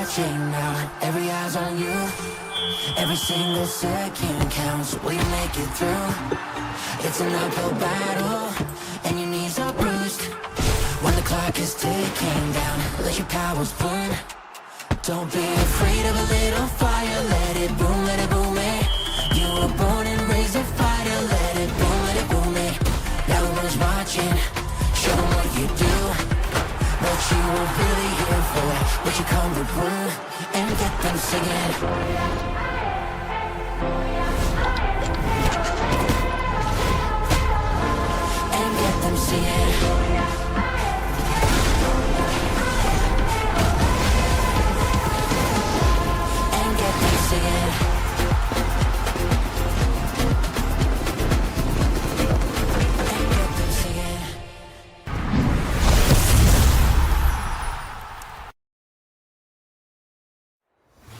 watching now. Every eye's on you. Every single second counts. Will you make it through? It's an uphill battle, and your knees are bruised. When the clock is ticking down, let your powers burn. Don't be afraid of a little fire. Let it boom me. You were born and raised a fighter. Let it boom me. Now everyone's watching. Show them what you do. What you were really here for. What you come to prove. And get them singing. And get them singing.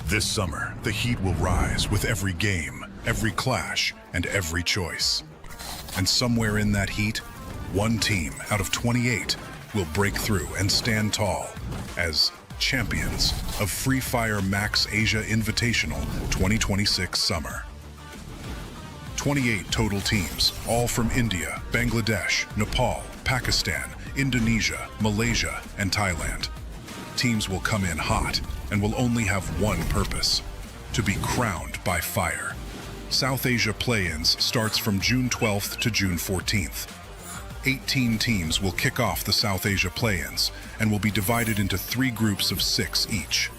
This summer, the heat will rise with every game, every clash, and every choice. And somewhere in that heat, one team out of 28 will break through and stand tall as champions of Free Fire Max Asia Invitational 2026 Summer. 28 total teams, all from India, Bangladesh, Nepal, Pakistan, Indonesia, Malaysia, and Thailand. Teams will come in hot and will only have one purpose: to be crowned by fire. South Asia play-ins starts from June 12th to June 14th. 18 teams will kick off the South Asia play-ins and will be divided into 3 groups of 6 each.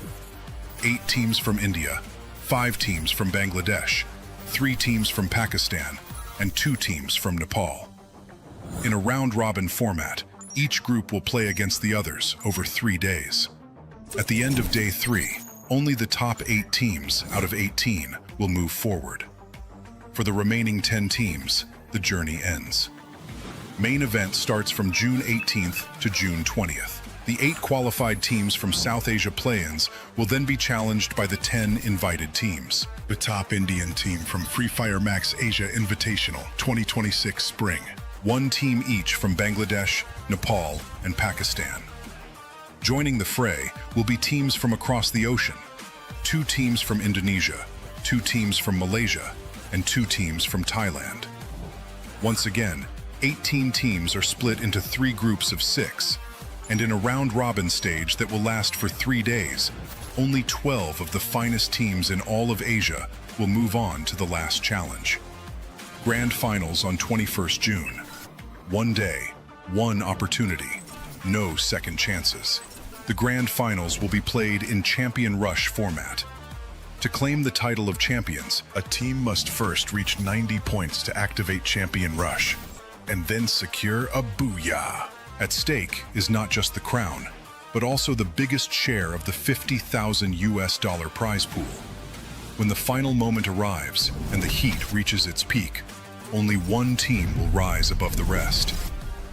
8 teams from India, 5 teams from Bangladesh, 3 teams from Pakistan, and 2 teams from Nepal. In a round-robin format, each group will play against the others over 3 days. At the end of day 3, only the top 8 teams out of 18 will move forward. For the remaining 10 teams, the journey ends. Main event starts from June 18th to June 20th. The 8 qualified teams from South Asia play-ins will then be challenged by the 10 invited teams. The top Indian team from Free Fire Max Asia Invitational 2026 Spring. 1 team each from Bangladesh, Nepal, and Pakistan. Joining the fray will be teams from across the ocean. 2 teams from Indonesia, 2 teams from Malaysia, and 2 teams from Thailand. Once again, 18 teams are split into 3 groups of 6, and in a round-robin stage that will last for 3 days, only 12 of the finest teams in all of Asia will move on to the last challenge. Grand Finals on 21st June. 1 day, 1 opportunity, no second chances. The Grand Finals will be played in Champion Rush format. To claim the title of champions, a team must first reach 90 points to activate Champion Rush, and then secure a booyah. At stake is not just the crown, but also the biggest share of the $50,000 prize pool. When the final moment arrives and the heat reaches its peak, only one team will rise above the rest,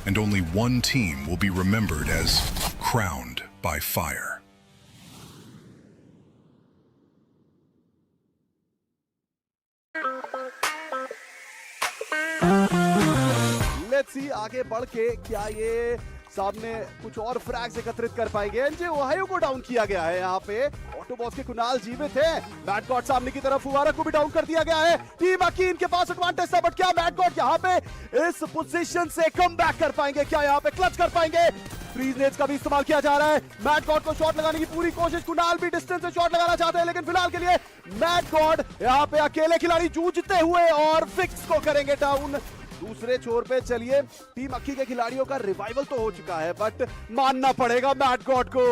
and only one team will be remembered as crowned by fire. Let's see आगे बढ़ के क्या ये सामने कुछ और फ्रैग्स एकत्रित कर पाएंगे। एनजे ओहायो को डाउन किया गया है। यहाँ पे ऑटोबॉट्स के कुणाल जीवित है। मैट गॉड सामने की तरफ फुवारा को भी डाउन कर दिया गया है। टीम अकीन के पास एडवांटेज था, बट क्या मैट गॉड यहाँ पे इस पोजीशन से कम बैक कर पाएंगे? क्या यहाँ पे क्लच कर पाएंगे? फ्रीज नेट्स का भी इस्तेमाल किया जा रहा है। मैट गॉड को शॉट लगाने की पूरी कोशिश, कुणाल भी डिस्टेंस से शॉट लगाना चाहते हैं, लेकिन फिलहाल के लिए मैट गॉड यहाँ पे अकेले खिलाड़ी जूझते हुए और फिक्स को करेंगे डाउन। दूसरे छोर पे चलिए, टीम अक्की के खिलाड़ियों का रिवाइवल तो हो चुका है, बट मानना पड़ेगा मैट गॉड को।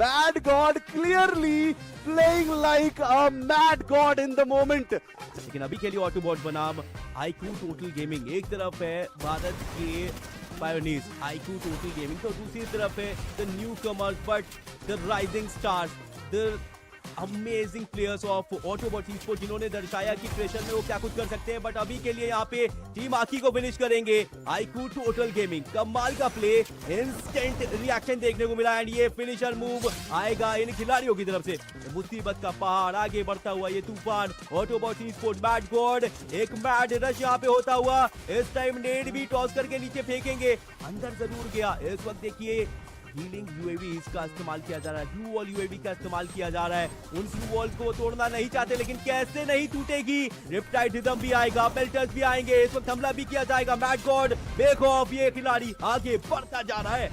Matt God clearly playing like a Matt God in the moment. लेकिन अभी के लिए ऑटोबॉट बनाम आईक्यू टोटल गेमिंग, एक तरफ है भारत के पायोनियर्स आईक्यू टोटल गेमिंग, तो दूसरी तरफ है the new commerce but the rising stars, the amazing players of Autobots esports, जिन्होंने दर्शाया कि प्रेशर में वो क्या कुछ कर सकते हैं। बट अभी के लिए यहाँ पे टीम आकी को फिनिश करेंगे आईक्यू टोटल गेमिंग। कमाल का प्ले, इंस्टेंट रिएक्शन देखने को मिला, एंड ये फिनिशर मूव आएगा इन खिलाड़ियों की तरफ से। मुसीबत का पहाड़ आगे बढ़ता हुआ ये तूफान ऑटोबॉट्स esports मैट गॉड, एक मैड रश यहाँ पे होता हुआ। इस टाइम नेड भी टॉस करके नीचे फेंकेंगे, अंदर जरूर गया। इस वक्त देखिए हीलिंग यूएवीज का इस्तेमाल किया जा रहा है, ब्लू वॉल यूएवी का इस्तेमाल किया जा रहा है। उन ब्लू वॉल्स को वो तोड़ना नहीं चाहते, लेकिन कैसे नहीं टूटेगी। रिपटाइड रिदम भी आएगा, बेल्टर्स भी आएंगे, इस वक्त हमला भी किया जाएगा। मैड गॉड बेक ऑफ, ये खिलाड़ी आगे बढ़ता जा रहा है।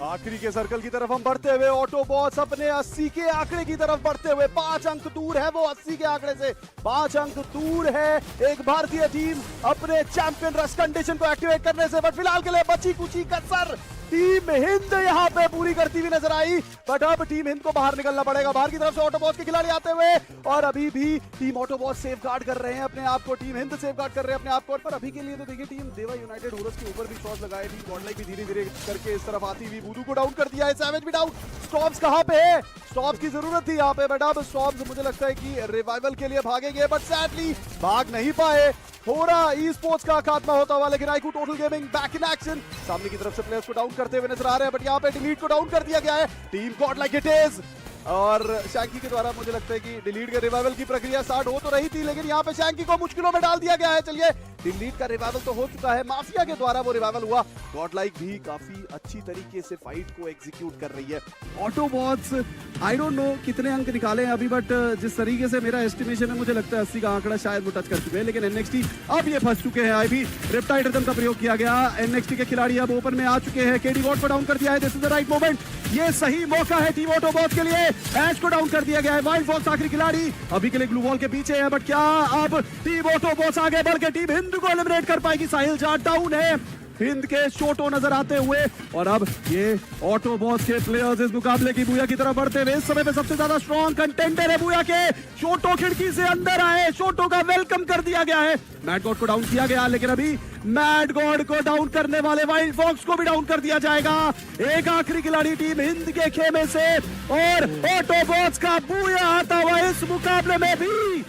आखिरी के सर्कल की तरफ हम बढ़ते हुए, ऑटोबॉट्स अपने 80 के आंकड़े की तरफ बढ़ते हुए, 5 अंक दूर है वो 80 के आंकड़े से, 5 अंक दूर है एक भारतीय टीम अपने चैंपियन रश कंडीशन को एक्टिवेट करने से। बट फिलहाल के लिए बची कुची कसर टीम हिंद यहाँ पे पूरी करती हुई नजर आई। बट अब टीम हिंद को बाहर निकलना पड़ेगा। बाहर की तरफ से ऑटोबॉट्स के खिलाड़ी आते हुए, और अभी भी टीम ऑटोबॉट्स सेफ गार्ड कर रहे हैं अपने आप को, टीम हिंद सेफ गार्ड कर रहे हैं अपने आप को। पर अभी के लिए तो देखिए टीम देवा यूनाइटेड होरस के ऊपर भी शॉट लगाए, टीम गॉडलाइक भी धीरे धीरे करके इस तरफ आती हुई वुडू को डाउन कर दिया है, सैवेज भी डाउन। स्टॉप्स कहाँ पे है? स्टॉप्स की जरूरत थी यहाँ पे, बट अब स्टॉप्स मुझे लगता है कि रिवाइवल के लिए भागेंगे, बट सैडली भाग नहीं पाए। हो रहा ई स्पोर्ट्स का खात्मा होता हुआ, लेकिन IQ total gaming back in action, सामने की तरफ से प्लेयर्स को डाउन करते हुए नजर आ रहे हैं। बट यहाँ पे डिलीट को डाउन कर दिया गया है, team God like it is. और शैंकी के द्वारा मुझे लगता है कि डिलीट के रिवाइवल की प्रक्रिया स्टार्ट हो तो रही थी, लेकिन यहाँ पे शैंकी को मुश्किलों में डाल दिया गया है। चलिए, डिलीट का रिवाइवल तो हो चुका है, माफिया के द्वारा वो रिवाइवल हुआ। गॉडलाइक भी काफी अच्छी तरीके से फाइट को एग्जीक्यूट कर रही है। ऑटोबॉट्स आई डोंट नो कितने अंक निकाले हैं अभी, बट जिस तरीके से मेरा एस्टिमेशन है, मुझे लगता है 80 का आंकड़ा शायद वो टच कर चुके हैं। लेकिन एनएक्सटी अब ये फंस चुके हैं। अभी रिपटाइड रिदम का प्रयोग किया गया, एनएक्सटी के खिलाड़ी अब ओपन में आ चुके हैं। केडी वॉट को डाउन कर दिया है, this is the right moment, ये सही मौका है टीम ऑटोबॉट्स के लिए। एश को डाउन कर दिया गया है, वाइल्ड फॉक्स आखिरी खिलाड़ी अभी के लिए ग्लू वॉल के पीछे है। बट क्या अब टीम ऑटोबॉट्स आगे बढ़ के टीम हिंद को एलिमिनेट कर पाएगी? साहिल जाट डाउन है, हिंद के शोटो नजर आते हुए, और अब ये ऑटोबॉट्स के प्लेयर्स इस मुकाबले की बुया की तरफ बढ़ते हुए। इस समय पे सबसे ज्यादा स्ट्रॉन्ग कंटेंडर है बुया के। शोटो खिड़की से अंदर आए, शोटो का वेलकम कर दिया गया है। मैड गॉड को डाउन किया गया, लेकिन अभी मैड गॉड को डाउन करने वाले वाइल्ड फॉक्स को भी डाउन कर दिया जाएगा। एक आखिरी खिलाड़ी टीम हिंद के खेमे से, और ऑटोबॉट्स का बुया आता हुआ इस मुकाबले में भी।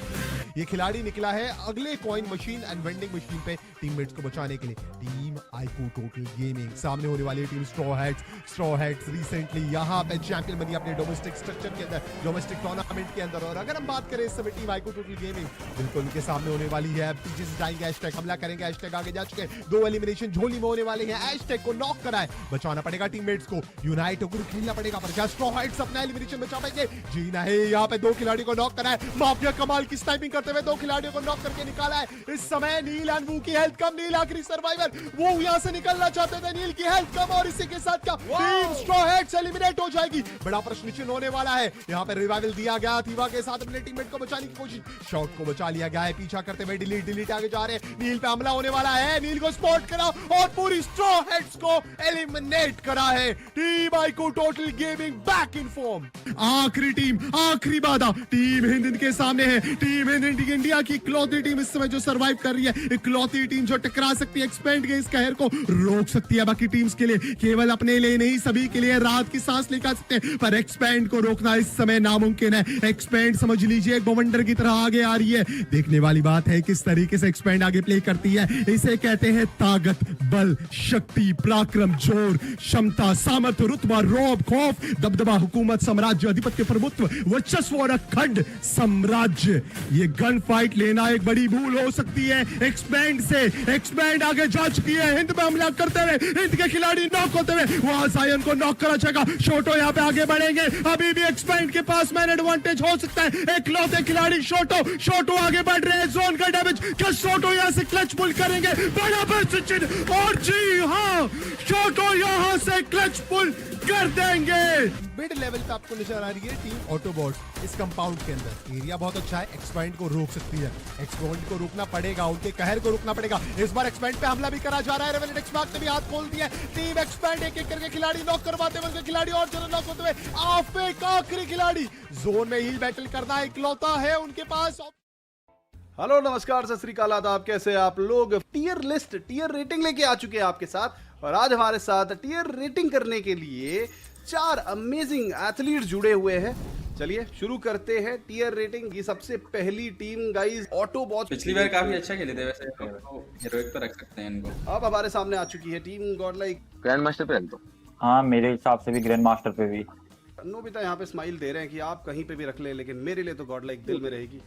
ये खिलाड़ी निकला है अगले coin machine and vending machine पे टीममेट्स को बचाने के लिए। टीम आईक्यू टोटल गेमिंग सामने होने वाली टीम स्ट्रॉ हेड्स रिसेंटली यहाँ पे चैंपियन बनी अपने डोमेस्टिक स्ट्रक्चर के अंदर, डोमेस्टिक टूर्नामेंट के अंदर। और अगर हम बात करें इस समय टीम आईक्यू टोटल गेमिंग बिल्कुल उनके सामने होने वाली है। पीछे से जाएंगे, हैशटैग हमला करेंगे, हैशटैग आगे जा चुके हैं, 2 एलिमिनेशन झोली में होने वाले हैं। हैशटैग को नॉक करा है, बचाना पड़ेगा टीममेट्स को, यूनाइट होकर खेलना पड़ेगा। पर क्या स्ट्रॉ हेड्स अपना एलिमिनेशन बचा पाएंगे? जी नहीं, यहाँ पे 2 खिलाड़ी को नॉक करा है। माफिया कमाल की स्नाइपिंग करते हुए 2 खिलाड़ियों को नॉक करके निकाला है। इस समय नील एंड वू की हेल्थ कम, नील आखिरी सर्वाइवर, वो यहां से निकलना चाहते थे, नील की हेल्थ कम, और इसी के साथ क्या टीम स्ट्रॉ हेड्स एलिमिनेट हो जाएगी। बड़ा प्रश्न चिन्ह होने वाला है। यहां पे रिवाइवल दिया गया, थीवा के साथ अपने टीममेट को बचाने की कोशिश, शॉट को बचा लिया गया है, पीछा करते हुए डिलीट आगे जा रहे हैं। नील पे हमला होने वाला है, नील को स्पॉट करा और पूरी स्ट्रॉ हेड्स को एलिमिनेट करा है। Team IQ total gaming back in form. आखिरी टीम, आखिरी बाधा टीम हिंद के सामने है। टीम हिंद इंडिया की इकलौती टीम इस समय जो सर्वाइव कर रही है, इकलौती टीम जो टकरा सकती है, एक्सपेंड के इस कहर को रोक सकती है। बाकी टीम्स के लिए, केवल अपने लिए नहीं, सभी के लिए रात की सांस लेकर सकते हैं, पर एक्सपेंड को रोकना इस समय नामुमकिन है। एक्सपेंड समझ लीजिए एक बवंडर की तरह आगे आ रही है। देखने वाली बात है किस तरीके से एक्सपेंड आगे प्ले करती है। इसे कहते हैं ताकत, बल, शक्ति, पराक्रम, जोर, क्षमता, सामर्थ्य, रुतबा, रौब, खौफ, दबदबा, हुकूमत, साम्राज्य, अधिपत्य, प्रभुत्व, वर्चस्व और अखंड साम्राज्य। ये गन फाइट लेना एक बड़ी भूल हो सकती है एक्सपेंड से। एक्सपेंड आगे जा चुकी है, हिंद पे हमला करते हुए, हिंद के खिलाड़ी नॉक होते हुए, वहां सायन को नॉक करा जाएगा। शोटो यहाँ पे आगे बढ़ेंगे, अभी भी एक्सपेंड के पास मैन एडवांटेज हो सकता है। एक लौते खिलाड़ी शोटो आगे बढ़ रहे हैं, जोन का डैमेज, क्या शोटो यहाँ से क्लच पुल करेंगे? बड़ा बस, और जी हाँ, शोटो यहाँ से क्लच पुल कर देंगे। मिड लेवल पे आपको नजर आ रही है टीम ऑटोबॉट्स इस कंपाउंड के अंदर। एरिया बहुत अच्छा है, एक्सपेंड को रोक सकती है, एक्सपेंड को रोकना पड़ेगा, उनके कहर को रोकना पड़ेगा। इस बार एक्सपेंड पे हमला भी करा जा रहा है, रेवेनेंट एक्सपार्क ने भी हाथ खोल दिया है। टीम एक्सपेंड एक एक करके खिलाड़ी नॉक करवाते हुए, उनके खिलाड़ी और ज्यादा नॉक होते हुए, आफे का आखिरी खिलाड़ी जोन में हील बैटल करना इकलौता है उनके पास। हेलो नमस्कार सत श्री अकाल आदाब, कैसे आप लोग? टियर लिस्ट, टियर रेटिंग लेके आ चुके हैं आपके साथ, और आज हमारे साथ टियर रेटिंग करने के लिए 4 अमेजिंग एथलीट जुड़े हुए हैं। चलिए शुरू करते हैं टियर रेटिंग की। सबसे पहली टीम गाइस ऑटोबॉट्स। पिछली बार काफी अच्छा खेले थे वैसे, हीरोइक तो रख सकते हैं इनको। अब हमारे सामने आ चुकी है टीम गॉडलाइक। ग्रैंड मास्टर पे रख दो। हाँ मेरे हिसाब से भी ग्रैंड मास्टर पे भी। नोबिता यहाँ पे स्माइल दे रहे हैं कि आप कहीं पे भी रख ले, लेकिन मेरे लिए तो गॉडलाइक दिल में रहेगी,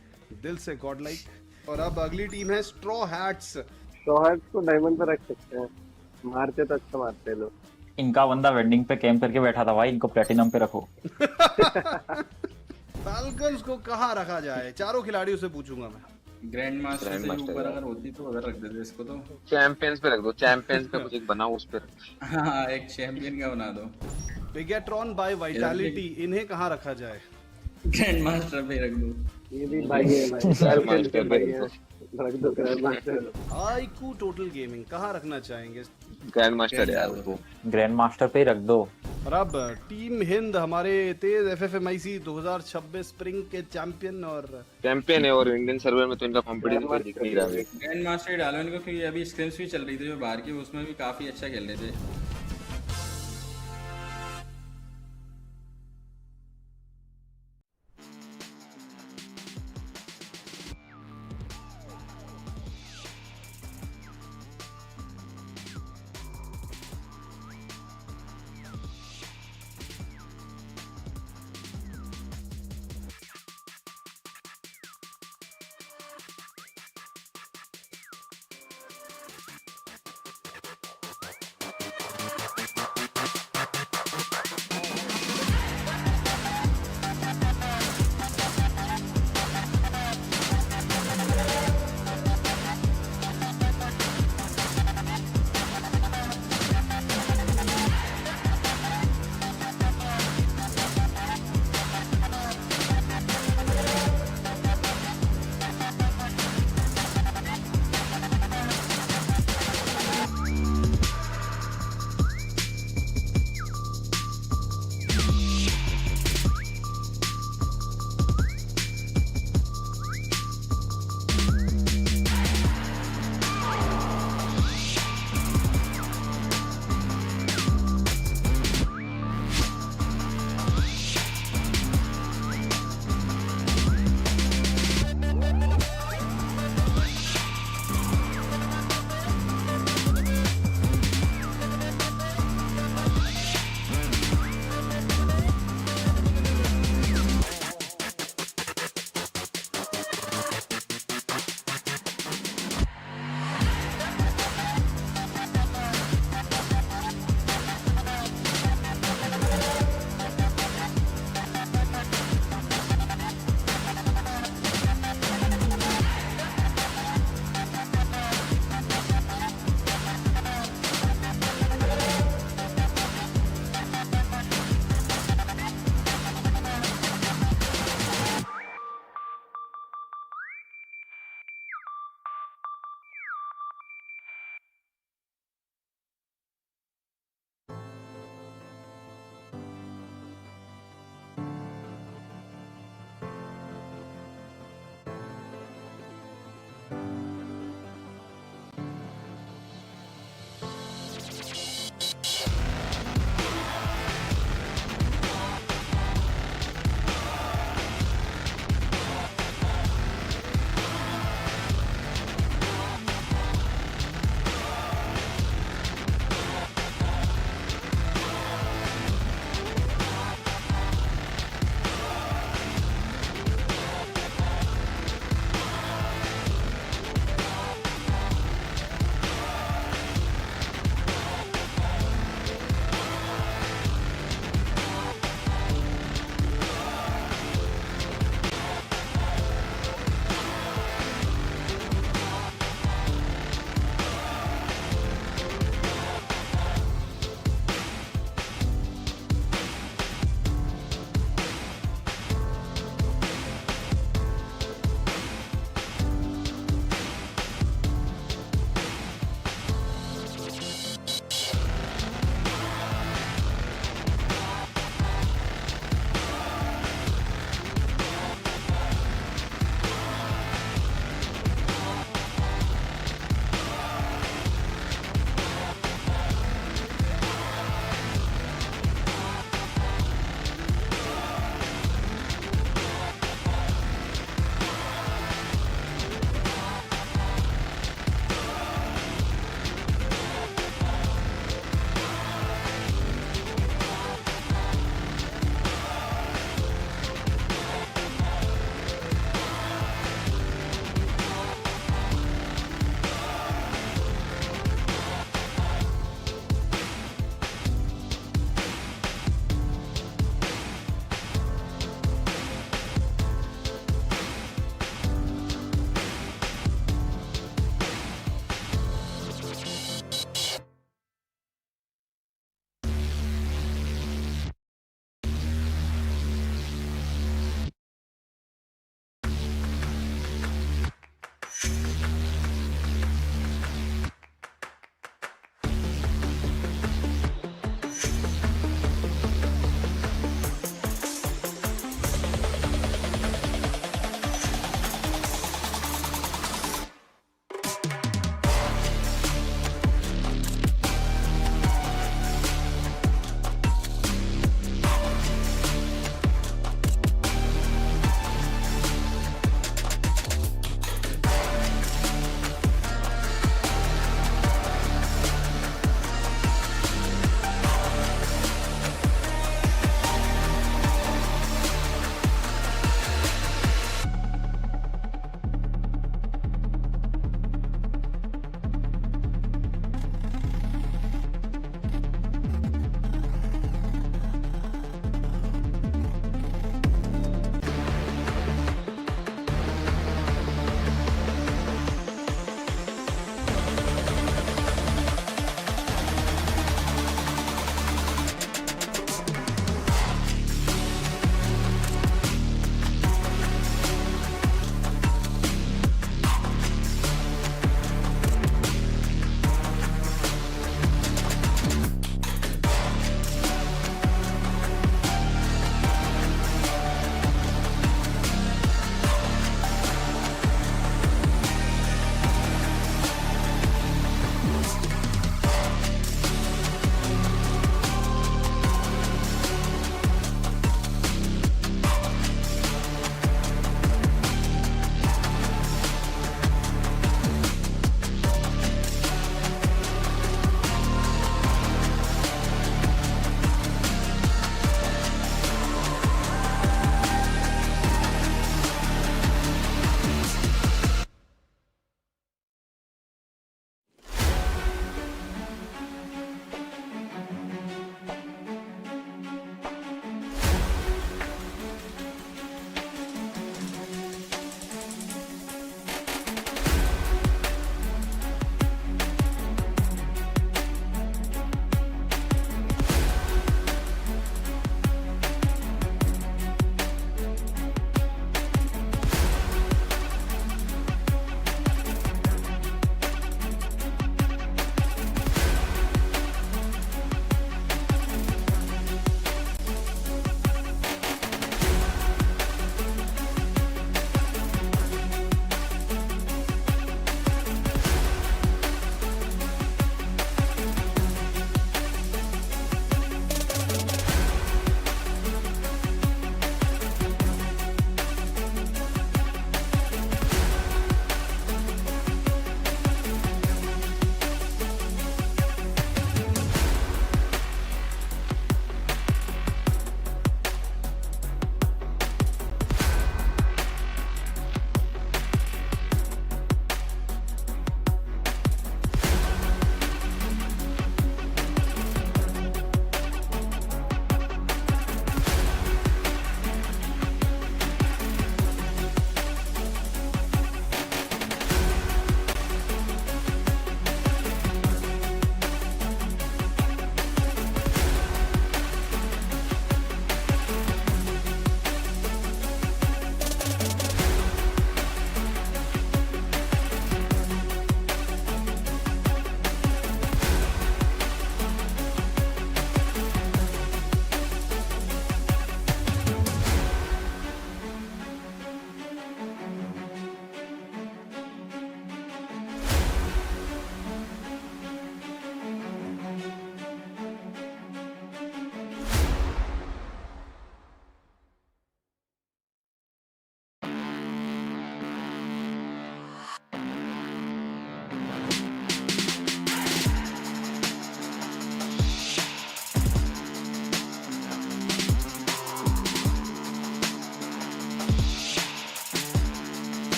दिल से गॉडलाइक। और अब अगली टीम है स्ट्रॉ हैट्स। स्ट्रॉ हैट्स को डायमंड पे रख सकते हैं, मारते तो अच्छा मारते हैं लोग। इनका बंदा वेंडिंग पे कैंप करके बैठा था भाई, इनको प्लेटिनम पे रखो। फाल्कन्स को कहाँ रखा जाए, चारों खिलाड़ियों से पूछूंगा मैं। ग्रैंड मास्टर से मास्टर ऊपर यार। अगर होती तो अगर रख देते इसको तो। चैंपियंस पे रख दो, चैंपियंस पे कुछ एक बनाओ उस पर। हाँ एक चैंपियन का बना दो। बिगेट्रॉन बाय वाइटैलिटी, इन्हें कहाँ रखा जाए? ग्रैंड मास्टर पे रख दो। ये भी भाई है भाई, चैंपियन के भाई है, रख दो grand master. IQ total gaming कहाँ रखना चाहेंगे? ग्रैंड मास्टर यार वो। ग्रैंड मास्टर पे ही रख दो। और अब टीम हिंद हमारे तेज FFMIC 2026 स्प्रिंग के चैंपियन चैंपियन है, और इंडियन सर्वर में तो इनका कंपटीशन कोई दिख नहीं रहा है। ग्रैंड मास्टर डालो इनको, क्योंकि अभी स्क्रिम्स भी चल रही थी जो बाहर की, उसमें भी काफी अच्छा खेल रहे थे।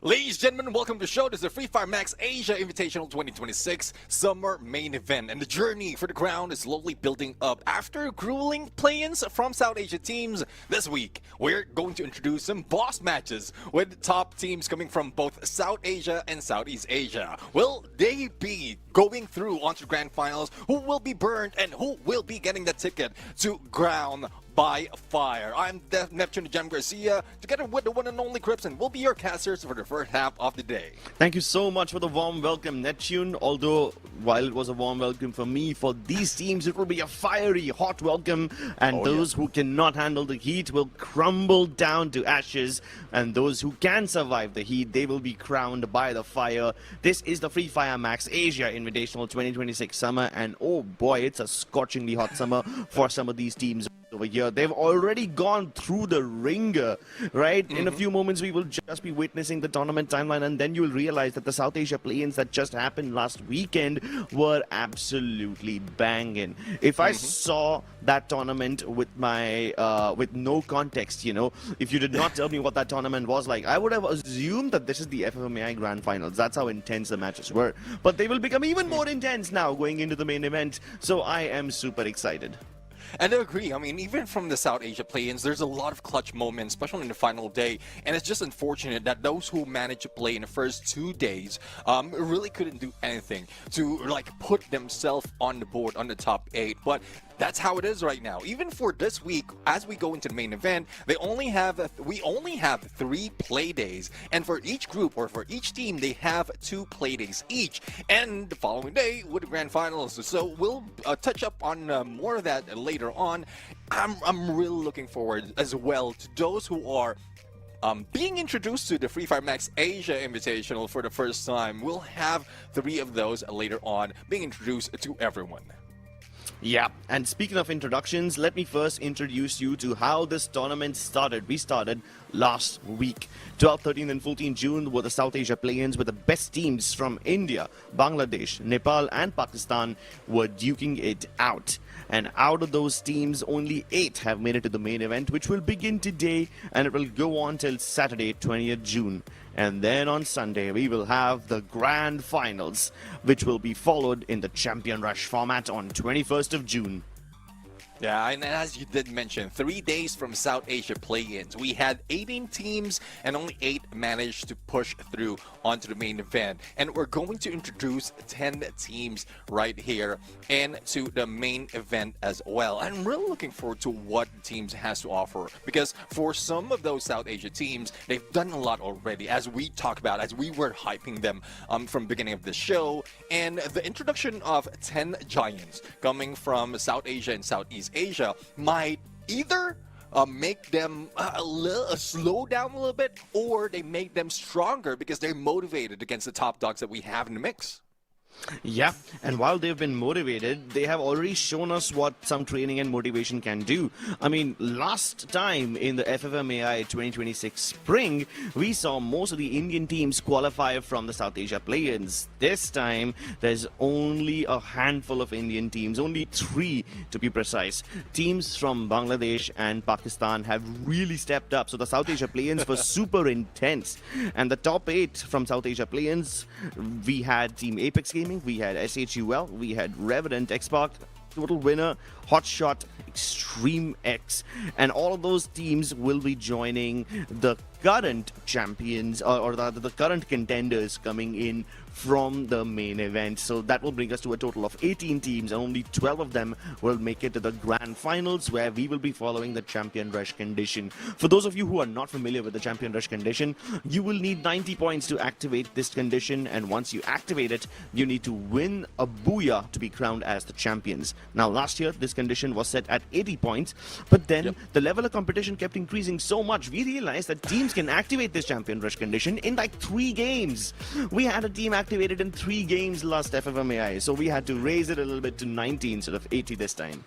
Ladies and gentlemen, welcome to the show. This is the Free Fire Max Asia Invitational 2026 Summer Main Event. And the journey for the crown is slowly building up. After grueling play-ins from South Asia teams this week, we're going to introduce some boss matches with top teams coming from both South Asia and Southeast Asia. Will they be going through onto the grand finals? Who will be burned and who will be getting the ticket to ground by fire? I'm Neptune Jam Garcia, together with the one and only Cripson, will be your casters for the first half of the day. Thank you so much for the warm welcome, Neptune. Although, while it was a warm welcome for me, for these teams, it will be a fiery, hot welcome. And those who cannot handle the heat will crumble down to ashes. And those who can survive the heat, they will be crowned by the fire. This is the Free Fire Max Asia Invitational 2026 summer. And oh boy, it's a scorchingly hot summer for some of these teams over here. They've already gone through the ringer, right? In a few moments, we will just be witnessing the tournament timeline, and then you will realize that the South Asia play-ins that just happened last weekend were absolutely banging. If I saw that tournament with my with no context, you know, if you did not tell me what that tournament was like, I would have assumed that this is the FFMAI Grand Finals. That's how intense the matches were. But they will become even more intense now going into the main event. So I am super excited. And I agree. I mean, even from the South Asia play-ins, there's a lot of clutch moments, especially in the final day. And it's just unfortunate that those who managed to play in the first 2 days really couldn't do anything to like put themselves on the board on the top 8. But that's how it is right now. Even for this week, as we go into the main event, we only have 3 play days, and for each group or for each team, they have 2 play days each. And the following day with the grand finals. So we'll touch up on more of that later on. I'm really looking forward as well to those who are being introduced to the Free Fire Max Asia Invitational for the first time. We'll have 3 of those later on being introduced to everyone. Yeah, and speaking of introductions, let me first introduce you to how this tournament started. We started last week. 12, 13, and 14 June were the South Asia play-ins, with the best teams from India, Bangladesh, Nepal, and Pakistan were duking it out. And out of those teams, only 8 have made it to the main event, which will begin today, and it will go on till Saturday, 20th June. And then on Sunday, we will have the grand finals, which will be followed in the Champion Rush format on 21st of June. Yeah, and as you did mention, 3 days from South Asia play-ins. We had 18 teams and only 8 managed to push through onto the main event. And we're going to introduce 10 teams right here into the main event as well. I'm really looking forward to what teams has to offer, because for some of those South Asia teams, they've done a lot already, as we talked about, as we were hyping them from the beginning of the show. And the introduction of 10 giants coming from South Asia and Southeast Asia might either make them slow down a little bit, or they make them stronger because they're motivated against the top dogs that we have in the mix. Yeah, and while they've been motivated, they have already shown us what some training and motivation can do. I mean, last time in the FFMAI 2026 spring, we saw most of the Indian teams qualify from the South Asia play-ins. This time, there's only a handful of Indian teams, only 3 to be precise. Teams from Bangladesh and Pakistan have really stepped up, so the South Asia play-ins were super intense. And the top 8 from South Asia play-ins, we had Team Apex Gaming, we had SHUL, we had REVENANT, XSPARK, Total Winner, HOTSHOT, Extreme X, and all of those teams will be joining the current champions, or the current contenders coming in from the main event. So that will bring us to a total of 18 teams, and only 12 of them will make it to the grand finals, where we will be following the Champion Rush condition. For those of you who are not familiar with the Champion Rush condition, you will need 90 points to activate this condition, and once you activate it, you need to win a booyah to be crowned as the champions. Now, last year, this condition was set at 80 points, but then the level of competition kept increasing so much, we realized that teams can activate this Champion Rush condition in like 3 games. We had a team activated in 3 games last FFMAI, so we had to raise it a little bit to 90 instead of 80 this time.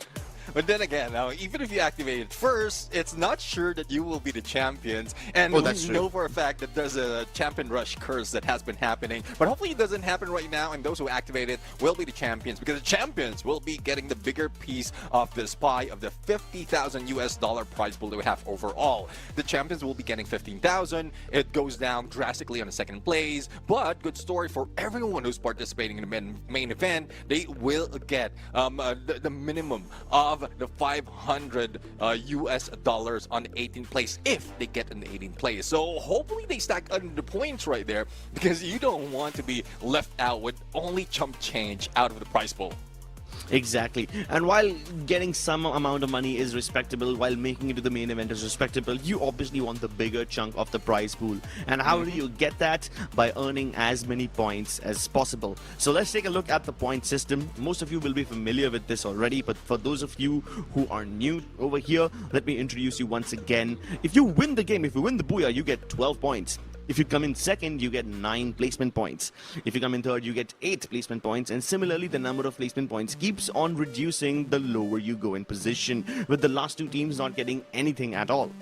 But then again, even if you activate it first, it's not sure that you will be the champions. And we know for a fact that there's a champion rush curse that has been happening. But hopefully it doesn't happen right now, and those who activate it will be the champions, because the champions will be getting the bigger piece of this pie of the $50,000 prize pool that we have overall. The champions will be getting 15,000. It goes down drastically on the second place, but good story for everyone who's participating in the main event. They will get the minimum of the 500 US dollars on the 18th place if they get in the 18th place. So hopefully they stack under the points right there, because you don't want to be left out with only chump change out of the prize pool. Exactly. And while getting some amount of money is respectable, while making it to the main event is respectable, you obviously want the bigger chunk of the prize pool. And how do you get that? By earning as many points as possible. So let's take a look at the point system. Most of you will be familiar with this already, but for those of you who are new over here, let me introduce you once again. If you win the game, if you win the Booyah, you get 12 points. If you come in second, you get 9 placement points. If you come in third, you get 8 placement points. And similarly, the number of placement points keeps on reducing the lower you go in position, with the last 2 teams not getting anything at all.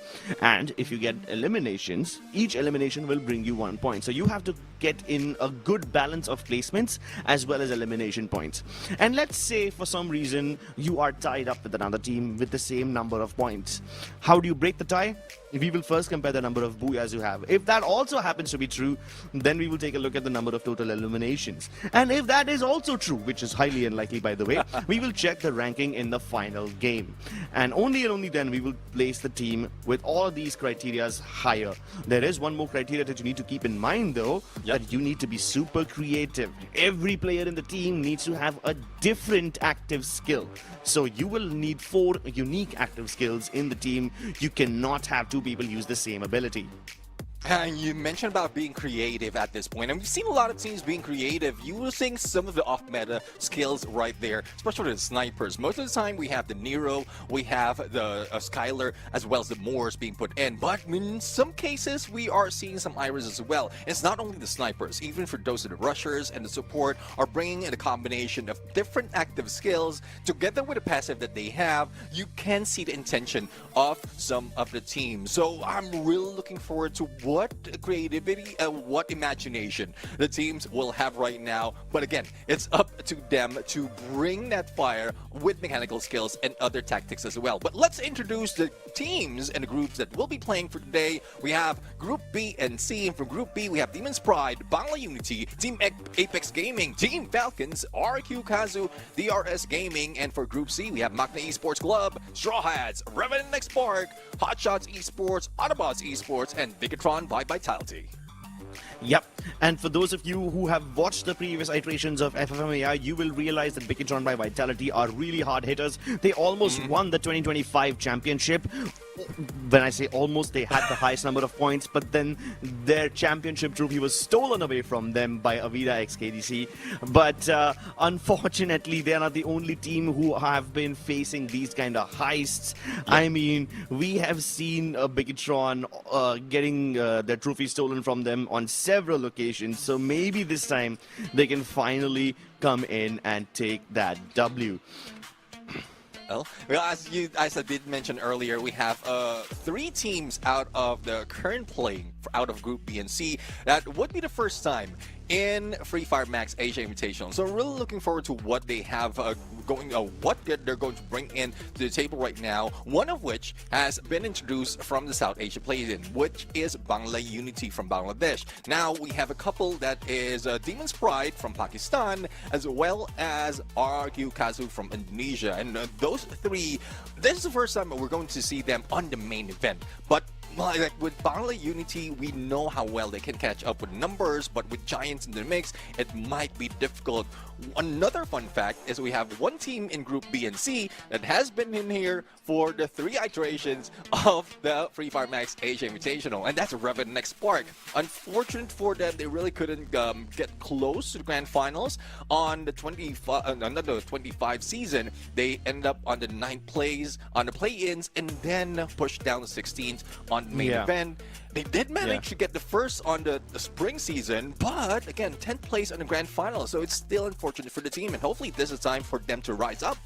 And if you get eliminations, each elimination will bring you 1 point. So you have to get in a good balance of placements as well as elimination points. And let's say for some reason you are tied up with another team with the same number of points. How do you break the tie? We will first compare the number of booyahs you have. If that also happens to be true, then we will take a look at the number of total eliminations. And if that is also true, which is highly unlikely by the way, we will check the ranking in the final game. And only then we will place the team with all of these criterias higher. There is one more criteria that you need to keep in mind though, that you need to be super creative. Every player in the team needs to have a different active skill. So you will need 4 unique active skills in the team. You cannot have 2 people use the same ability. And you mentioned about being creative at this point, and we've seen a lot of teams being creative, using some of the off-meta skills right there, especially the snipers. Most of the time we have the Nero, we have the Skylar, as well as the Moors being put in, but in some cases we are seeing some Iris as well. It's not only the snipers, even for those of the rushers and the support are bringing in a combination of different active skills together with the passive that they have. You can see the intention of some of the teams. So I'm really looking forward to what creativity and what imagination the teams will have right now. But again, it's up to them to bring that fire with mechanical skills and other tactics as well. But let's introduce the teams and the groups that will be playing for today. We have Group B and C, and from Group B we have Demon's Pride, BANGLA Unity, Team Apex Gaming, Team Falcons, RQ KAZU, DRS Gaming, and for Group C we have MAQNA Esports Club, Straw Hats, REVENANT XSPARK, HOTSHOT Esports, AUTOBOTZ Esports, and BIGETRON by Vitality. Yep, and for those of you who have watched the previous iterations of FFMAI, you will realize that BIGETRON by Vitality are really hard hitters. They almost won the 2025 championship. When I say almost, they had the highest number of points, but then their championship trophy was stolen away from them by Avida x KDC. But unfortunately, they are not the only team who have been facing these kind of heists. I mean, we have seen BIGETRON getting their trophy stolen from them on several occasions. So maybe this time they can finally come in and take that W. Well, as I did mention earlier, we have 3 teams out of the current playing out of Group B and C that would be the first time in Free Fire Max Asia Invitational. So I'm really looking forward to what they have what they're going to bring in to the table right now. One of which has been introduced from the South Asia play-in, which is BANGLA Unity from Bangladesh. Now we have a couple that is Demon's Pride from Pakistan, as well as RQ KAZU from Indonesia. And those 3, this is the first time we're going to see them on the main event. But like with BANGLA Unity, we know how well they can catch up with numbers, but with giants in the mix, it might be difficult. Another fun fact is we have one team in Group B and C that has been in here for the 3 iterations of the Free Fire Max Asia Invitational, and that's REVENANT XSPARK. Unfortunate for them, they really couldn't get close to the grand finals on the 25 season. They end up on the 9th place on the play-ins and then pushed down to 16th on the main event. They did manage to get the first on the spring season, but again, 10th place on the grand final. So it's still unfortunate for the team, and hopefully this is time for them to rise up.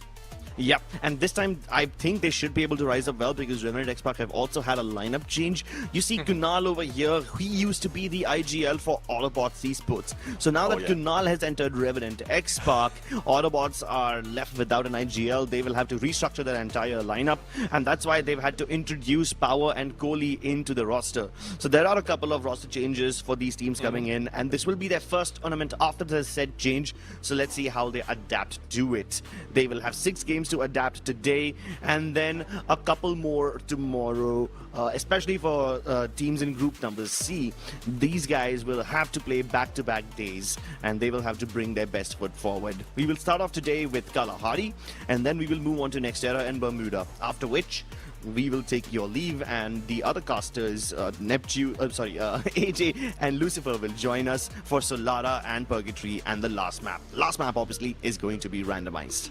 Yep, and this time I think they should be able to rise up well because Revenant XSPARK have also had a lineup change. You see Kunal over here, he used to be the IGL for AUTOBOTZ Esports. So now that Kunal has entered Revenant XSPARK, AUTOBOTZ are left without an IGL. They will have to restructure their entire lineup, and that's why they've had to introduce Power and Kohli into the roster. So there are a couple of roster changes for these teams coming in, and this will be their first tournament after the said change. So let's see how they adapt to it. They will have 6 games to adapt today, and then a couple more tomorrow, especially for teams in group number C. These guys will have to play back-to-back days, and they will have to bring their best foot forward. We will start off today with Kalahari, and then we will move on to Nextera and Bermuda, after which we will take your leave, and the other casters, AJ and Lucifer, will join us for Solara and Purgatory and the last map. Last map, obviously, is going to be randomized.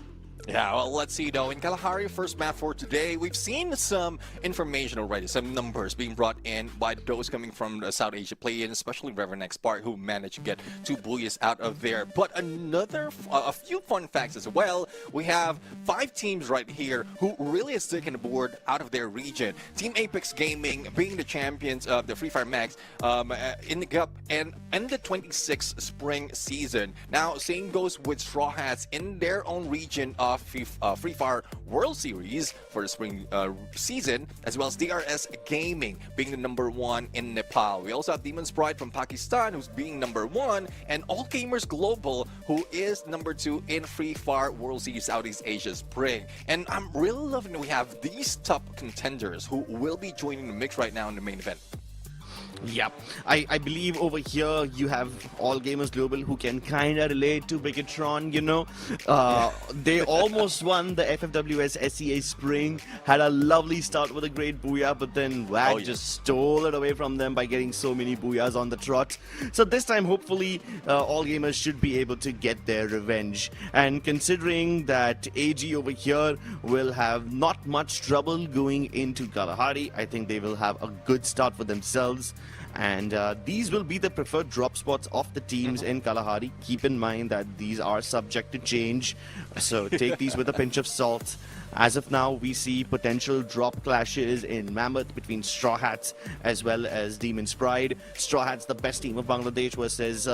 Yeah, well, let's see though. In Kalahari, first map for today, we've seen some information already, some numbers being brought in by those coming from the South Asia play-in, especially Revenant XSPARK, who managed to get 2 booyahs out of there. But a few fun facts as well. We have 5 teams right here who really has taken the board out of their region. Team Apex Gaming being the champions of the Free Fire Max in the Cup and the 26th spring season. Now, same goes with Straw Hats in their own region of Free Fire World Series for the spring season, as well as DRS Gaming being the number 1 in Nepal. We also have Demon's Pride from Pakistan, who's being number 1, and All Gamers Global, who is number 2 in Free Fire World Series Southeast Asia Spring. And I'm really loving that we have these top contenders who will be joining the mix right now in the main event. Yep, I believe over here you have All Gamers Global, who can kind of relate to BIGETRON, you know. They almost won the FFWS SEA Spring, had a lovely start with a great booyah, but then WAG just stole it away from them by getting so many booyahs on the trot. So this time, hopefully, All Gamers should be able to get their revenge. And considering that AG over here will have not much trouble going into Kalahari, I think they will have a good start for themselves. And these will be the preferred drop spots of the teams in Kalahari. Keep in mind that these are subject to change, so take these with a pinch of salt. As of now, we see potential drop clashes in Mammoth between Straw Hats as well as Demon's Pride. Straw Hats, the best team of Bangladesh, versus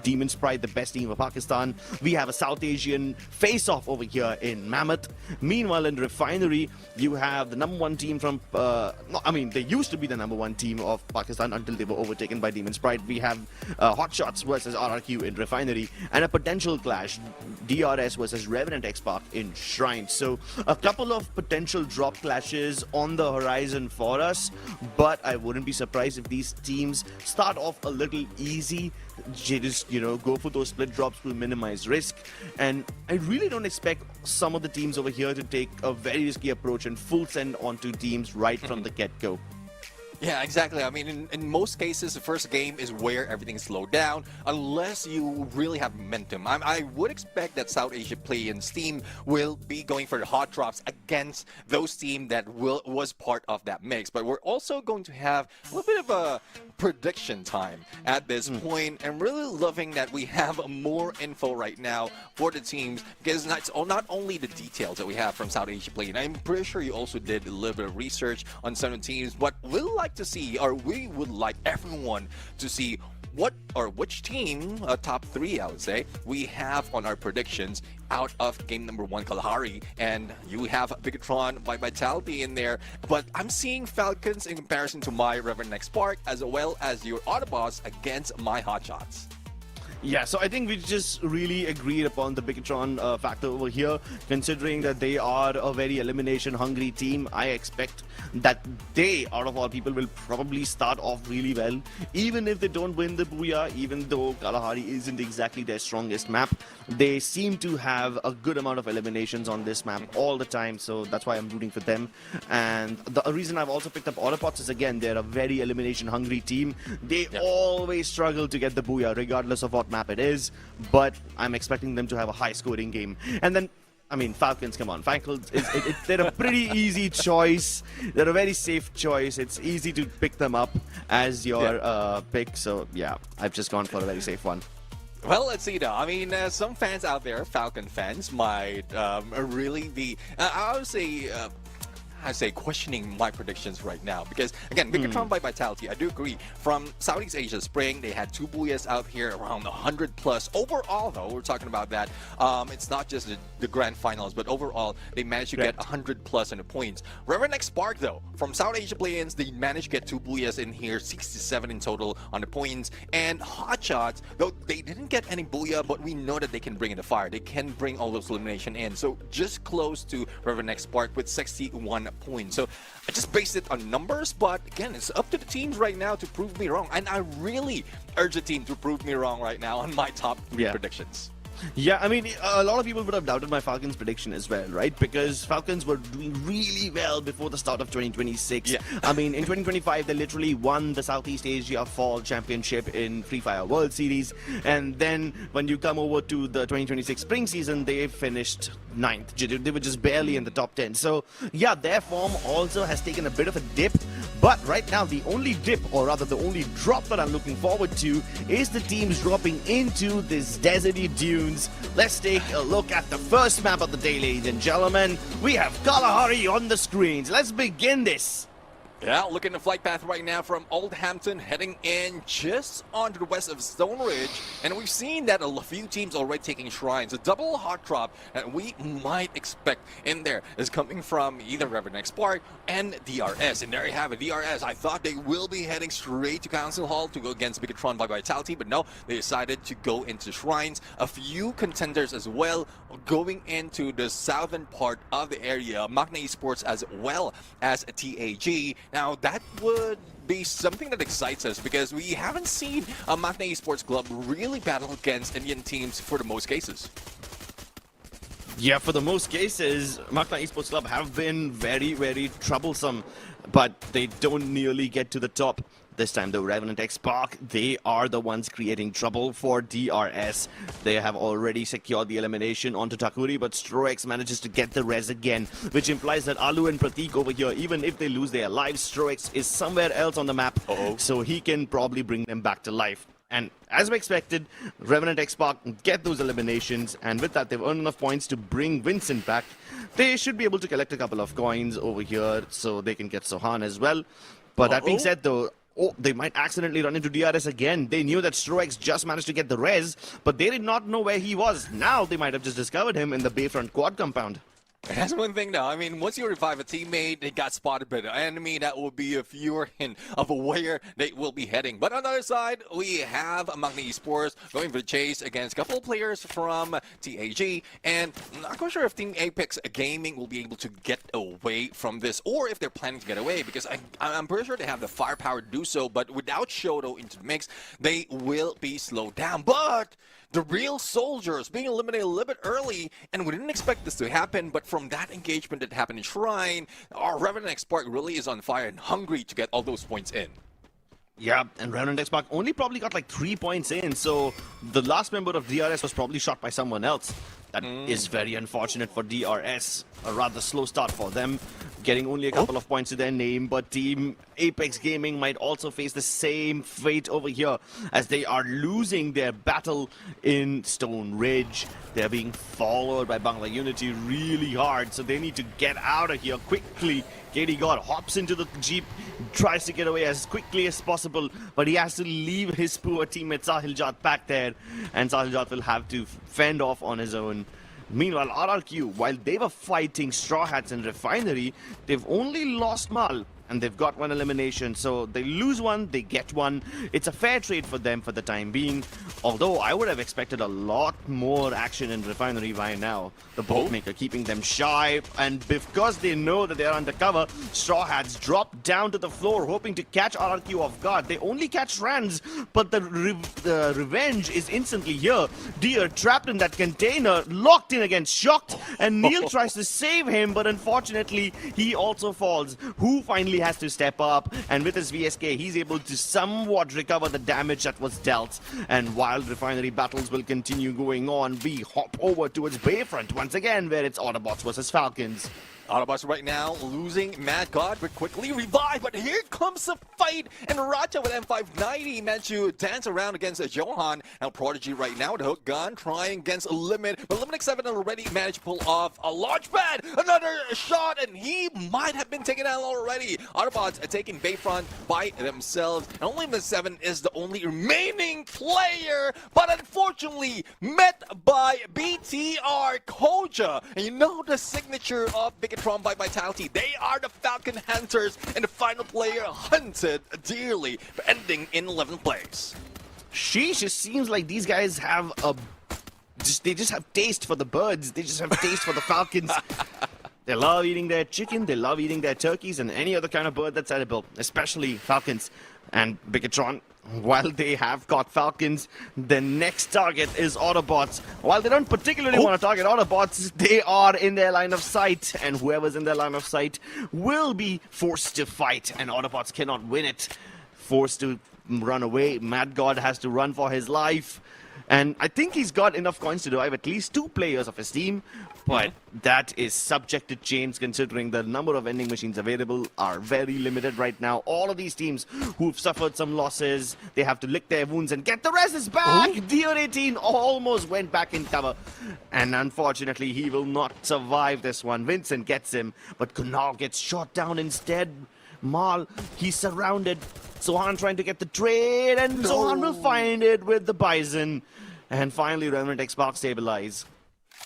Demon's Pride, the best team of Pakistan. We have a South Asian face-off over here in Mammoth. Meanwhile, in Refinery, you have the number 1 team from... they used to be the number 1 team of Pakistan until they were overtaken by Demon's Pride. We have HOTSHOT versus RRQ in Refinery, and a potential clash, DRS versus Revenant XSPARK in Shrine. So a couple of potential drop clashes on the horizon for us, but I wouldn't be surprised if these teams start off a little easy. Just, go for those split drops to minimize risk. And I really don't expect some of the teams over here to take a very risky approach and full send onto teams right from the get-go. Yeah, exactly. I mean, in most cases, the first game is where everything is slowed down, unless you really have momentum. I would expect that South Asia play-in's team will be going for the hot drops against those teams that was part of that mix. But we're also going to have a little bit of a prediction time at this point. I'm really loving that we have more info right now for the teams, because it's not only the details that we have from South Asia play-in. I'm pretty sure you also did a little bit of research on some of the teams, but we'll to see, or we would like everyone to see which team, top 3 I would say, we have on our predictions out of game number 1 Kalahari. And you have BIGETRON by Vitality in there, but I'm seeing Falcons in comparison to my Revenant XSPARK, as well as your AUTOBOTZ against my HOTSHOTs. Yeah, so I think we just really agreed upon the BIGETRON factor over here. Considering that they are a very elimination-hungry team, I expect that they, out of all people, will probably start off really well. Even if they don't win the Booyah, even though Kalahari isn't exactly their strongest map, they seem to have a good amount of eliminations on this map all the time, so that's why I'm rooting for them. And the reason I've also picked up AUTOBOTZ is, again, they're a very elimination-hungry team. They always struggle to get the Booyah, regardless of what map it is, but I'm expecting them to have a high-scoring game. And then, Falcons, come on. Falcons, they're a pretty easy choice. They're a very safe choice. It's easy to pick them up as your pick. So, yeah, I've just gone for a very safe one. Well, let's see now. I mean, some fans out there, Falcon fans, might really be, I would say, I say questioning my predictions right now because again, BIGETRON by Vitality, I do agree. From Southeast Asia Spring, they had 2 Booyahs out here around 100 plus. Overall, though, we're talking about that. It's not just the grand finals, but overall, they managed to get 100 plus in the points. REVENANT XSPARK, though, from South Asia play-ins, they managed to get 2 Booyahs in here, 67 in total on the points. And HOTSHOT, though they didn't get any Booyah, but we know that they can bring in the fire. They can bring all those elimination in. So just close to REVENANT XSPARK with 61 points. So I just based it on numbers, but again, it's up to the teams right now to prove me wrong. And I really urge the team to prove me wrong right now on my top 3 predictions. Yeah, I mean, a lot of people would have doubted my Falcons prediction as well, right? Because Falcons were doing really well before the start of 2026. Yeah. I mean, in 2025, they literally won the Southeast Asia Fall Championship in Free Fire World Series. And then when you come over to the 2026 spring season, they finished 9th. They were just barely in the top 10. So, yeah, their form also has taken a bit of a dip. But right now, the only dip, or rather the only drop that I'm looking forward to is the teams dropping into this deserty dunes. Let's take a look at the first map of the day, ladies and gentlemen. We have Kalahari on the screens. Let's begin this. Yeah, look at the flight path right now from Oldhampton heading in just onto the west of Stone Ridge. And we've seen that a few teams already taking shrines. A double hot drop that we might expect in there is coming from either REVENANT XSPARK and DRS. And there you have it, DRS. I thought they will be heading straight to Council Hall to go against BIGETRON by Vitality, but no, they decided to go into shrines. A few contenders as well going into the southern part of the area. MAQNA Esports as well as TAG. Now, that would be something that excites us because we haven't seen a MAQNA Esports club really battle against Indian teams for the most cases. Yeah, for the most cases, MAQNA Esports Club have been very, very troublesome, but they don't nearly get to the top. This time, the REVENANT XSPARK, they are the ones creating trouble for DRS. They have already secured the elimination onto Takuri, but StroX manages to get the res again, which implies that Alu and Pratik over here, even if they lose their lives, StroX is somewhere else on the map, so he can probably bring them back to life. And as we expected, REVENANT XSPARK get those eliminations, and with that, they've earned enough points to bring Vincent back. They should be able to collect a couple of coins over here, so they can get Sohan as well. But that being said, though, they might accidentally run into DRS again. They knew that StroX just managed to get the res, but they did not know where he was. Now they might have just discovered him in the Bayfront quad compound. That's one thing now. I mean, once you revive a teammate, they got spotted by an enemy. That will be a fewer hint of where they will be heading. But on the other side, we have MAQNA Esports going for the chase against a couple of players from TAG. And I'm not quite sure if Team Apex Gaming will be able to get away from this, or if they're planning to get away, because I'm pretty sure they have the firepower to do so. But without Shoto into the mix, they will be slowed down. But the real soldiers being eliminated a little bit early, and we didn't expect this to happen, but from that engagement that happened in Shrine, our REVENANT XSPARK really is on fire and hungry to get all those points in. Yeah, and REVENANT XSPARK only probably got like 3 points in, so the last member of DRS was probably shot by someone else. That is very unfortunate for DRS. A rather slow start for them, getting only a couple of points to their name, but Team Apex Gaming might also face the same fate over here as they are losing their battle in Stone Ridge. They're being followed by Bangla Unity really hard, so they need to get out of here quickly. KD God hops into the Jeep, tries to get away as quickly as possible, but he has to leave his poor teammate Sahiljat back there, and Sahiljat will have to fend off on his own. Meanwhile, RRQ, while they were fighting Straw Hats and Refinery, they've only lost Mal, and they've got 1 elimination, so they lose 1, they get 1. It's a fair trade for them for the time being, although I would have expected a lot more action in Refinery by now. The Boatmaker keeping them shy, and because they know that they're undercover, Straw Hats drop down to the floor, hoping to catch RRQ off guard. They only catch Rands, but the revenge is instantly here. Deer trapped in that container, locked in against Shocked, and Neil tries to save him, but unfortunately, he also falls. Who finally has to step up, and with his VSK, he's able to somewhat recover the damage that was dealt. And while Refinery battles will continue going on, we hop over towards Bayfront once again, where it's Autobots versus Falcons. Autobots right now losing Mad God, but quickly revived. But here comes the fight, and Raja with M590 managed to dance around against Johan. Now Prodigy right now with a hook gun trying against Limit, but Limit 7 already managed to pull off a launch pad. Another shot, and he might have been taken out already. Autobots are taking Bayfront by themselves, and only Limit 7 is the only remaining player, but unfortunately met by BTR Koja. And you know the signature of BIGETRON by Vitality. They are the Falcon Hunters, and the final player hunted dearly, ending in 11th place. Sheesh, it seems like these guys have they just have taste for the birds. They just have taste for the Falcons. They love eating their chicken, they love eating their turkeys, and any other kind of bird that's edible, especially Falcons. And BIGETRON, while they have got Falcons, the next target is Autobots. While they don't particularly want to target Autobots, they are in their line of sight, and whoever's in their line of sight will be forced to fight, and Autobots cannot win it. Forced to run away. Mad God has to run for his life. And I think he's got enough coins to revive at least 2 players of his team, but that is subject to change considering the number of vending machines available are very limited right now. All of these teams who've suffered some losses, they have to lick their wounds and get the reses back. DR18 almost went back in cover, and unfortunately he will not survive this one. Vincent gets him, but Kunal gets shot down instead. Mal, he's surrounded. Sohan trying to get the trade, and Sohan will find it with the Bison. And finally, Revenant XSPARK stabilize.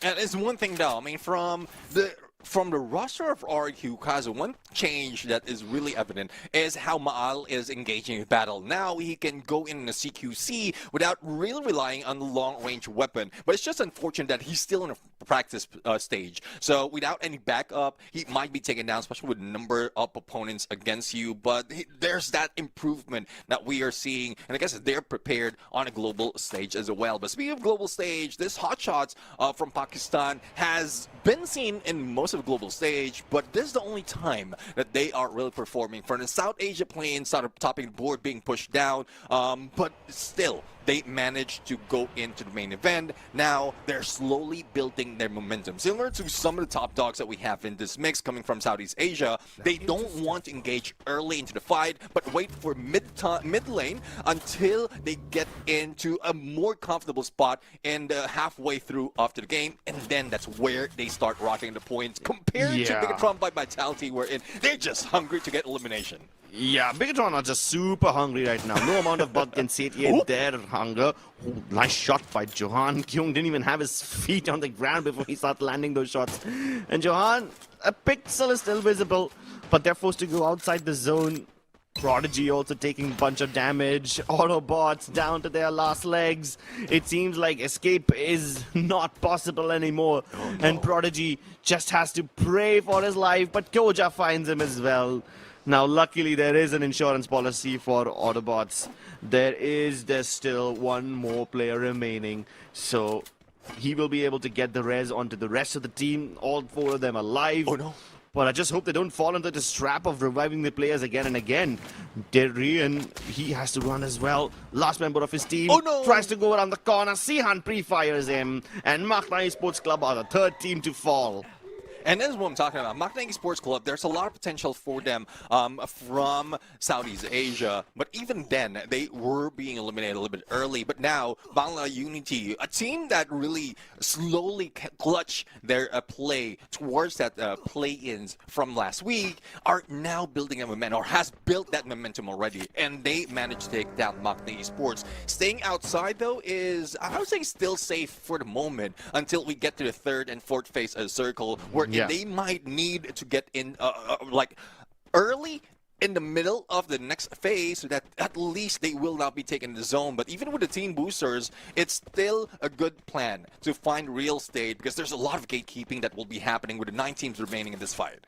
And it's one thing though, I mean, from the roster of RQ KAZU, one change that is really evident is how Maal is engaging in battle. Now he can go in a CQC without really relying on the long-range weapon. But it's just unfortunate that he's still in a practice stage. So without any backup, he might be taken down, especially with a number of opponents against you. But there's that improvement that we are seeing. And I guess they're prepared on a global stage as well. But speaking of global stage, this HOTSHOT from Pakistan has been seen in most of the global stage, but this is the only time that they are really performing. For the South Asia plane, started topping the board, being pushed down, but still, they managed to go into the main event. Now, they're slowly building their momentum. Similar to some of the top dogs that we have in this mix coming from Southeast Asia, they don't want to engage early into the fight, but wait for mid lane until they get into a more comfortable spot in the halfway through after the game, and then that's where they start rocking the points compared to BIGETRON by Vitality, wherein they're just hungry to get elimination. Yeah, BIGETRON are just super hungry right now. No amount of bug can satiate their hunger. Nice shot by Johan. Kyung didn't even have his feet on the ground before he started landing those shots. And Johan, a pixel is still visible, but they're forced to go outside the zone. Prodigy also taking a bunch of damage. Autobots down to their last legs. It seems like escape is not possible anymore. And Prodigy just has to pray for his life, but Koja finds him as well. Now, luckily, there is an insurance policy for Autobots. There's still one more player remaining, so he will be able to get the res onto the rest of the team. All 4 of them alive. Oh no. But I just hope they don't fall into this trap of reviving the players again and again. Derian, he has to run as well. Last member of his team tries to go around the corner. Sihan pre-fires him. And MAQNA Esports Club are the 3rd team to fall. And that's what I'm talking about. MAQNA Esports Club, there's a lot of potential for them from Southeast Asia. But even then, they were being eliminated a little bit early. But now, BANGLA Unity, a team that really slowly clutched their play towards that play-ins from last week, are now building a momentum, or has built that momentum already. And they managed to take down MAQNA Esports. Staying outside, though, is, I would say, still safe for the moment until we get to the 3rd and 4th phase circle, where they might need to get in like early in the middle of the next phase so that at least they will not be taken in the zone. But even with the team boosters, it's still a good plan to find real estate, because there's a lot of gatekeeping that will be happening with the 9 teams remaining in this fight.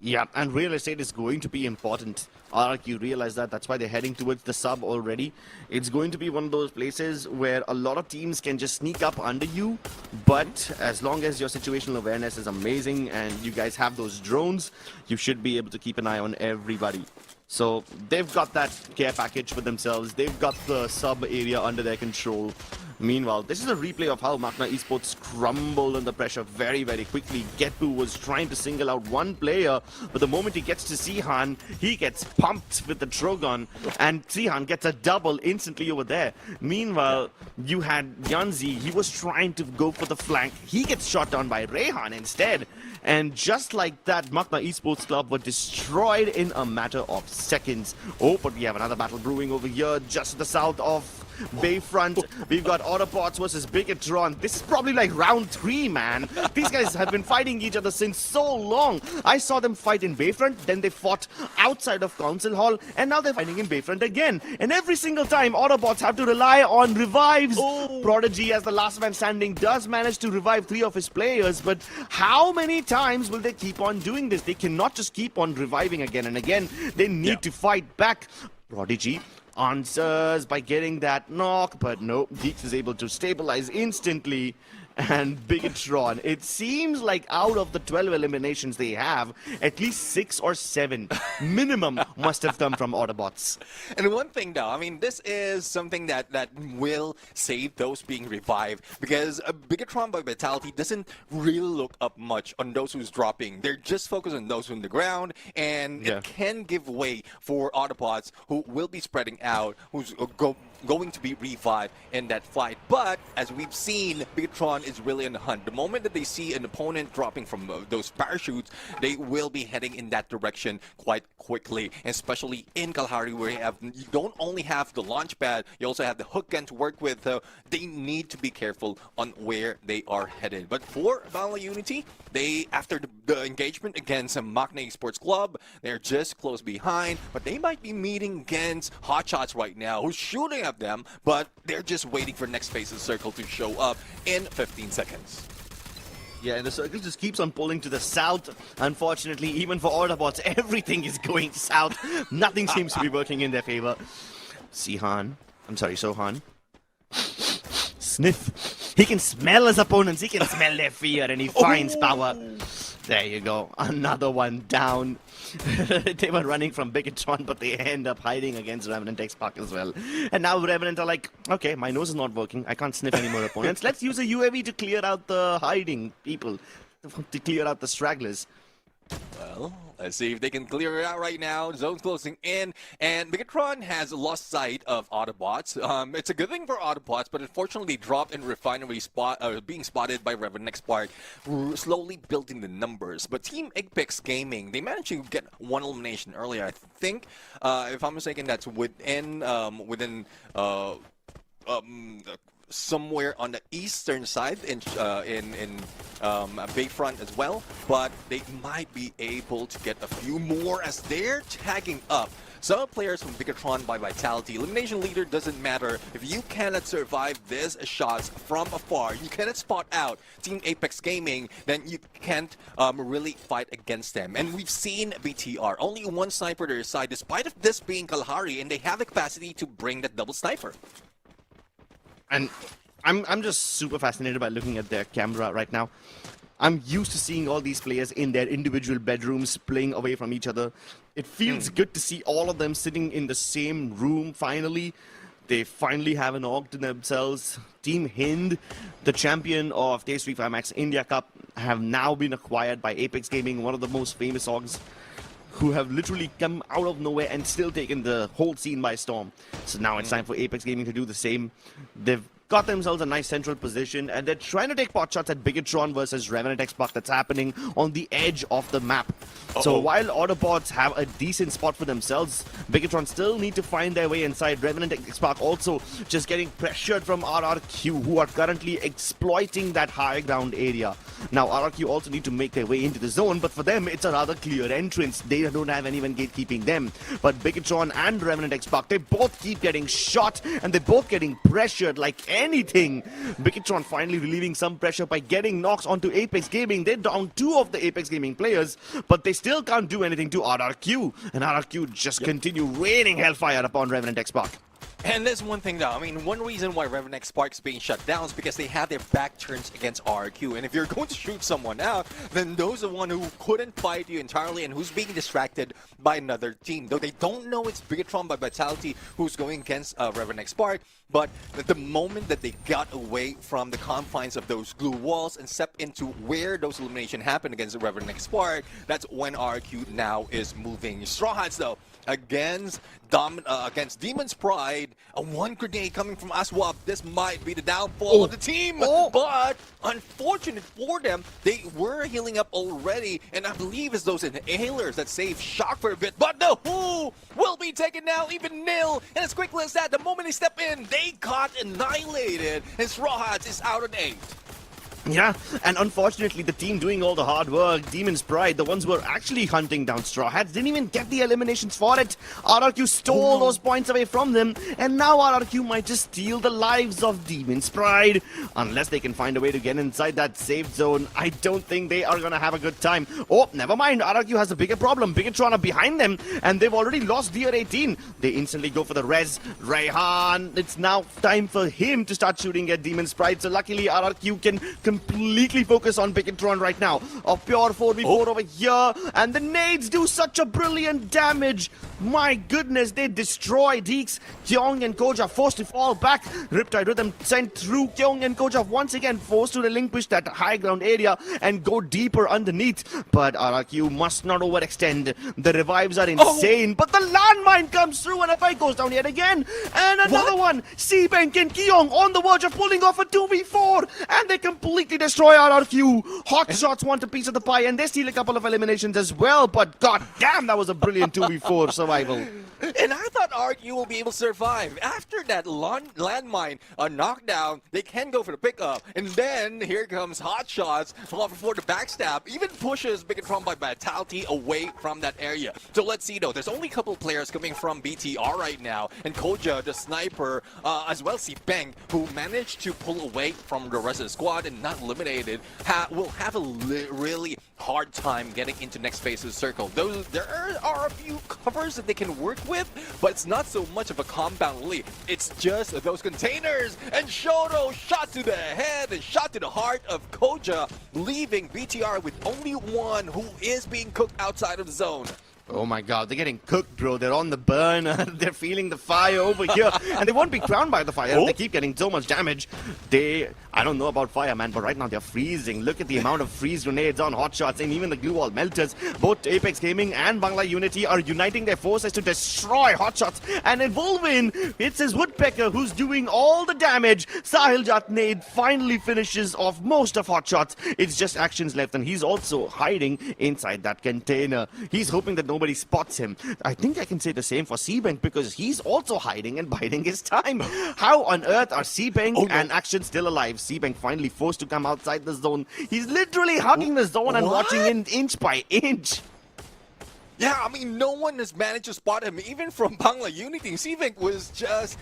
Yeah, and real estate is going to be important. RQ realize that. That's why they're heading towards the sub already. It's going to be one of those places where a lot of teams can just sneak up under you. But as long as your situational awareness is amazing and you guys have those drones, you should be able to keep an eye on everybody. So they've got that care package for themselves. They've got the sub area under their control. Meanwhile, this is a replay of how MAQNA Esports crumbled under pressure very, very quickly. Getbu was trying to single out one player, but the moment he gets to Sihan, he gets pumped with the Trogon, and Sihan gets a double instantly over there. Meanwhile, you had Yanzi. He was trying to go for the flank. He gets shot down by Rehan instead. And just like that, MAQNA Esports Club were destroyed in a matter of seconds. Oh, but we have another battle brewing over here, just to the south of Bayfront. We've got AUTOBOTZ versus BIGETRON. This is probably like round 3, man. These guys have been fighting each other since so long. I saw them fight in Bayfront, then they fought outside of Council Hall, and now they're fighting in Bayfront again. And every single time, AUTOBOTZ have to rely on revives. Prodigy, as the last man standing, does manage to revive 3 of his players, but how many times will they keep on doing this? They cannot just keep on reviving again and again. They need to fight back. Prodigy answers by getting that knock, but no, Deeks is able to stabilize instantly. And BIGETRON, it seems like out of the 12 eliminations they have, at least 6 or 7 minimum must have come from AUTOBOTZ. And one thing though, I mean, this is something that will save those being revived, because BIGETRON by Vitality doesn't really look up much on those who's dropping. They're just focused on those on the ground, and it can give way for AUTOBOTZ, who will be spreading out, who's going to be revived in that fight. But as we've seen, BIGETRON is really on the hunt. The moment that they see an opponent dropping from those parachutes, they will be heading in that direction quite quickly, especially in Kalahari, where you don't only have the launch pad, you also have the hook gun to work with. They need to be careful on where they are headed. But for BANGLA Unity, they, after the engagement against MAQNA Esports Club, they're just close behind, but they might be meeting against HOTSHOT right now, who's shooting at them, but they're just waiting for next phase's circle to show up in 15 seconds. Yeah, and the circle just keeps on pulling to the south. Unfortunately, even for AUTOBOTZ, everything is going south. Nothing seems to be working in their favor. Sohan. Sniff. He can smell his opponents. He can smell their fear, and he finds power. There you go. Another one down. They were running from BIGETRON, but they end up hiding against REVENANT XSPARK as well. And now REVENANT are like, okay, my nose is not working. I can't sniff any more opponents. Let's use a UAV to clear out the hiding people, to clear out the stragglers. Well, let's see if they can clear it out right now. Zone's closing in, and BIGETRON has lost sight of AUTOBOTZ. It's a good thing for AUTOBOTZ, but unfortunately dropped in refinery being spotted by REVENANT XSPARK, slowly building the numbers. But Team Apex Gaming, they managed to get one elimination earlier. I think, if I'm mistaken, that's within somewhere on the eastern side in Bayfront as well, but they might be able to get a few more as they're tagging up some players from BIGETRON by Vitality. Elimination leader doesn't matter if you cannot survive these shots from afar. You cannot spot out Team Apex Gaming, then you can't really fight against them. And we've seen BTR, only one sniper to their side, despite of this being Kalahari, and they have the capacity to bring that double sniper. And I'm just super fascinated by looking at their camera right now. I'm used to seeing all these players in their individual bedrooms playing away from each other. It feels good to see all of them sitting in the same room finally. They finally have an org to themselves. Team Hind, the champion of FFMAI India Cup, have now been acquired by Apex Gaming, one of the most famous orgs, who have literally come out of nowhere and still taken the whole scene by storm. So now it's time for Apex Gaming to do the same. They've got themselves a nice central position, and they're trying to take pot shots at BIGETRON versus REVENANT XSPARK that's happening on the edge of the map. So while AUTOBOTZ have a decent spot for themselves, BIGETRON still need to find their way inside. REVENANT XSPARK also just getting pressured from RRQ, who are currently exploiting that high ground area. Now RRQ also need to make their way into the zone, but for them it's a rather clear entrance. They don't have anyone gatekeeping them. But BIGETRON and REVENANT XSPARK, they both keep getting shot, and they're both getting pressured like anything. BIGETRON finally relieving some pressure by getting knocks onto Apex Gaming. They're down 2 of the Apex Gaming players, but they still can't do anything to RRQ. And RRQ just continue raining hellfire upon REVENANT XSPARK. And there's one thing though, I mean, one reason why REVENANT XSPARK is being shut down is because they have their back turns against RRQ. And if you're going to shoot someone out, then those are the one who couldn't fight you entirely and who's being distracted by another team. Though they don't know it's BIGETRON by Vitality who's going against REVENANT XSPARK, but the moment that they got away from the confines of those glue walls and stepped into where those elimination happened against REVENANT XSPARK, that's when RRQ now is moving. Straw Hats though, against Demon's Pride, a one grenade coming from Aswab. This might be the downfall of the team, but unfortunate for them, they were healing up already, and I believe it's those inhalers that saved Shock for a bit, but the Who will be taken now, even nil, and as quickly as that, the moment they step in, they got annihilated, and Straw Hats is out at 8. Yeah, and unfortunately the team doing all the hard work, Demon's Pride, the ones who were actually hunting down Straw Hats, didn't even get the eliminations for it. RRQ stole those points away from them, and now RRQ might just steal the lives of Demon's Pride. Unless they can find a way to get inside that safe zone, I don't think they are gonna have a good time. Oh, never mind, RRQ has a bigger problem. BIGETRON are behind them, and they've already lost Deer 18. They instantly go for the res. Rayhan, it's now time for him to start shooting at Demon's Pride, so luckily RRQ can completely focus on BIGETRON right now. A pure 4v4 over here, and the nades do such a brilliant damage. My goodness, they destroy Deeks. Kyung and Koja forced to fall back. Riptide Rhythm sent through. Kyung and Koja once again forced to relinquish that high ground area and go deeper underneath. But RRQ must not overextend. The revives are insane, but the landmine comes through and a fight goes down yet again. And another one. Seabank and Kyung on the verge of pulling off a 2v4, and they completely destroy RRQ. HOTSHOTs want a piece of the pie, and they steal a couple of eliminations as well, but god damn, that was a brilliant 2v4 survival. And I thought RRQ will be able to survive. After that landmine knockdown, they can go for the pickup. And then here comes HOTSHOTs for the backstab. Even pushes BIGETRON by Vitality away from that area. So let's see though. There's only a couple of players coming from BTR right now. And Koja, the sniper, as well as Bang, who managed to pull away from the rest of the squad and not eliminated, will have a really hard time getting into next phase of the circle. There are a few covers that they can work with, but it's not so much of a compound lead. It's just those containers, and Shoto shot to the head and shot to the heart of Koja, leaving BTR with only one who is being cooked outside of the zone. Oh my god, they're getting cooked, bro. They're on the burn. They're feeling the fire over here. And they won't be crowned by the fire. They keep getting so much damage. I don't know about fire, man, but right now they're freezing. Look at the amount of freeze grenades on HOTSHOTs, and even the glue wall melters. Both Apex Gaming and Bangla Unity are uniting their forces to destroy HOTSHOTs. And in Wolvin, it's his Woodpecker who's doing all the damage. Sahil Jatnade finally finishes off most of HOTSHOTs. It's just actions left, and he's also hiding inside that container. He's hoping that nobody spots him. I think I can say the same for Seabank, because he's also hiding and biding his time. How on earth are Seabank and Action still alive? Seabank finally forced to come outside the zone. He's literally hugging the zone and watching it inch by inch. Yeah, I mean, no one has managed to spot him, even from Bangla Unity. Seabank was just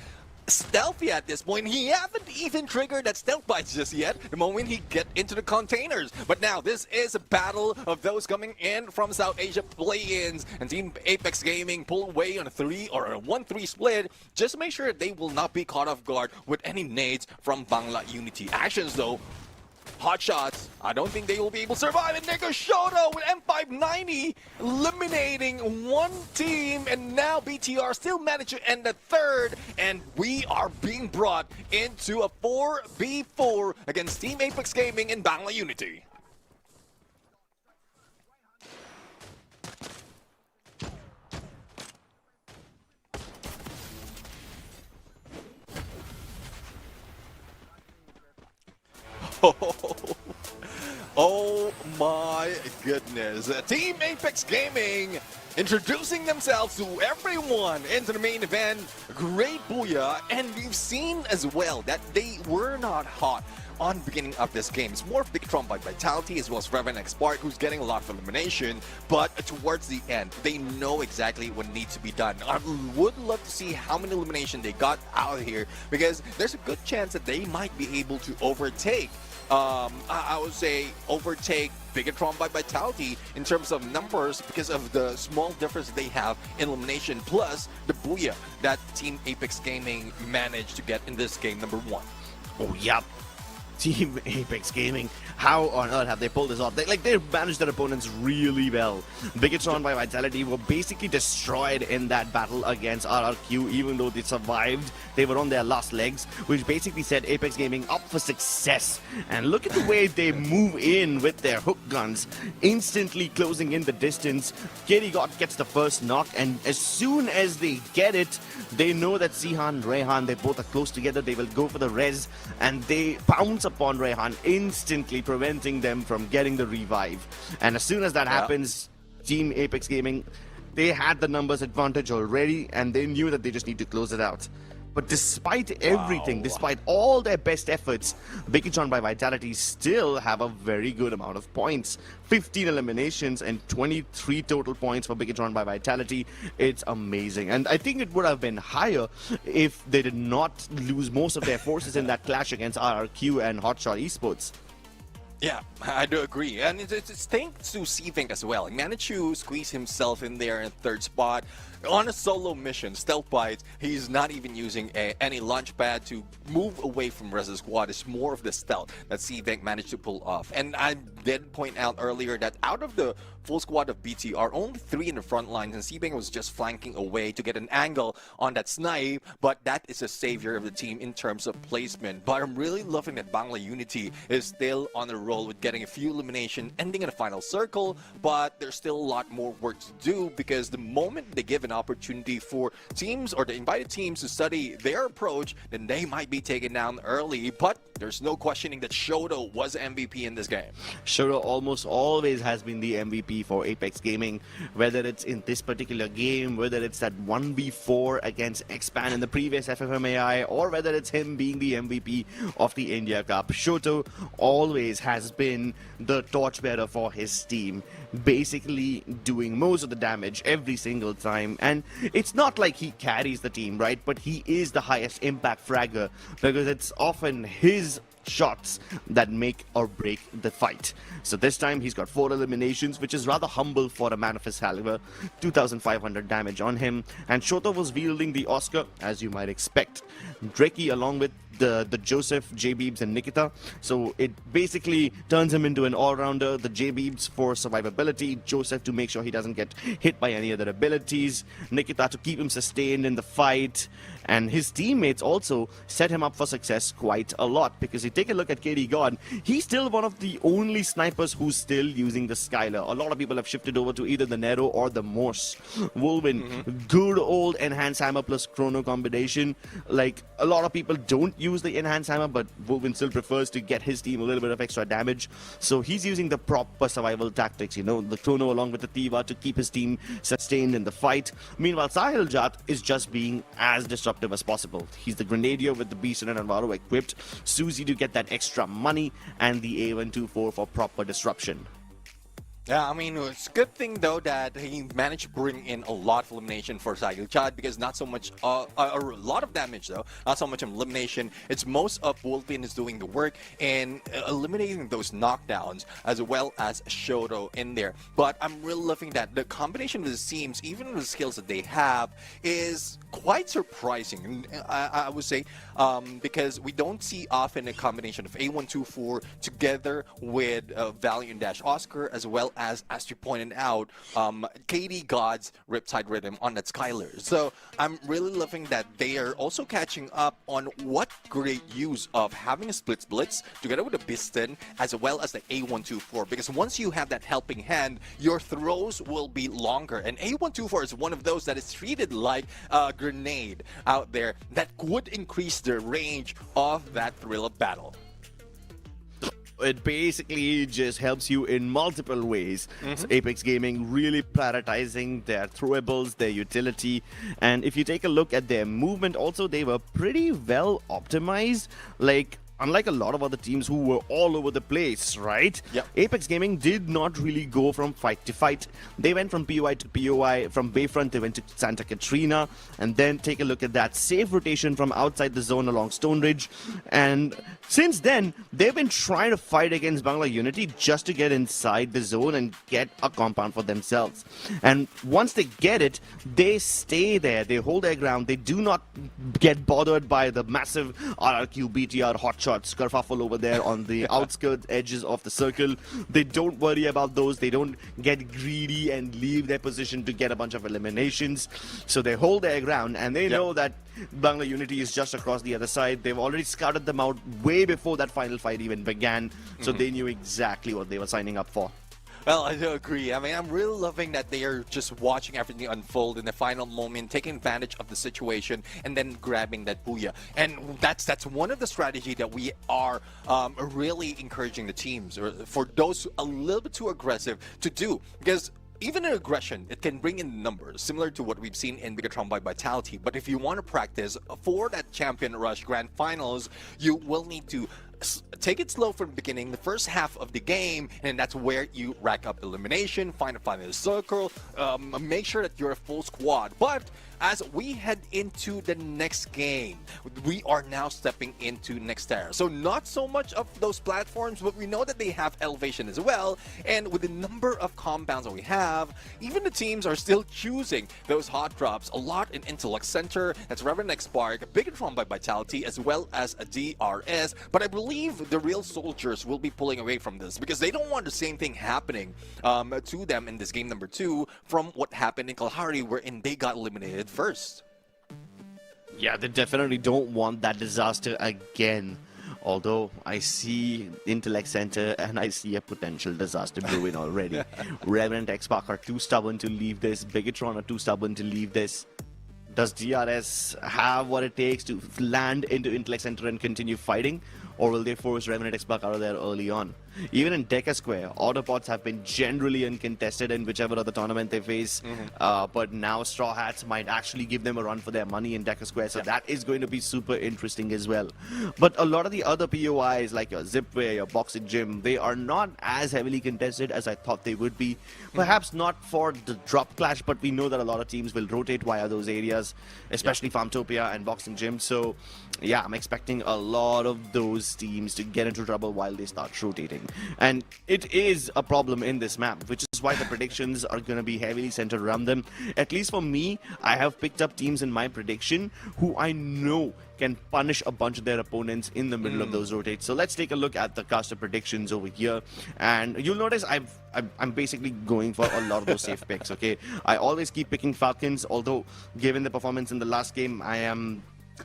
stealthy at this point. He haven't even triggered that stealth bites just yet the moment he get into the containers. But now this is a battle of those coming in from South Asia play-ins, and Team Apex Gaming pull away on a 1-3 split just to make sure they will not be caught off guard with any nades from Bangla Unity. Actions though, HOTSHOTs, I don't think they will be able to survive. And there goes Shoto with M590 eliminating one team, and now BTR still managed to end the third, and we are being brought into a 4v4 against Team Apex Gaming and Bangla Unity. Oh my goodness. Team Apex Gaming introducing themselves to everyone into the main event. Great booyah. And we've seen as well that they were not hot on the beginning of this game. It's more of BIGETRON by Vitality as well as REVENANT XSPARK, who's getting a lot of elimination, but towards the end they know exactly what needs to be done. I would love to see how many elimination they got out of here, because there's a good chance that they might be able to overtake I would say, overtake BIGETRON by Vitality in terms of numbers because of the small difference they have in elimination, plus the booyah that Team Apex Gaming managed to get in this game number 1. Oh, yep. Team Apex Gaming, how on earth have they pulled this off? They managed their opponents really well. BIGETRON by Vitality were basically destroyed in that battle against RRQ. Even though they survived, they were on their last legs, which basically set Apex Gaming up for success. And look at the way they move in with their hook guns, instantly closing in the distance. KD gets the first knock, and as soon as they get it, they know that Sihan, Rehan, they both are close together. They will go for the res, and they pounce upon Rehan, instantly preventing them from getting the revive. And as soon as that happens, Team Apex Gaming, they had the numbers advantage already, and they knew that they just need to close it out. But despite everything, despite all their best efforts, BIGETRON by Vitality still have a very good amount of points. 15 eliminations and 23 total points for BIGETRON by Vitality. It's amazing. And I think it would have been higher if they did not lose most of their forces in that clash against RRQ and HOTSHOT Esports. Yeah, I do agree. And it's thanks to CVINC as well. He managed to squeeze himself in there in 3rd spot. On a solo mission, Stealth Bites, he's not even using any launch pad to move away from Reza Squad. It's more of the stealth that CVINC managed to pull off. And I did point out earlier that out of the full squad of BTR, only 3 in the front lines, and CVINC was just flanking away to get an angle on that snipe, but that is a savior of the team in terms of placement. But I'm really loving that BANGLA Unity is still on the roll with getting a few elimination, ending in a final circle, but there's still a lot more work to do because the moment they give an opportunity for teams or the invited teams to study their approach, then they might be taken down early. But there's no questioning that Shoto was MVP in this game. Shoto almost always has been the MVP for Apex Gaming, whether it's in this particular game, whether it's that 1v4 against Xpan in the previous FFMAI, or whether it's him being the MVP of the India Cup. Shoto always has been the torchbearer for his team, basically doing most of the damage every single time. And it's not like he carries the team, right? But he is the highest impact fragger because it's often his shots that make or break the fight. So this time he's got 4 eliminations, which is rather humble for a man of his caliber. 2,500 damage on him, and Shoto was wielding the Oscar, as you might expect. Dreki along with the Joseph, J-Beebs and Nikita. So it basically turns him into an all-rounder. The J-Beebs for survivability, Joseph to make sure he doesn't get hit by any other abilities, Nikita to keep him sustained in the fight. And his teammates also set him up for success quite a lot, because you take a look at KD God, he's still one of the only snipers who's still using the Skylar. A lot of people have shifted over to either the Nero or the Morse. Wolvin, good old Enhanced Hammer plus Chrono combination. Like, a lot of people don't use the Enhanced Hammer, but Wolvin still prefers to get his team a little bit of extra damage. So he's using the proper survival tactics, you know, the Chrono along with the Tiva to keep his team sustained in the fight. Meanwhile, Sahil Jat is just being as disruptive as possible. He's the Grenadier with the Beast and Alvaro equipped, Suzy to get that extra money, and the A124 for proper disruption. Yeah, I mean, it's a good thing though that he managed to bring in a lot of elimination for Sahil Chad, because not so much, a lot of damage though, not so much elimination. It's most of Wolfin is doing the work and eliminating those knockdowns, as well as Shoto in there. But I'm really loving that the combination of the teams, even with the skills that they have, is quite surprising. I would say, because we don't see often a combination of A124 together with Valiant Dash Oscar, as well as you pointed out, KD God's Riptide Rhythm on that Skylar. So I'm really loving that they are also catching up on what great use of having a split blitz together with a piston, as well as the A124, because once you have that helping hand, your throws will be longer, and A124 is one of those that is treated like a grenade out there that would increase the range of that thrill of battle. It basically just helps you in multiple ways. So Apex Gaming really prioritizing their throwables, their utility, and if you take a look at their movement also, they were pretty well optimized. Like, unlike a lot of other teams who were all over the place, right? Yep. Apex Gaming did not really go from fight to fight. They went from POI to POI. From Bayfront, they went to Santa Katrina. And then take a look at that safe rotation from outside the zone along Stone Ridge. And since then, they've been trying to fight against Bangla Unity just to get inside the zone and get a compound for themselves. And once they get it, they stay there. They hold their ground. They do not get bothered by the massive RRQ, BTR, HOTSHOT, kerfuffle over there on the outskirts, edges of the circle. They don't worry about those. They don't get greedy and leave their position to get a bunch of eliminations. So they hold their ground, and they know that Bangla Unity is just across the other side. They've already scouted them out way before that final fight even began, so they knew exactly what they were signing up for. Well, I do agree. I mean, I'm really loving that they are just watching everything unfold in the final moment, taking advantage of the situation, and then grabbing that booyah. And that's one of the strategy that we are really encouraging the teams, or for those a little bit too aggressive, to do. Because even in aggression, it can bring in numbers, similar to what we've seen in BIGETRON by Vitality. But if you want to practice for that Champion Rush Grand Finals, you will need to take it slow from the beginning, the first half of the game, and that's where you rack up elimination, find a circle, make sure that you're a full squad. But as we head into the next game, we are now stepping into next era. So not so much of those platforms, but we know that they have elevation as well. And with the number of compounds that we have, even the teams are still choosing those hot drops a lot in Intellect Center. That's REVENANT, XSPARK, BIGETRON by Vitality, as well as a DRS. But I believe the real soldiers will be pulling away from this because they don't want the same thing happening to them in this game number 2 from what happened in Kalahari, wherein they got eliminated first. Yeah, they definitely don't want that disaster again. Although I see Intellect Center and I see a potential disaster brewing already. REVENANT, XSPARK are too stubborn to leave this. BIGETRON are too stubborn to leave this. Does DRS have what it takes to land into Intellect Center and continue fighting? Or will they force REVENANT, XSPARK out of there early on? Even in Deca Square, AUTOBOTZ have been generally uncontested in whichever other tournament they face. But now Straw Hats might actually give them a run for their money in Deca Square. So that is going to be super interesting as well. But a lot of the other POIs like your Zipway, your Boxing Gym, they are not as heavily contested as I thought they would be. Perhaps not for the drop clash, but we know that a lot of teams will rotate via those areas, especially Farmtopia and Boxing Gym. So yeah, I'm expecting a lot of those teams to get into trouble while they start rotating. And it is a problem in this map, which is why the predictions are going to be heavily centered around them. At least for me, I have picked up teams in my prediction who I know can punish a bunch of their opponents in the middle of those rotates. So let's take a look at the caster predictions over here. And you'll notice I'm basically going for a lot of those safe picks, okay? I always keep picking Falcons, although given the performance in the last game, I am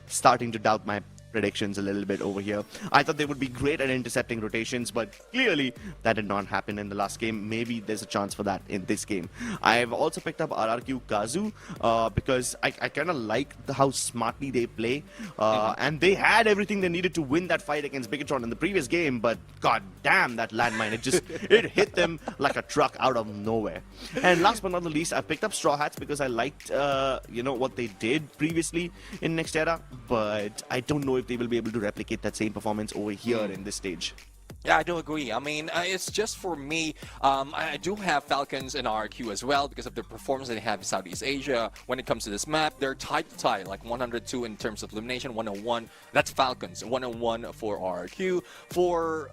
starting to doubt my predictions a little bit over here. I thought they would be great at intercepting rotations, but clearly that did not happen in the last game. Maybe there's a chance for that in this game. I've also picked up RRQ KAZU because I kind of like how smartly they play, and they had everything they needed to win that fight against BIGETRON in the previous game, but god damn that landmine, it hit them like a truck out of nowhere. And last but not the least, I picked up Straw Hats because I liked what they did previously in Next Era, but I don't know if they will be able to replicate that same performance over here in this stage. Yeah, I do agree. I mean, it's just for me, I do have Falcons and RQ as well because of the performance they have in Southeast Asia. When it comes to this map, they're tied to tie, like 102 in terms of elimination, 101. That's Falcons, 101 for RQ. For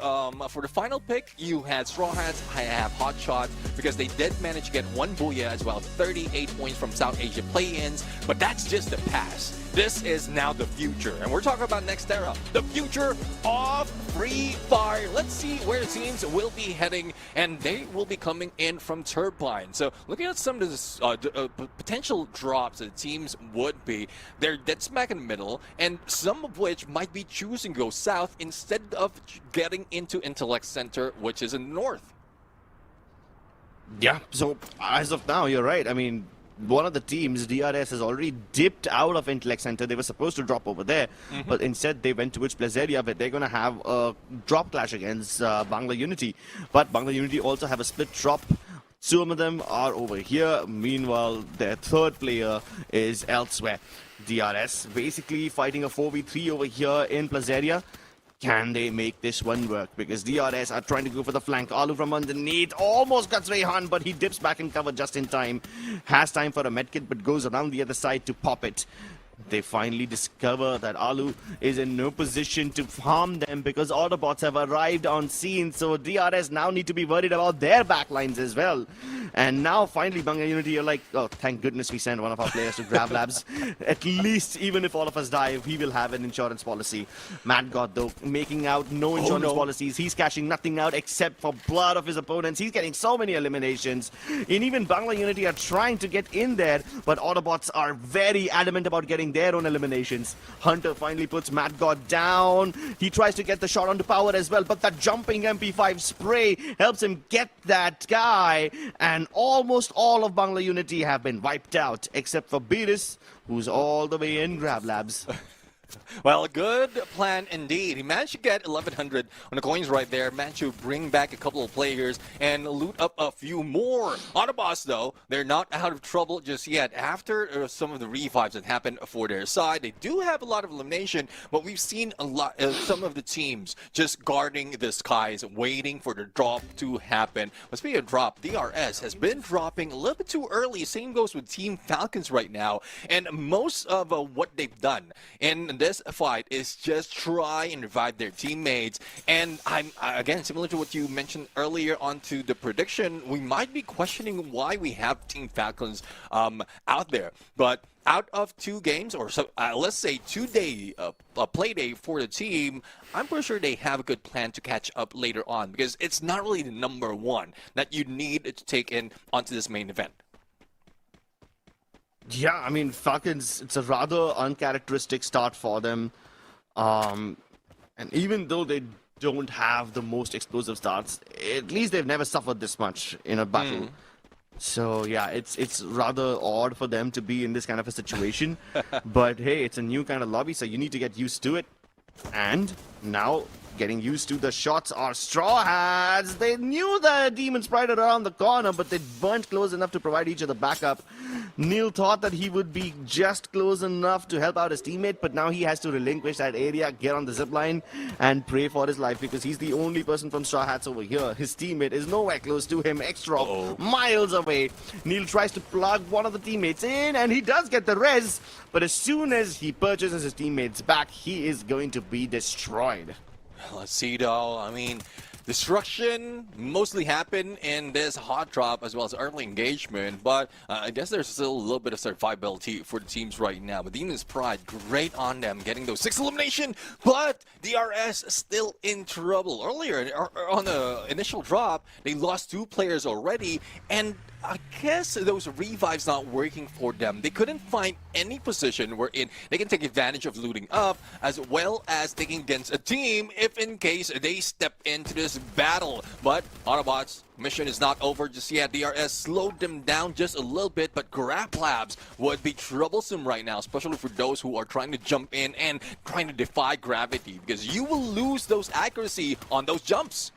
the final pick, you had Straw Hats. I have HOTSHOT because they did manage to get one booyah as well, 38 points from South Asia play-ins. But that's just the past. This is now the future, and we're talking about Next Era, the future of Free Fire. Let's see where the teams will be heading, and they will be coming in from Turbine. So looking at some of the potential drops that the teams would be, they're dead smack in the middle, and some of which might be choosing to go south instead of getting into Intellect Center, which is in the north. Yeah, so as of now, you're right. I mean, one of the teams, DRS, has already dipped out of Intellect Center. They were supposed to drop over there, but instead they went towards Placeria, where they're going to have a drop clash against Bangla Unity. But Bangla Unity also have a split drop. Some of them are over here. Meanwhile, their third player is elsewhere. DRS basically fighting a 4v3 over here in Placeria. Can they make this one work? Because DRS are trying to go for the flank. Alu from underneath almost cuts Rehan, but he dips back in cover just in time. Has time for a medkit, but goes around the other side to pop it. They finally discover that Alu is in no position to harm them because Autobots have arrived on scene. So DRS now need to be worried about their backlines as well. And now finally BANGLA Unity are like, oh, thank goodness we sent one of our players to grab labs. At least, even if all of us die, he will have an insurance policy. Mad God, though, making out no insurance policies. He's cashing nothing out except for blood of his opponents. He's getting so many eliminations. And even BANGLA Unity are trying to get in there, but Autobots are very adamant about getting their own eliminations. Hunter finally puts Mad God down. He tries to get the shot onto power as well, but that jumping MP5 spray helps him get that guy. And almost all of BANGLA Unity have been wiped out, except for Beerus, who's all the way in Grab Labs. Well, good plan indeed. He managed to get 1,100 on the coins right there, managed to bring back a couple of players and loot up a few more. Autobots, though, they're not out of trouble just yet. After some of the revives that happened for their side, they do have a lot of elimination, but we've seen a lot, some of the teams just guarding the skies, waiting for the drop to happen. But speaking of drop, DRS has been dropping a little bit too early. Same goes with Team Falcons right now. And most of what they've done in this fight is just try and revive their teammates. And I'm again, similar to what you mentioned earlier onto the prediction, we might be questioning why we have Team Falcons out there. But out of 2 games, or so, let's say 2-day play day for the team, I'm pretty sure they have a good plan to catch up later on, because it's not really the number one that you need to take in onto this main event. Yeah, I mean, Falcons, it's a rather uncharacteristic start for them. And even though they don't have the most explosive starts, at least they've never suffered this much in a battle. So, yeah, it's rather odd for them to be in this kind of a situation. But, hey, it's a new kind of lobby, so you need to get used to it. And now, getting used to the shots are Straw Hats. They knew the Demon Sprite around the corner, but they weren't close enough to provide each other backup. Neil thought that he would be just close enough to help out his teammate, but now he has to relinquish that area, get on the zipline, and pray for his life, because he's the only person from Straw Hats over here. His teammate is nowhere close to him, extra miles away. Neil tries to plug one of the teammates in, and he does get the res, but as soon as he purchases his teammates back, he is going to be destroyed. Let's see, though. I mean, destruction mostly happened in this hot drop as well as early engagement, but I guess there's still a little bit of survivability for the teams right now. But Demon's Pride, great on them, getting those 6 elimination, but DRS still in trouble. Earlier, on the initial drop, they lost 2 players already, and I guess those revives not working for them. They couldn't find any position wherein they can take advantage of looting up, as well as taking against a team if in case they step into this battle. But Autobots' mission is not over just yet. DRS slowed them down just a little bit, but Grab Labs would be troublesome right now, especially for those who are trying to jump in and trying to defy gravity, because you will lose those accuracy on those jumps.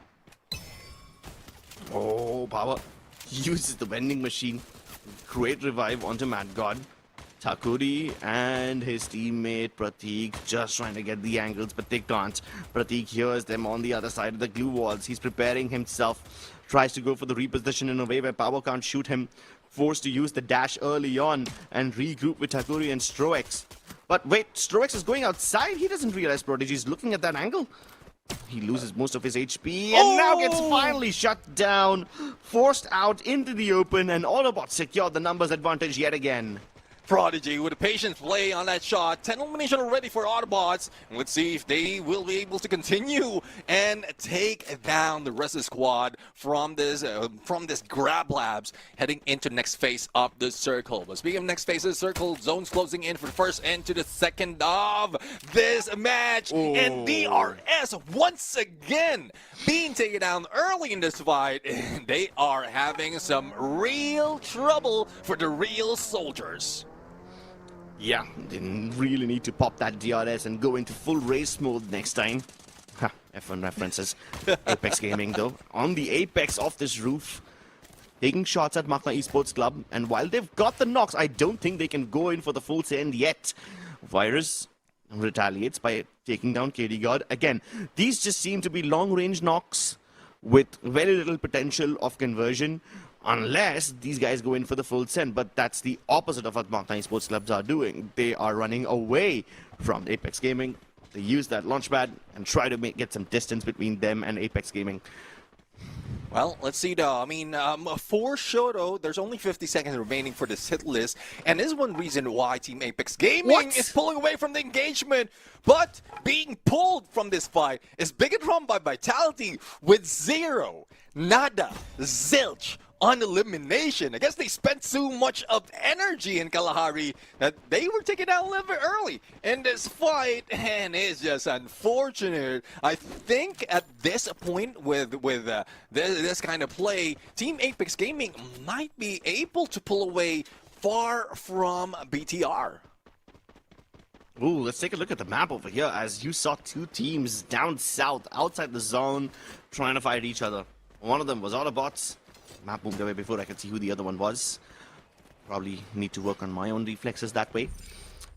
Oh, Power uses the vending machine. Great revive onto Mad God. Takuri and his teammate Prateek just trying to get the angles, but they can't. Prateek hears them on the other side of the glue walls. He's preparing himself. Tries to go for the reposition in a way where Power can't shoot him. Forced to use the dash early on and regroup with Takuri and Stroex. But wait, Stroex is going outside? He doesn't realize Prodigy's looking at that angle. He loses most of his HP and now gets finally shut down, forced out into the open, and Autobots secure the numbers advantage yet again. Prodigy with a patient play on that shot. 10 elimination already for Autobots. And let's see if they will be able to continue and take down the rest of the squad from this Grab Labs heading into next phase of the circle. But speaking of next phase of the circle, zones closing in for the first and to the second of this match. And DRS once again being taken down early in this fight. And they are having some real trouble for the real soldiers. Yeah, they really need to pop that DRS and go into full race mode next time. Ha, F1 references. Apex Gaming, though, on the apex of this roof, taking shots at MAQNA Esports Club. And while they've got the knocks, I don't think they can go in for the full send yet. Virus retaliates by taking down KD God. Again, these just seem to be long-range knocks with very little potential of conversion, unless these guys go in for the full send. But that's the opposite of what MAQNA Esports clubs are doing. They are running away from Apex Gaming. They use that launchpad and try to get some distance between them and Apex Gaming. Well, let's see though. I mean, for Shoto, there's only 50 seconds remaining for this hit list, and this is one reason why Team Apex Gaming is pulling away from the engagement. But being pulled from this fight is BIGETRON by Vitality with 0, nada, zilch on elimination. I guess they spent so much of energy in Kalahari that they were taken out a little bit early in this fight, and it's just unfortunate. I think at this point with this kind of play, Team Apex Gaming might be able to pull away far from BTR. Ooh, let's take a look at the map over here as you saw two teams down south outside the zone trying to fight each other. One of them was AUTOBOTZ. Map moved away before I could see who the other one was. Probably need to work on my own reflexes that way.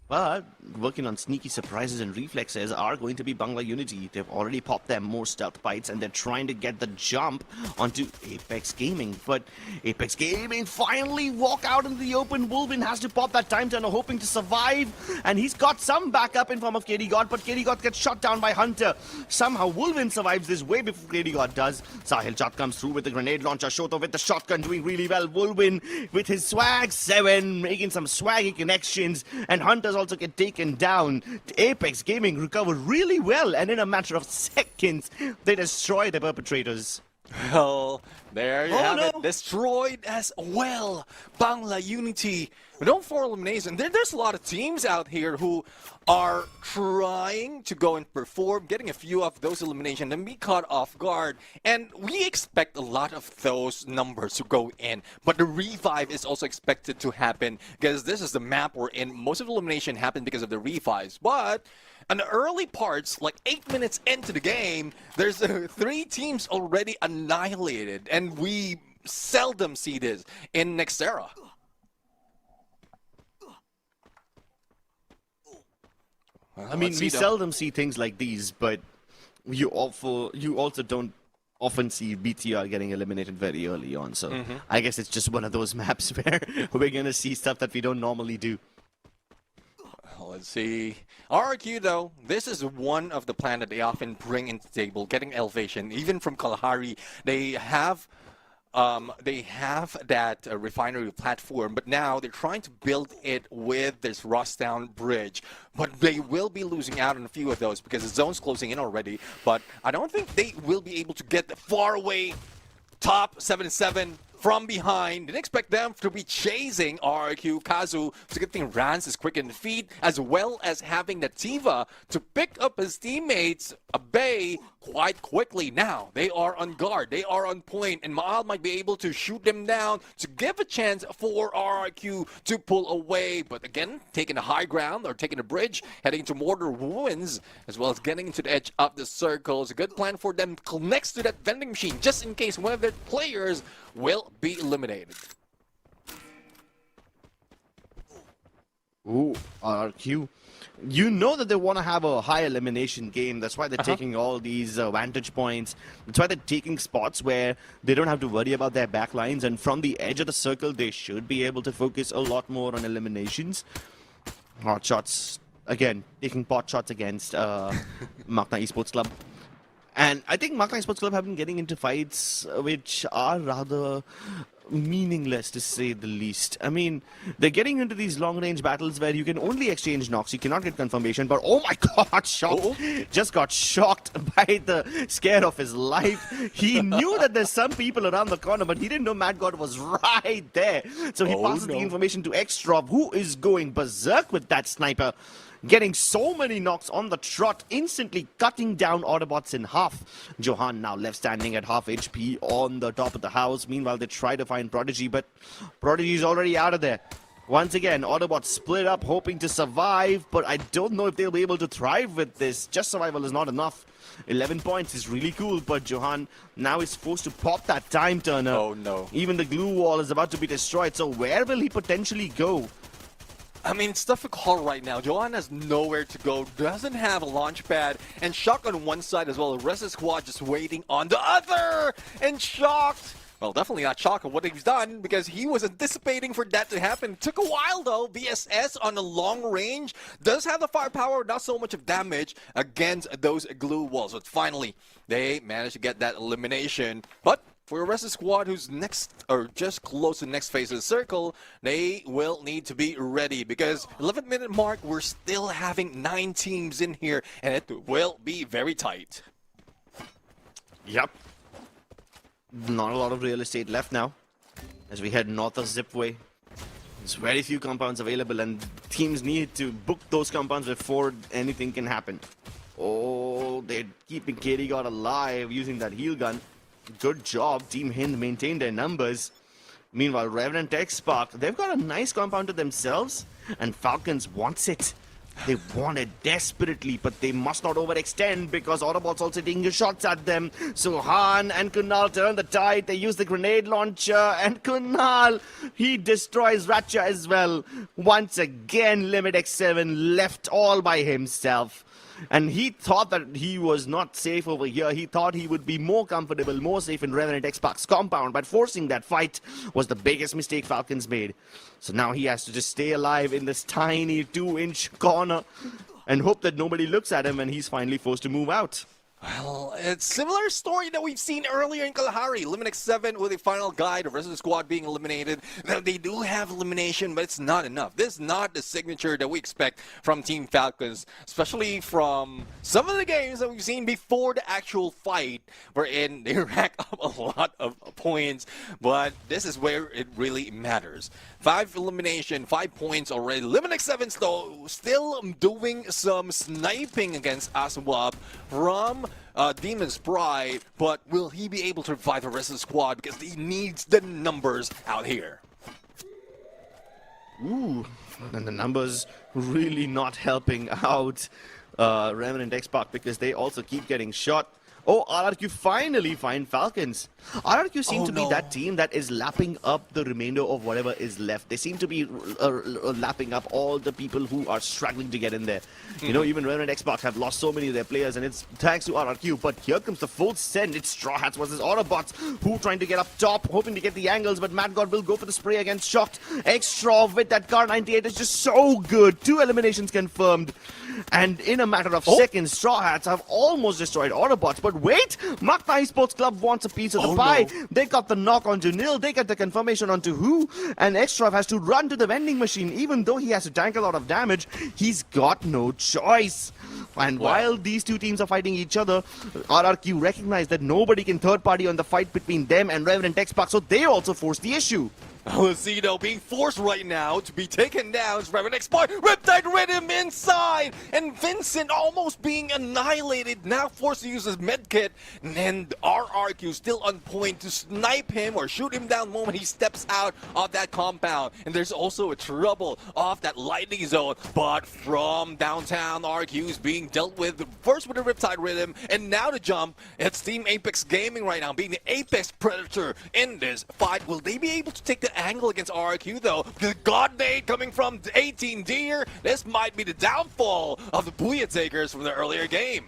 But working on sneaky surprises and reflexes are going to be BANGLA Unity. They've already popped their more stealth bites and they're trying to get the jump onto Apex Gaming. But Apex Gaming finally walk out into the open. Wolvin has to pop that time turner hoping to survive. And he's got some backup in form of KD God, but KD God gets shot down by Hunter. Somehow Wolvin survives this way before KD God does. Sahil Chat comes through with the grenade launcher. Shoto with the shotgun doing really well. Wolvin with his swag 7 making some swaggy connections. And Hunter's also get taken down. Apex Gaming recovered really well, and in a matter of seconds, they destroy the perpetrators. Well, there you have it. Destroyed as well. BANGLA Unity. Don't for elimination. There's a lot of teams out here who are trying to go and perform, getting a few of those eliminations and be caught off guard. And we expect a lot of those numbers to go in. But the revive is also expected to happen because this is the map we're in. Most of the elimination happened because of the revives. But in the early parts, like 8 minutes into the game, there's 3 teams already annihilated. And we seldom see this in Nextera. Well, I mean, we seldom see things like these, but you also don't often see BTR getting eliminated very early on. So I guess it's just one of those maps where we're going to see stuff that we don't normally do. Let's see. RQ, though, this is one of the plan that they often bring into the table, getting elevation. Even from Kalahari, they have that refinery platform, but now they're trying to build it with this Rustdown bridge. But they will be losing out on a few of those because the zone's closing in already. But I don't think they will be able to get far away top 7-7 from behind. Didn't expect them to be chasing RQ. KAZU. It's a good thing Rans is quick in the feet, as well as having Nativa to pick up his teammates, Bay, quite quickly. Now they are on guard, they are on point, and Maal might be able to shoot them down to give a chance for RQ to pull away. But again, taking the high ground or taking the bridge, heading into mortar ruins, as well as getting into the edge of the circle. It's a good plan for them next to that vending machine, just in case one of their players will be eliminated. Ooh, RQ. You know that they want to have a high elimination game. That's why they're taking all these vantage points. That's why they're taking spots where they don't have to worry about their backlines. And from the edge of the circle, they should be able to focus a lot more on eliminations. HOTSHOTs, again, taking pot shots against MAQNA Esports Club. And I think MAQNA Esports Club have been getting into fights which are rather meaningless, to say the least. I mean, they're getting into these long-range battles where you can only exchange knocks, you cannot get confirmation, but oh my god, just got shocked by the scare of his life. He knew that there's some people around the corner, but he didn't know Mad God was right there. So he passes the information to Xtrov, who is going berserk with that sniper. Getting so many knocks on the trot, instantly cutting down AUTOBOTZ in half. Johan now left standing at half HP on the top of the house. Meanwhile, they try to find Prodigy, but Prodigy is already out of there. Once again, AUTOBOTZ split up, hoping to survive, but I don't know if they'll be able to thrive with this. Just survival is not enough. 11 points is really cool, but Johan now is forced to pop that time turner. Oh no. Even the glue wall is about to be destroyed, so where will he potentially go? I mean, it's difficult right now. Johan has nowhere to go, doesn't have a launch pad, and Shock on one side as well. The rest of the squad just waiting on the other, and Shocked. Well, definitely not shocked at what he's done because he was anticipating for that to happen. Took a while though. VSS on the long range does have the firepower, not so much of damage against those glue walls. But finally, they managed to get that elimination. But for the rest of the squad who's next or just close to the next phase of the circle, they will need to be ready because 11-minute mark, we're still having 9 teams in here and it will be very tight. Yep. Not a lot of real estate left now as we head north of Zipway. There's very few compounds available and teams need to book those compounds before anything can happen. Oh, they're keeping KD God alive using that heal gun. Good job. Team Hind maintained their numbers. Meanwhile, Revenant XSPARK, they've got a nice compound to themselves and Falcons wants it. They want it desperately, but they must not overextend because AUTOBOTZ also taking shots at them. So Han and Kunal turn the tide. They use the grenade launcher, and Kunal, he destroys Ratcha as well. Once again, Limit X7 left all by himself. And he thought that he was not safe over here. He thought he would be more comfortable, more safe in Revenant XSPARK's compound. But forcing that fight was the biggest mistake Falcons made. So now he has to just stay alive in this tiny 2-inch corner and hope that nobody looks at him and he's finally forced to move out. Well, it's a similar story that we've seen earlier in Kalahari. Limit X7 with a final guy, the rest of the squad being eliminated. Now, they do have elimination, but it's not enough. This is not the signature that we expect from Team Falcons, especially from some of the games that we've seen before the actual fight, wherein they rack up a lot of points, but this is where it really matters. 5 elimination, 5 points already. Limit X7 though, still doing some sniping against Aswab from Demon's Pride, but will he be able to revive the rest of the squad because he needs the numbers out here? Ooh, and the numbers really not helping out Revenant XSPARK because they also keep getting shot. Oh, RRQ finally find Falcons. RRQ seem to be that team that is lapping up the remainder of whatever is left. They seem to be lapping up all the people who are struggling to get in there. You know, even Revenant XSPARK have lost so many of their players, and it's thanks to RRQ. But here comes the full send. It's Straw Hats versus AUTOBOTZ, who trying to get up top, hoping to get the angles, but MadGod will go for the spray against Shocked. Extra with that Car 98 is just so good. 2 eliminations confirmed. And in a matter of seconds, Straw Hats have almost destroyed AUTOBOTZ. But wait, MAQNA Esports Club wants a piece of the pie. No. They got the knock onto Nil. They get the confirmation onto Who. And Extra has to run to the vending machine. Even though he has to tank a lot of damage, he's got no choice. And while these two teams are fighting each other, RRQ recognize that nobody can third party on the fight between them and Revenant XSPARK, so they also force the issue. Lucido being forced right now to be taken down. It's Revenant XSPARK. Riptide Rhythm inside. And Vincent almost being annihilated. Now forced to use his medkit. And RRQ still on point to snipe him or shoot him down the moment he steps out of that compound. And there's also a trouble off that lightning zone. But from downtown, RRQ is being dealt with. First with the Riptide Rhythm. And now the jump. It's Team Apex Gaming right now, being the Apex Predator in this fight. Will they be able to take the angle against RRQ though? The God Nade coming from 18 Deer. This might be the downfall of the Booyah Takers from the earlier game.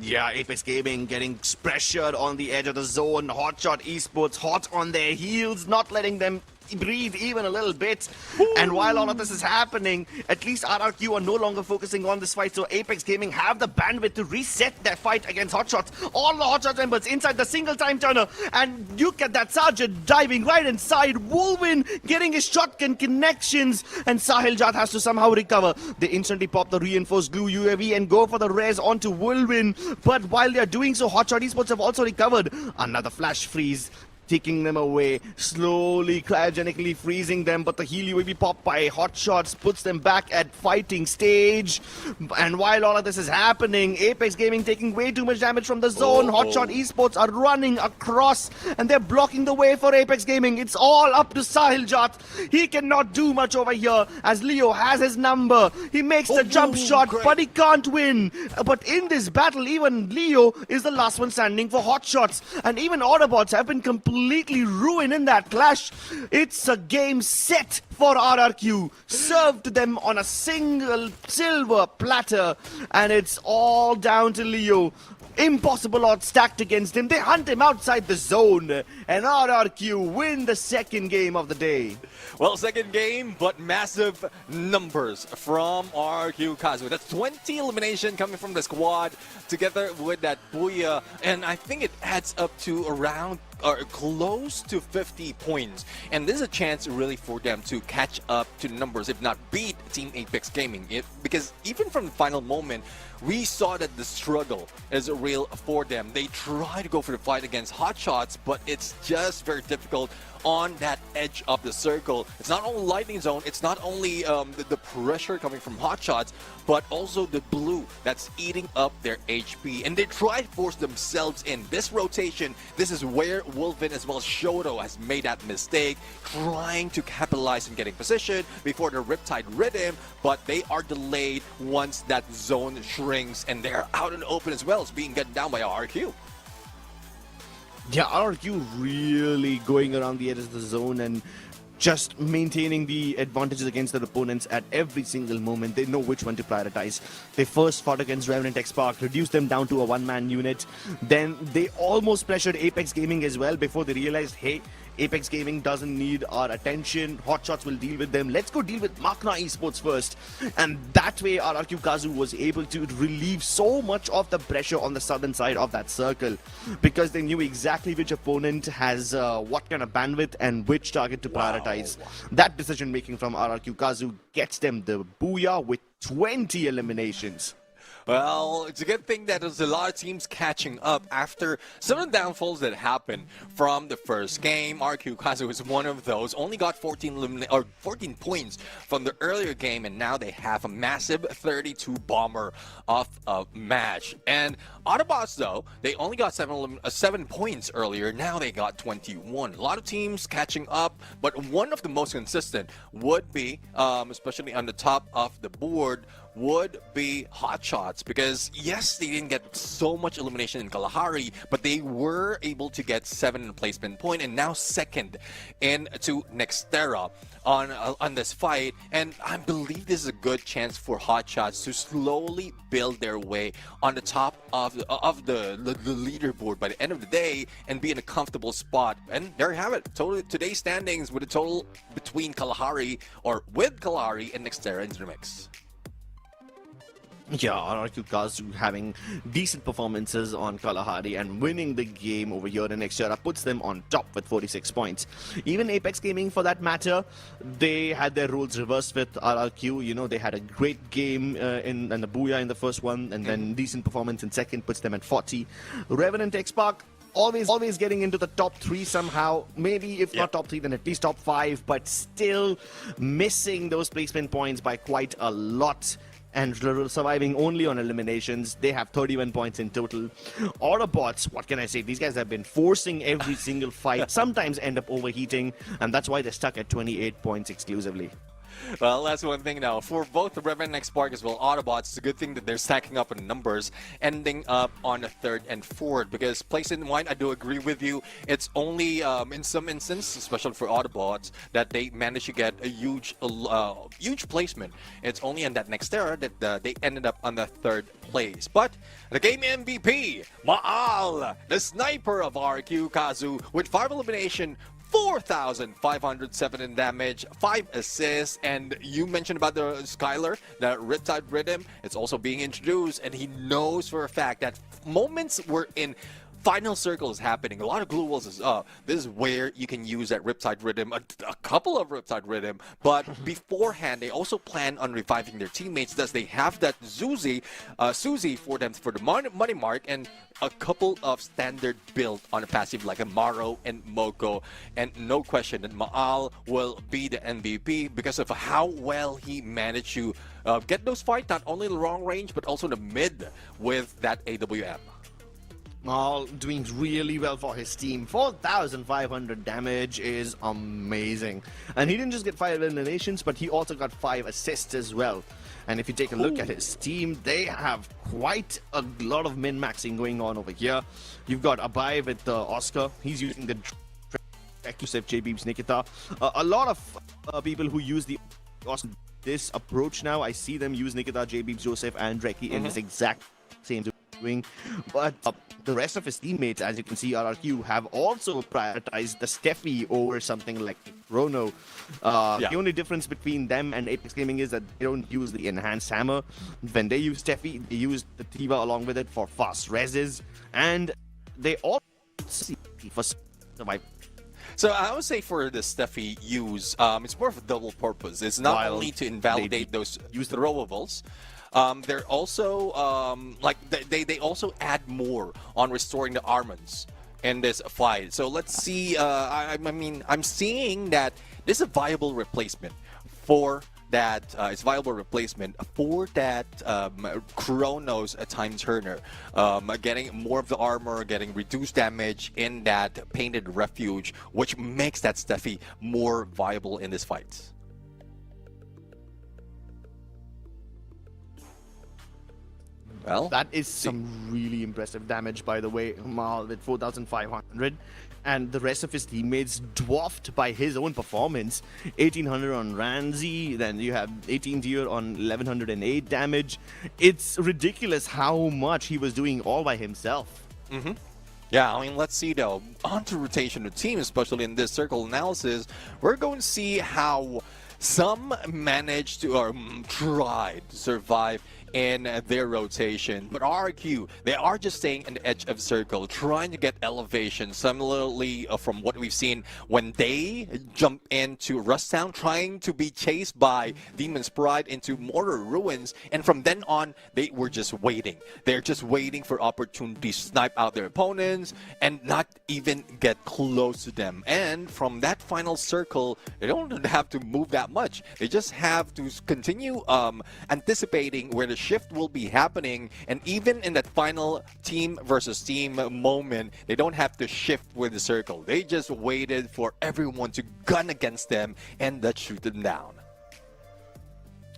Yeah, Apex Gaming getting pressured on the edge of the zone. HOTSHOT Esports hot on their heels, not letting them breathe even a little bit. Ooh. And while all of this is happening, at least RRQ are no longer focusing on this fight, so Apex Gaming have the bandwidth to reset their fight against HOTSHOT. All the HOTSHOT members inside the single time turner, and you get that Sergeant diving right inside. Wolvin getting his shotgun connections, and Sahil Jat has to somehow recover. They instantly pop the reinforced glue UAV and go for the res onto Wolvin, but while they are doing so, HOTSHOT Esports have also recovered. Another flash freeze, taking them away, slowly, cryogenically freezing them, but the heal UAV pop by HOTSHOTs puts them back at fighting stage. And while all of this is happening, Apex Gaming taking way too much damage from the zone. HOTSHOT Esports are running across, and they're blocking the way for Apex Gaming. It's all up to Sahil Jat. He cannot do much over here, as Leo has his number. He makes the jump shot, but he can't win. But in this battle, even Leo is the last one standing for HOTSHOTs. And even AUTOBOTZ have been completely completely ruin in that clash. It's a game set for RRQ, served to them on a single silver platter, and it's all down to Leo. Impossible odds stacked against him. They hunt him outside the zone, and RRQ win the second game of the day. Well, second game, but massive numbers from RRQ KAZU. That's 20 elimination coming from the squad together with that Booyah, and I think it adds up to around or close to 50 points. And this is a chance really for them to catch up to numbers, if not beat Team Apex Gaming. Because even from the final moment, we saw that the struggle is real for them. They try to go for the fight against HOTSHOTs, but it's just very difficult on that edge of the circle. It's not only lightning zone, it's not only the pressure coming from HOTSHOTs, but also the blue that's eating up their HP. And they try to force themselves in. This rotation, this is where Wolvin as well as Shoto has made that mistake, trying to capitalize and getting position before the Riptide Rhythm, but they are delayed once that zone shrinks, and they're out in the open as well. It's being gunned down by RQ. Yeah, RRQ really going around the edges of the zone and just maintaining the advantages against their opponents at every single moment. They know which one to prioritize. They first fought against REVENANT XSPARK, reduced them down to a one-man unit. Then they almost pressured Apex Gaming as well before they realized, hey, Apex Gaming doesn't need our attention. HOTSHOTs will deal with them. Let's go deal with MAQNA Esports first. And that way, RRQ KAZU was able to relieve so much of the pressure on the southern side of that circle, because they knew exactly which opponent has what kind of bandwidth and which target to prioritize. That decision making from RRQ KAZU gets them the Booyah with 20 eliminations. Well, it's a good thing that there's a lot of teams catching up after some of the downfalls that happened from the first game. RQ KAZU is one of those. Only got 14 points from the earlier game, and now they have a massive 32 bomber of a match. And AUTOBOTZ, though, they only got 7 points earlier. Now they got 21. A lot of teams catching up, but one of the most consistent would be, especially on the top of the board, would be HOTSHOTs, because yes, they didn't get so much elimination in Kalahari, but they were able to get 7 placement point, and now second into Nextera on this fight. And I believe this is a good chance for HOTSHOTs to slowly build their way on the top of the leaderboard by the end of the day and be in a comfortable spot. And there you have it. Today's standings with a total between Kalahari, or with Kalahari and Nextera into the mix. Yeah, RRQ KAZU having decent performances on Kalahari and winning the game over here in Nextera puts them on top with 46 points. Even Apex Gaming, for that matter, they had their roles reversed with RRQ. You know, they had a great game in the Booyah in the first one, and then decent performance in second puts them at 40. REVENANT XSPARK always getting into the top 3 somehow. Maybe if not top 3, then at least top 5, but still missing those placement points by quite a lot, and surviving only on eliminations. They have 31 points in total. AUTOBOTZ, what can I say? These guys have been forcing every single fight, sometimes end up overheating, and that's why they're stuck at 28 points exclusively. Well, that's one thing now. For both the REVENANT XSPARK as well AUTOBOTZ, it's a good thing that they're stacking up in numbers, ending up on the 3rd and 4th. Because place in mind, I do agree with you. It's only in some instances, especially for AUTOBOTZ, that they managed to get a huge placement. It's only in that Nextera that they ended up on the 3rd place. But the game MVP, Maal, the sniper of RQ KAZU, with 5 elimination, 4,507 in damage, 5 assists, and you mentioned about the Skylar, the Riptide Rhythm. It's also being introduced, and he knows for a fact that moments were in final circles happening. A lot of glue walls is up. This is where you can use that Riptide Rhythm, a couple of Riptide Rhythm, but beforehand they also plan on reviving their teammates. Thus they have that Susie for them for the money mark, and a couple of standard build on a passive like a Maro and Moko, and no question that Maal will be the MVP because of how well he managed to get those fights, not only the long range but also the mid with that AWM. All doing really well for his team. 4,500 damage is amazing. And he didn't just get 5 eliminations, but he also got 5 assists as well. And if you take a look at his team, they have quite a lot of min-maxing going on over here. You've got Abai with Oscar. He's using the Joseph, JBeeps, Nikita. A lot of people who use this approach now, I see them use Nikita, JBeeps, Joseph, and Reki in this exact same doing. But the rest of his teammates, as you can see, RRQ, have also prioritized the Steffi over something like Chrono. The only difference between them and Apex Gaming is that they don't use the enhanced hammer. When they use Steffi, they use the Tiva along with it for fast reses, and they all see for survival. So I would say for the Steffi use, it's more of a double purpose. It's not only to invalidate those throwables. They're also they also add more on restoring the armors in this fight. So let's see. I mean, I'm seeing that this is a viable replacement for that. It's viable replacement for that Chronos time turner. Getting more of the armor, getting reduced damage in that painted refuge, which makes that Steffi more viable in this fight. Well, that is some really impressive damage, by the way. Mal with 4,500, and the rest of his teammates dwarfed by his own performance. 1,800 on Ranzi, then you have 18 tier on 1,108 damage. It's ridiculous how much he was doing all by himself. Yeah, I mean, let's see though. On to rotation of teams, especially in this circle analysis, we're going to see how some managed to or tried to survive in their rotation, but RRQ, they are just staying in the edge of circle, trying to get elevation, similarly from what we've seen when they jump into Rust Town, trying to be chased by Demon's Pride into Mortar Ruins, and from then on, they were just waiting. They're just waiting for opportunities to snipe out their opponents and not even get close to them. And from that final circle, they don't have to move that much. They just have to continue anticipating where the shift will be happening, and even in that final team versus team moment, they don't have to shift with the circle. They just waited for everyone to gun against them and then shoot them down.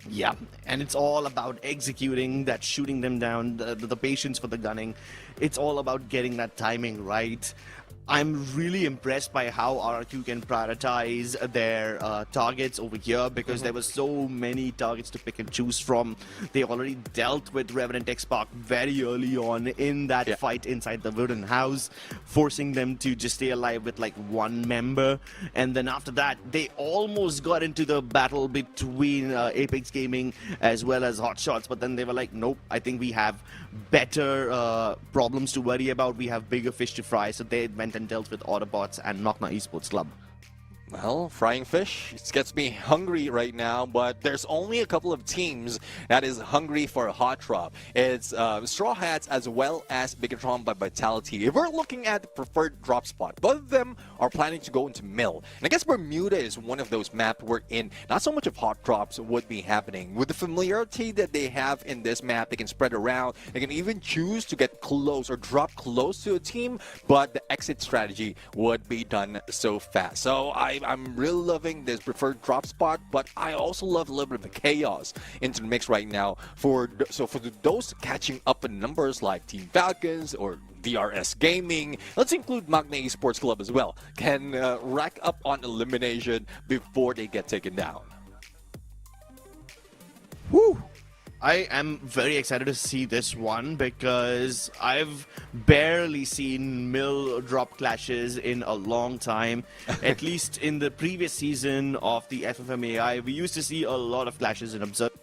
Yeah, and it's all about executing that, shooting them down, the patience for the gunning. It's all about getting that timing right. I'm really impressed by how RRQ can prioritize their targets over here, because there were so many targets to pick and choose from. They already dealt with Revenant XSPARK very early on in that fight inside the wooden house, forcing them to just stay alive with like one member. And then after that, they almost got into the battle between Apex Gaming as well as HOTSHOTs, but then they were like, nope, I think we have better problems to worry about. We have bigger fish to fry. So they went and dealt with AUTOBOTZ and MAQNA Esports Club. Well, frying fish, it gets me hungry right now, but there's only a couple of teams that is hungry for a hot drop. It's Straw Hats as well as BIGETRON by Vitality. If we're looking at the preferred drop spot, both of them are planning to go into Mill. And I guess Bermuda is one of those maps wherein not so much of hot drops would be happening. With the familiarity that they have in this map, they can spread around. They can even choose to get close or drop close to a team, but the exit strategy would be done so fast. So I'm really loving this preferred drop spot, but I also love a little bit of the chaos into the mix right now. For those catching up in numbers like Team Falcons or DRS Gaming, let's include MAQNA Esports Club as well, can rack up on elimination before they get taken down. Woo! I am very excited to see this one, because I've barely seen Mill drop clashes in a long time. At least in the previous season of the FFMAI, we used to see a lot of clashes in Observer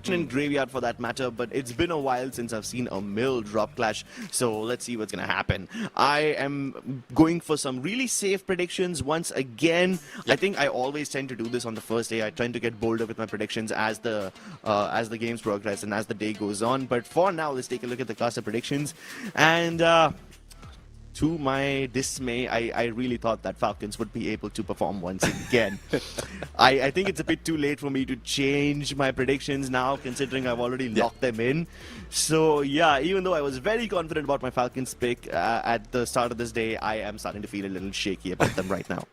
and Graveyard for that matter, but it's been a while since I've seen a Mill drop clash, so let's see what's gonna happen. I am going for some really safe predictions once again. I think I always tend to do this on the first day. I tend to get bolder with my predictions as the games progress and as the day goes on, but for now, let's take a look at the caster predictions. And to my dismay, I really thought that Falcons would be able to perform once again. I think it's a bit too late for me to change my predictions now, considering I've already locked them in. So yeah, even though I was very confident about my Falcons pick at the start of this day, I am starting to feel a little shaky about them right now.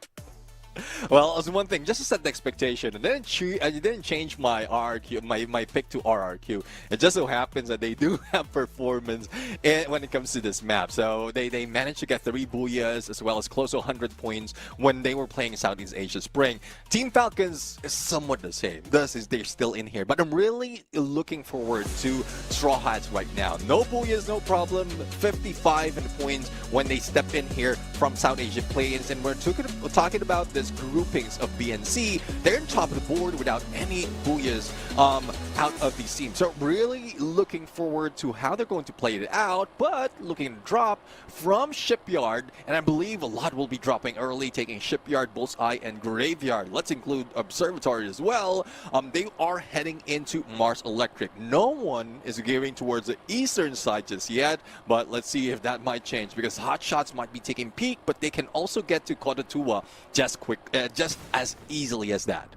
Well, as one thing, just to set the expectation, I didn't change my RRQ, my pick to RRQ. It just so happens that they do have performance when it comes to this map. So they managed to get 3 Booyahs as well as close to 100 points when they were playing Southeast Asia Spring. Team Falcons is somewhat the same. Thus, they're still in here. But I'm really looking forward to Straw Hats right now. No Booyahs, no problem. 55 in points when they step in here from South Asia Play-ins. And we're talking about this groupings of BNC. They're on top of the board without any Booyahs out of these teams. So really looking forward to how they're going to play it out, but looking to drop from Shipyard, and I believe a lot will be dropping early, taking Shipyard, Bullseye, and Graveyard. Let's include Observatory as well. They are heading into Mars Electric. No one is gearing towards the eastern side just yet, but let's see if that might change, because HOTSHOTs might be taking peak, but they can also get to Kotatua just as easily as that.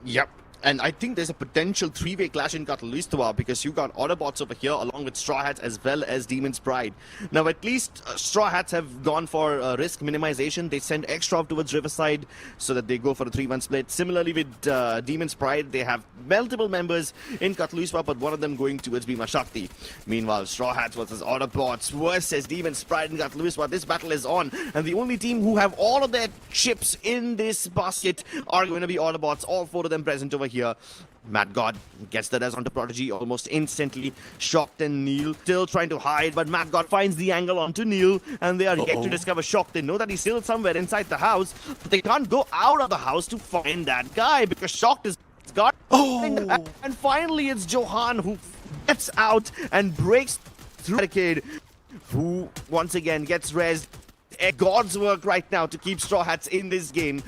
Yep. And I think there's a potential 3-way clash in Kataluistawa, because you got Autobots over here along with Straw Hats as well as Demon's Pride. Now at least Straw Hats have gone for risk minimization. They send extra off towards Riverside so that they go for a 3-1 split. Similarly with Demon's Pride, they have multiple members in Kataluistawa, but one of them going towards Bhima Shakti. Meanwhile, Straw Hats versus Autobots versus Demon's Pride in Kataluistawa. This battle is on, and the only team who have all of their chips in this basket are going to be Autobots. All 4 of them present over here. Mad God gets the res onto Prodigy almost instantly. Shocked and Neil still trying to hide, but Mad God finds the angle onto Neil, and they are yet to discover Shocked. They know that he's still somewhere inside the house, but they can't go out of the house to find that guy because Shocked is got. And finally it's Johan who gets out and breaks through the barricade, who once again gets res. God's work right now to keep Straw Hats in this game.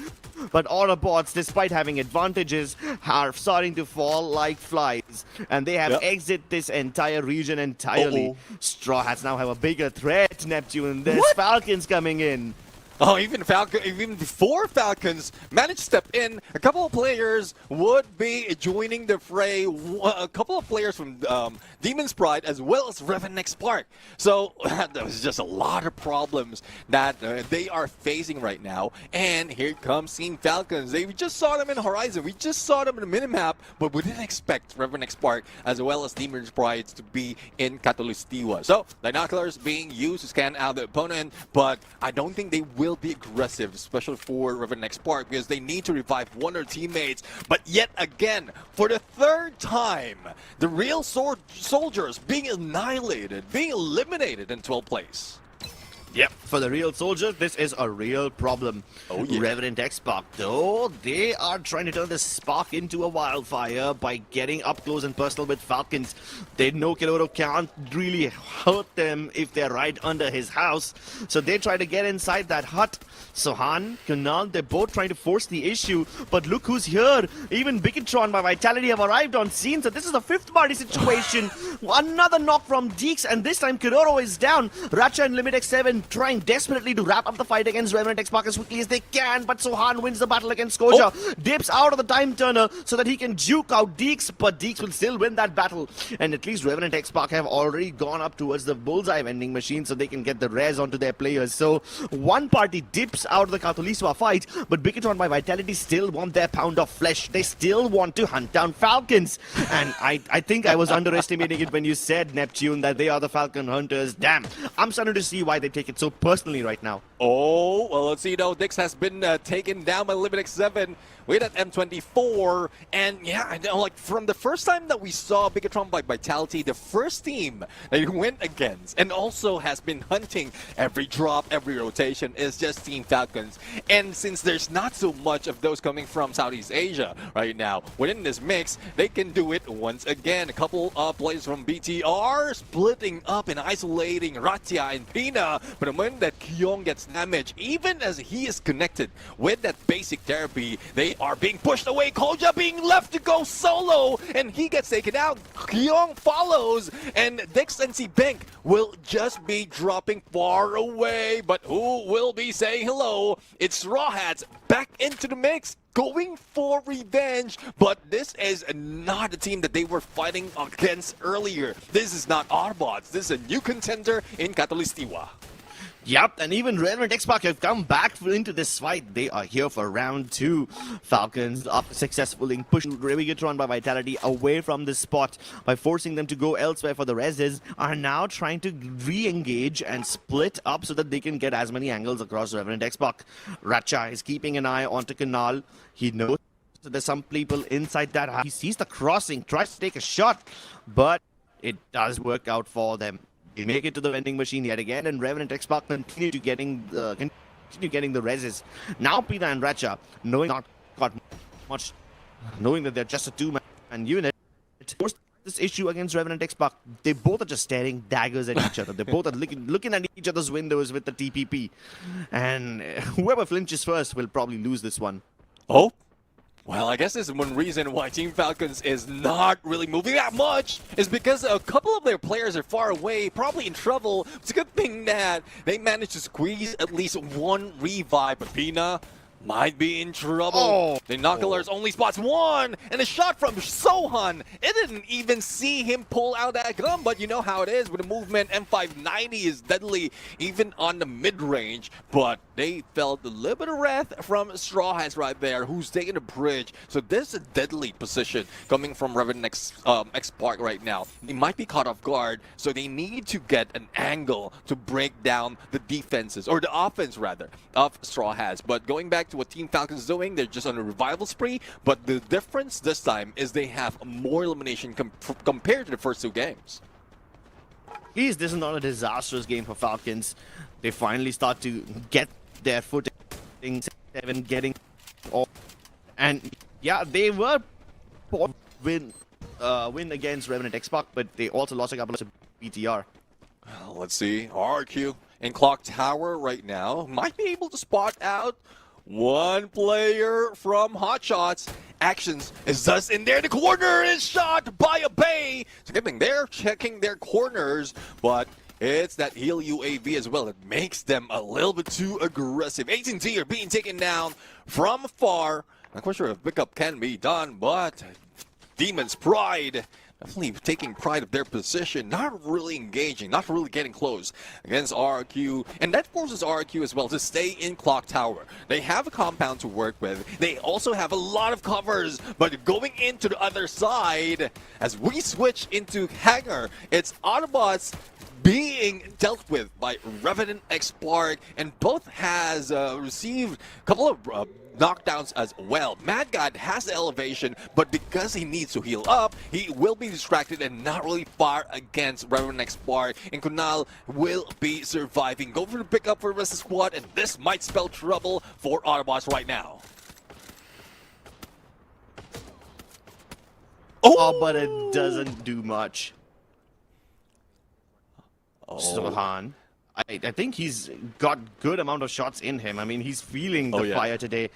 But Autobots, despite having advantages, are starting to fall like flies. And they have exited this entire region entirely. Straw Hats now have a bigger threat, Neptune. There's Falcons coming in. Oh, even before Falcons managed to step in, a couple of players would be joining the fray. A couple of players from Demon's Pride as well as XSPARK. So there was just a lot of problems that they are facing right now. And here comes Team Falcons. We just saw them in Horizon. We just saw them in the minimap, but we didn't expect XSPARK as well as Demon's Pride to be in Kataluistawa. So binoculars being used to scan out the opponent, but I don't think they will be aggressive, especially for XSPARK, because they need to revive one of their teammates. But yet again, for the 3rd time, the real soldiers being annihilated, being eliminated in 12th place. Yep, for the real soldier, this is a real problem. Oh, yeah. Revenant XSPARK, though, they are trying to turn this spark into a wildfire by getting up close and personal with Falcons. They know Kiroro can't really hurt them if they're right under his house, so they try to get inside that hut. Sohan, Kunal, they're both trying to force the issue, but look who's here. Even BIGETRON by Vitality have arrived on scene, so this is a 5th party situation. Another knock from Deeks, and this time Kiroro is down. Racha and Limit X7 trying desperately to wrap up the fight against Revenant XSPARK as quickly as they can, but Sohan wins the battle against Koja. Dips out of the time turner so that he can juke out Deeks, but Deeks will still win that battle. And at least Revenant XSPARK have already gone up towards the bullseye vending machine so they can get the res onto their players. So one party dips out of the Kataluistawa fight, but BIGETRON by Vitality still want their pound of flesh. They still want to hunt down Falcons. And I think I was underestimating it when you said, Neptune, that they are the Falcon hunters. Damn, I'm starting to see why they take it so personally right now. Oh, well, let's see now. Dix has been taken down by Limit X7 with that M24. And yeah, I know, like from the first time that we saw BIGETRON by Vitality, the first team that he went against and also has been hunting every drop, every rotation is just Team Falcons. And since there's not so much of those coming from Southeast Asia right now, within this mix, they can do it once again. A couple of players from BTR splitting up and isolating Ratia and Pina. But the moment that Kyong gets damaged, even as he is connected with that basic therapy, they are being pushed away. Koja being left to go solo, and he gets taken out. Kyong follows, and Dix and C-Bank will just be dropping far away. But who will be saying hello? It's Raw Hats back into the mix, going for revenge, but this is not the team that they were fighting against earlier. This is not Autobots. This is a new contender in Kataluistawa. Yep, and even REVENANT XSPARK have come back into this fight. They are here for round 2. Falcons, after successfully pushing BIGETRON by Vitality away from this spot by forcing them to go elsewhere for the reses, are now trying to re-engage and split up so that they can get as many angles across REVENANT XSPARK. Racha is keeping an eye onto Kunal. He knows that there's some people inside that house. He sees the crossing, tries to take a shot, but it does work out for them. They make it to the vending machine yet again, and REVENANT XSPARK continue getting the reses. Now Pina and Racha, knowing not got much, knowing that they're just a two-man unit, force this issue against REVENANT XSPARK. They both are just staring daggers at each other. They both are looking at each other's windows with the TPP, and whoever flinches first will probably lose this one. Oh. Well, I guess this is one reason why Team Falcons is not really moving that much, is because a couple of their players are far away, probably in trouble. It's a good thing that they managed to squeeze at least one revive, but Pina might be in trouble. Oh. The Knuckler's only spots one, and a shot from Sohan. It didn't even see him pull out that gun, but you know how it is with the movement. M590 is deadly, even on the mid-range, but they felt a little bit of wrath from Straw Hats right there, who's taking the bridge. So this is a deadly position coming from REVENANT XSPARK right now. They might be caught off guard, so they need to get an angle to break down the defenses, or the offense rather, of Straw Hats. But going back to what Team Falcons is doing, they're just on a revival spree, but the difference this time is they have more elimination compared to the first 2 games. This is not a disastrous game for Falcons. They finally start to get their footing, 7 getting off. And yeah, they were win against REVENANT XSPARK, but they also lost a couple of BTR. Let's see, RQ in Clock Tower right now might be able to spot out one player from HOTSHOT's. Actions is thus in there. The corner is shot by a Bay. So they're checking their corners, but it's that heal UAV as well. It makes them a little bit too aggressive. AT&T are being taken down from afar. Not quite sure if pickup can be done, but Demon's Pride definitely taking pride of their position, not really engaging, not really getting close against RQ, and that forces RQ as well to stay in Clock Tower. They have a compound to work with. They also have a lot of covers, but going into the other side, as we switch into Hangar, it's Autobots being dealt with by REVENANT XSPARK, and both has received a couple of knockdowns as well. Mad God has the elevation, but because he needs to heal up, he will be distracted and not really far against REVENANT XSPARK, and Kunal will be surviving. Go for the pickup for the rest of the squad, and this might spell trouble for Autobots right now. Oh, but it doesn't do much. Sohan, I think he's got good amount of shots in him. I mean, he's feeling the fire today.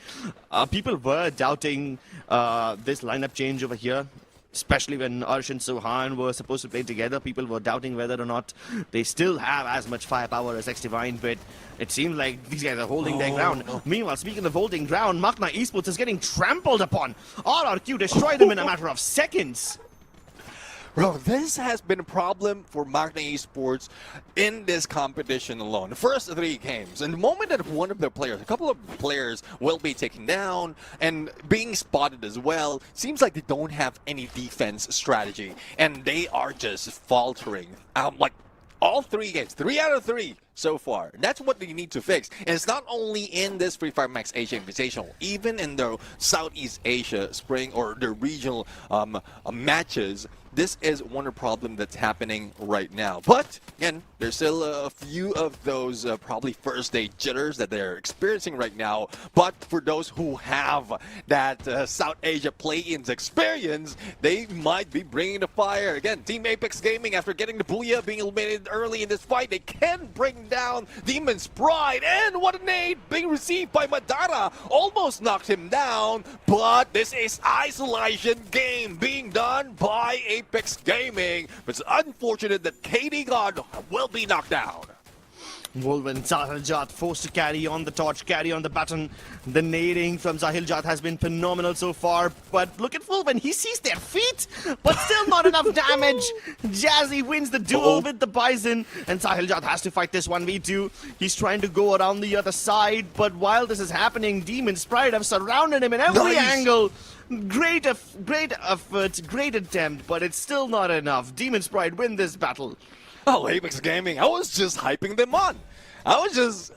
People were doubting this lineup change over here, especially when Arsh and Sohan were supposed to play together. People were doubting whether or not they still have as much firepower as XDivine, but it seems like these guys are holding their ground. Meanwhile, speaking of holding ground, MAQNA Esports is getting trampled upon. RRQ destroyed them in a matter of seconds. Bro, this has been a problem for MAQNA Esports in this competition alone. The first 3 games, and the moment that one of their players, a couple of players will be taken down and being spotted as well, seems like they don't have any defense strategy, and they are just faltering. Like all 3 games, 3 out of 3 so far. And that's what they need to fix. And it's not only in this Free Fire Max Asia Invitational, even in the Southeast Asia Spring or the regional matches. This is one of the problems that's happening right now. But, again, there's still a few of those probably first-day jitters that they're experiencing right now. But for those who have that South Asia play-ins experience, they might be bringing the fire. Again, Team Apex Gaming, after getting the Booyah, being eliminated early in this fight, they can bring down Demon's Pride. And what a nade being received by Madara. Almost knocked him down. But this is isolation game being done by Apex Gaming. But it's unfortunate that KD God will be knocked down. Wolven, Sahiljat forced to carry on the torch, carry on the baton. The nading from Sahiljat has been phenomenal so far. But look at Wolven, he sees their feet, but still not enough damage. Jazzy wins the duel with the Bison, and Sahiljat has to fight this 1v2. He's trying to go around the other side, but while this is happening, Demon Sprite have surrounded him in every angle. Great effort, great attempt, but it's still not enough. Demon Sprite win this battle. Oh, Apex Gaming, I was just hyping them on. I was just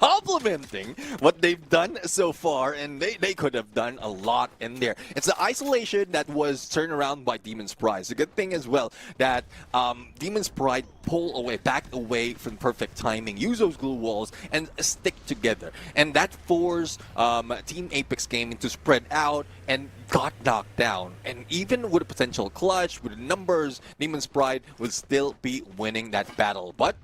complimenting what they've done so far, and they could have done a lot in there. It's the isolation that was turned around by Demon's Pride. The good thing as well that Demon's Pride backed away from perfect timing, use those glue walls, and stick together. And that forced Team Apex Gaming to spread out and got knocked down. And even with a potential clutch, with the numbers, Demon's Pride would still be winning that battle. But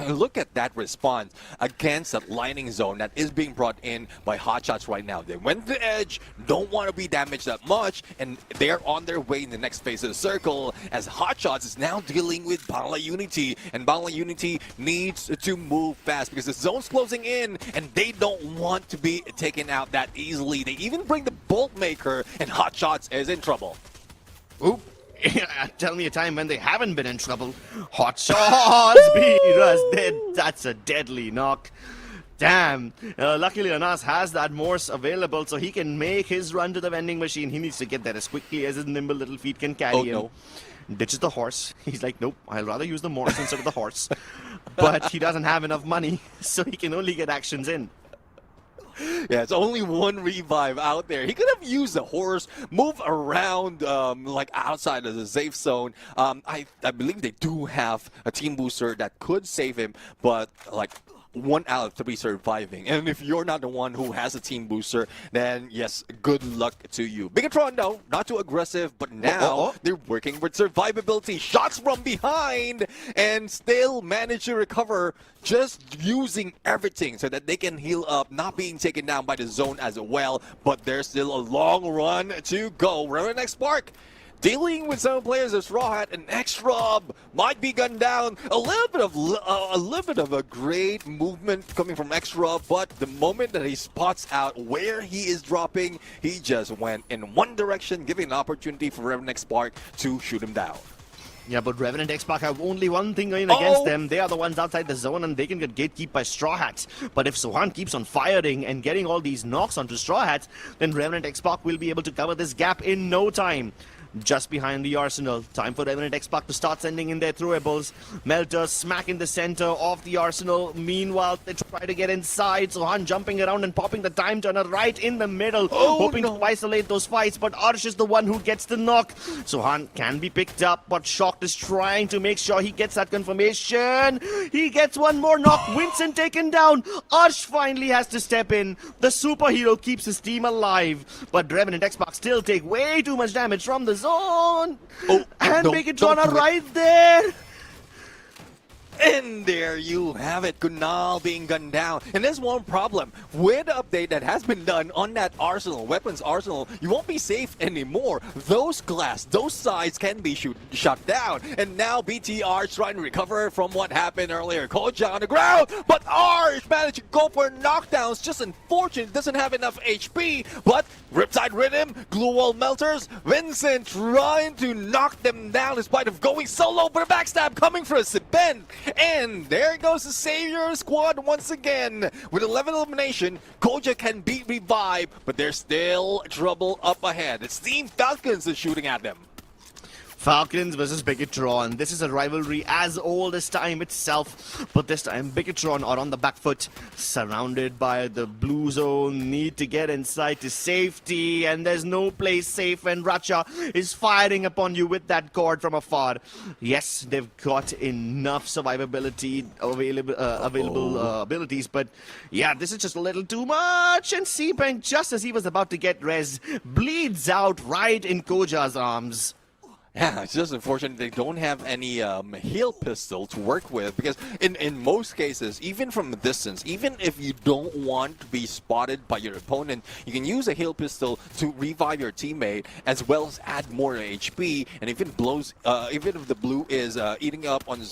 look at that response against that lining zone that is being brought in by HOTSHOTs right now. They went to the edge, don't want to be damaged that much, and they're on their way in the next phase of the circle as HOTSHOTs is now dealing with BANGLA Unity, and BANGLA Unity needs to move fast because the zone's closing in and they don't want to be taken out that easily. They even bring the Bolt Maker, and HOTSHOTs is in trouble. Oop. Tell me a time when they haven't been in trouble. HOTSHOTs beat us dead. That's a deadly knock. Damn. Luckily Anas has that Morse available so he can make his run to the vending machine. He needs to get there as quickly as his nimble little feet can carry him. No. Ditches the horse. He's like, nope, I'd rather use the Morse instead of the horse. But he doesn't have enough money, so he can only get actions in. Yeah, it's only one revive out there. He could have used the horse, move around like outside of the safe zone. I believe they do have a team booster that could save him, but like 1 out of 3 surviving. And if you're not the one who has a team booster, then yes, good luck to you. BIGETRON though, not too aggressive, but now they're working with survivability. Shots from behind and still manage to recover, just using everything so that they can heal up, not being taken down by the zone as well. But there's still a long run to go. REVENANT XSPARK dealing with some players of Straw Hat, and X-Rob might be gunned down. A little bit of a great movement coming from X-Rob, but the moment that he spots out where he is dropping, he just went in one direction, giving an opportunity for REVENANT XSPARK to shoot him down. Yeah, but REVENANT XSPARK have only one thing going against them. They are the ones outside the zone and they can get gatekeeped by Straw Hats. But if Sohan keeps on firing and getting all these knocks onto Straw Hats, then REVENANT XSPARK will be able to cover this gap in no time. Just behind the Arsenal. Time for REVENANT XSPARK to start sending in their throwables. Melters smack in the center of the Arsenal. Meanwhile, they try to get inside. Sohan jumping around and popping the time turner right in the middle. Hoping to isolate those fights, but Arsh is the one who gets the knock. Sohan can be picked up, but Shocked is trying to make sure he gets that confirmation. He gets one more knock. Vincent taken down. Arsh finally has to step in. The superhero keeps his team alive, but REVENANT XSPARK still take way too much damage from the zone. And BIGETRON are right there. And there you have it, Kunal being gunned down. And there's one problem. With the update that has been done on that arsenal, weapons arsenal, you won't be safe anymore. Those glass, those sides can be shut down. And now BTR is trying to recover from what happened earlier. Koja on the ground, but Arsh managed to go for knockdowns. Just unfortunate, doesn't have enough HP. But Riptide Rhythm, Glue Wall Melters, Vincent trying to knock them down in spite of going solo, but a backstab coming for a Siben. And there goes the Savior squad once again. With 11 elimination, Koja can be revived, but there's still trouble up ahead. It's Team FALCONS is shooting at them. FALCONS versus BIGETRON. This is a rivalry as old as time itself, but this time BIGETRON are on the back foot, surrounded by the blue zone, need to get inside to safety, and there's no place safe when Racha is firing upon you with that cord from afar. Yes, they've got enough survivability available abilities, but yeah, this is just a little too much, and Seabank, just as he was about to get res, bleeds out right in Koja's arms. Yeah, it's just unfortunate they don't have any heal pistol to work with, because in most cases, even from a distance, even if you don't want to be spotted by your opponent, you can use a heal pistol to revive your teammate as well as add more HP, and if it blows, even if the blue is eating up on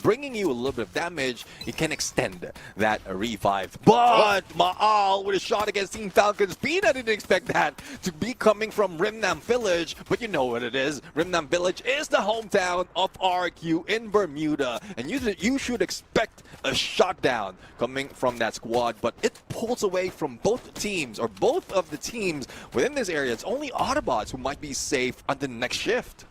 bringing you a little bit of damage, you can extend that revive. But Maal with a shot against Team Falcons. Pina didn't expect that to be coming from REVENANT Village, but you know what it is. REVENANT Village is the hometown of RQ in Bermuda, and you should expect a shutdown coming from that squad, but it pulls away from both teams, or both of the teams within this area. It's only Autobots who might be safe on the next shift.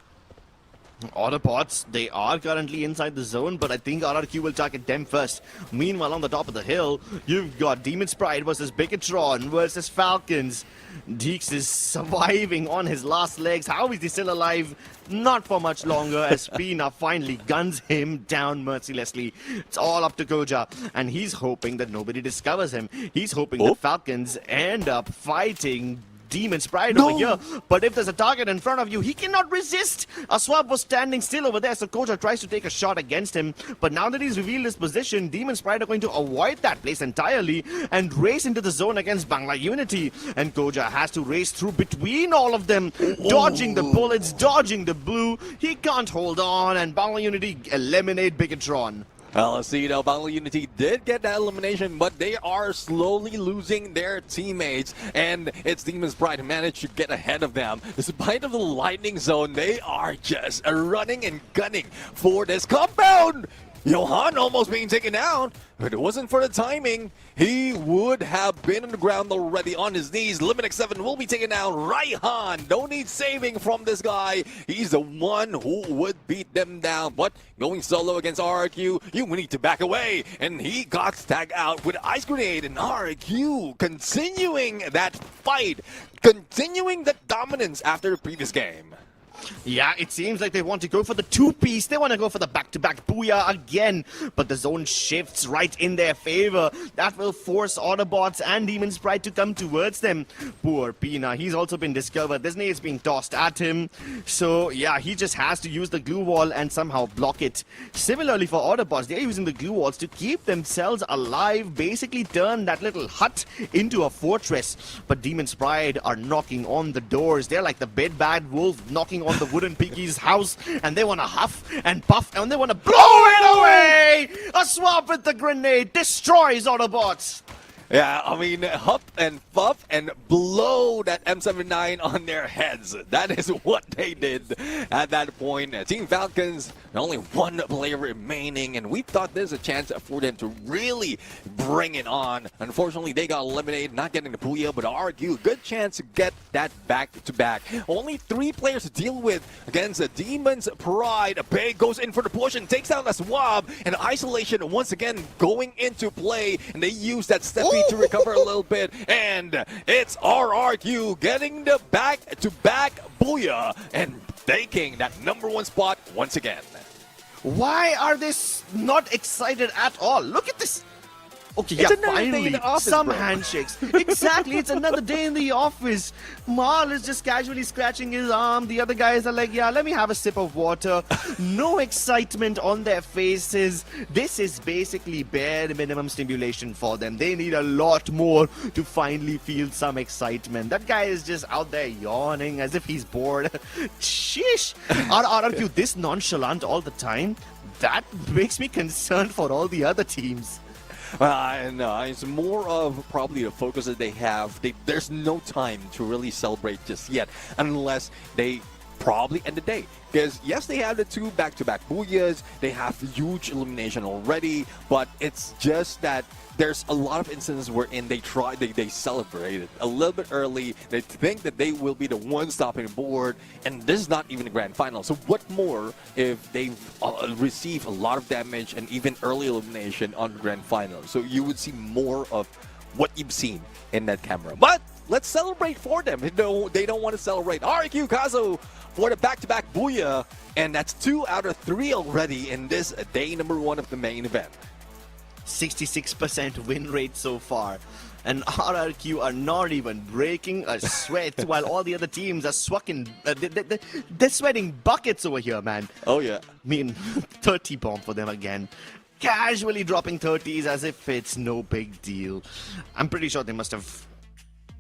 Autobots, they are currently inside the zone, but I think RRQ will target them first. Meanwhile, on the top of the hill, you've got Demon Sprite versus BIGETRON versus Falcons. Deeks is surviving on his last legs. How is he still alive? Not for much longer, as Pina finally guns him down mercilessly. It's all up to Koja, and he's hoping that nobody discovers him. He's hoping that Falcons end up fighting Demon Sprite over here, but if there's a target in front of you, he cannot resist. A swap was standing still over there, so Koja tries to take a shot against him, but now that he's revealed his position, Demon Sprite are going to avoid that place entirely and race into the zone against BANGLA Unity, and Koja has to race through between all of them, dodging the bullets, dodging the blue. He can't hold on, and BANGLA Unity eliminate BIGETRON. Well, let's see, now BANGLA Unity did get that elimination, but they are slowly losing their teammates, and it's Demon Sprite who managed to get ahead of them. Despite of the lightning zone, they are just running and gunning for this compound. Johan almost being taken out. If it wasn't for the timing, he would have been on the ground already on his knees. Limit X7 will be taken down. Raihan, no need saving from this guy. He's the one who would beat them down. But going solo against RQ, you need to back away. And he got tagged out with Ice Grenade. And RQ continuing that fight, continuing the dominance after the previous game. Yeah, it seems like they want to go for the two-piece. They want to go for the back-to-back booyah again. But the zone shifts right in their favor. That will force Autobots and Demon Sprite to come towards them. Poor Pina, he's also been discovered. This nade's being tossed at him. So, yeah, he just has to use the glue wall and somehow block it. Similarly for Autobots, they're using the glue walls to keep themselves alive. Basically turn that little hut into a fortress. But Demon Sprite are knocking on the doors. They're like the bed-bad wolf knocking on the wooden piggy's house, and they want to huff and puff, and they want to blow it away! A swap with the grenade destroys Autobots! Yeah, I mean, huff and puff and blow that M79 on their heads. That is what they did at that point. Team Falcons, only one player remaining, and we thought there's a chance for them to really bring it on. Unfortunately, they got eliminated, not getting the Booyah, but RQ, good chance to get that back-to-back. Only 3 players to deal with against the Demon's Pride. Bay goes in for the push and takes down the swab, and isolation once again going into play, and they use that step to recover a little bit, and it's RRQ getting the back-to-back booyah and taking that #1 spot once again. Why are they not excited at all? Look at this. Okay, It's yeah, another day in finally, the office, some bro. handshakes. Exactly, it's another day in the office. Mal is just casually scratching his arm. The other guys are like, yeah, let me have a sip of water. No excitement on their faces. This is basically bare minimum stimulation for them. They need a lot more to finally feel some excitement. That guy is just out there yawning as if he's bored. Sheesh. RRQ this nonchalant all the time? That makes me concerned for all the other teams. No, it's more of probably the focus that they have. There's no time to really celebrate just yet, unless they probably end the day. Because yes, they have the 2 back-to-back booyahs, they have huge elimination already, but it's just that there's a lot of instances wherein they celebrate it a little bit early. They think that they will be the one stopping the board, and this is not even the grand final. So what more if they receive a lot of damage and even early elimination on the grand final? So you would see more of what you've seen in that camera. But let's celebrate for them. They don't want to celebrate. RQ KAZU for the back-to-back booyah, and that's 2 out of 3 already in this day #1 of the main event. 66% win rate so far. and RRQ are not even breaking a sweat while all the other teams are they're sweating buckets over here, man. Oh, yeah. I mean, 30 bomb for them again. Casually dropping 30s as if it's no big deal. I'm pretty sure they must have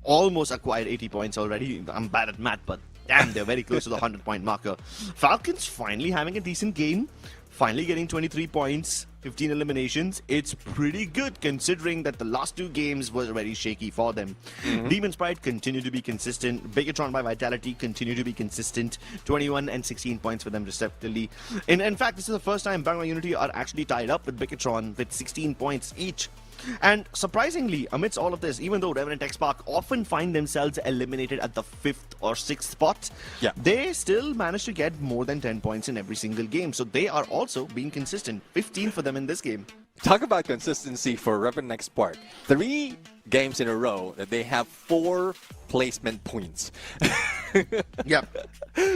almost acquired 80 points already. I'm bad at math, but damn, they're very close to the 100-point marker. Falcons finally having a decent game. Finally getting 23 points, 15 eliminations. It's pretty good considering that the last 2 games were very shaky for them. Demon Sprite continue to be consistent. BIGETRON by Vitality continue to be consistent. 21 and 16 points for them respectively. In fact, this is the first time BANGLA Unity are actually tied up with BIGETRON with 16 points each. And surprisingly, amidst all of this, even though REVENANT XSPARK often find themselves eliminated at the 5th or 6th spot, they still manage to get more than 10 points in every single game. So they are also being consistent. 15 for them in this game. Talk about consistency for REVENANT XSPARK. 3 games in a row that they have 4 placement points.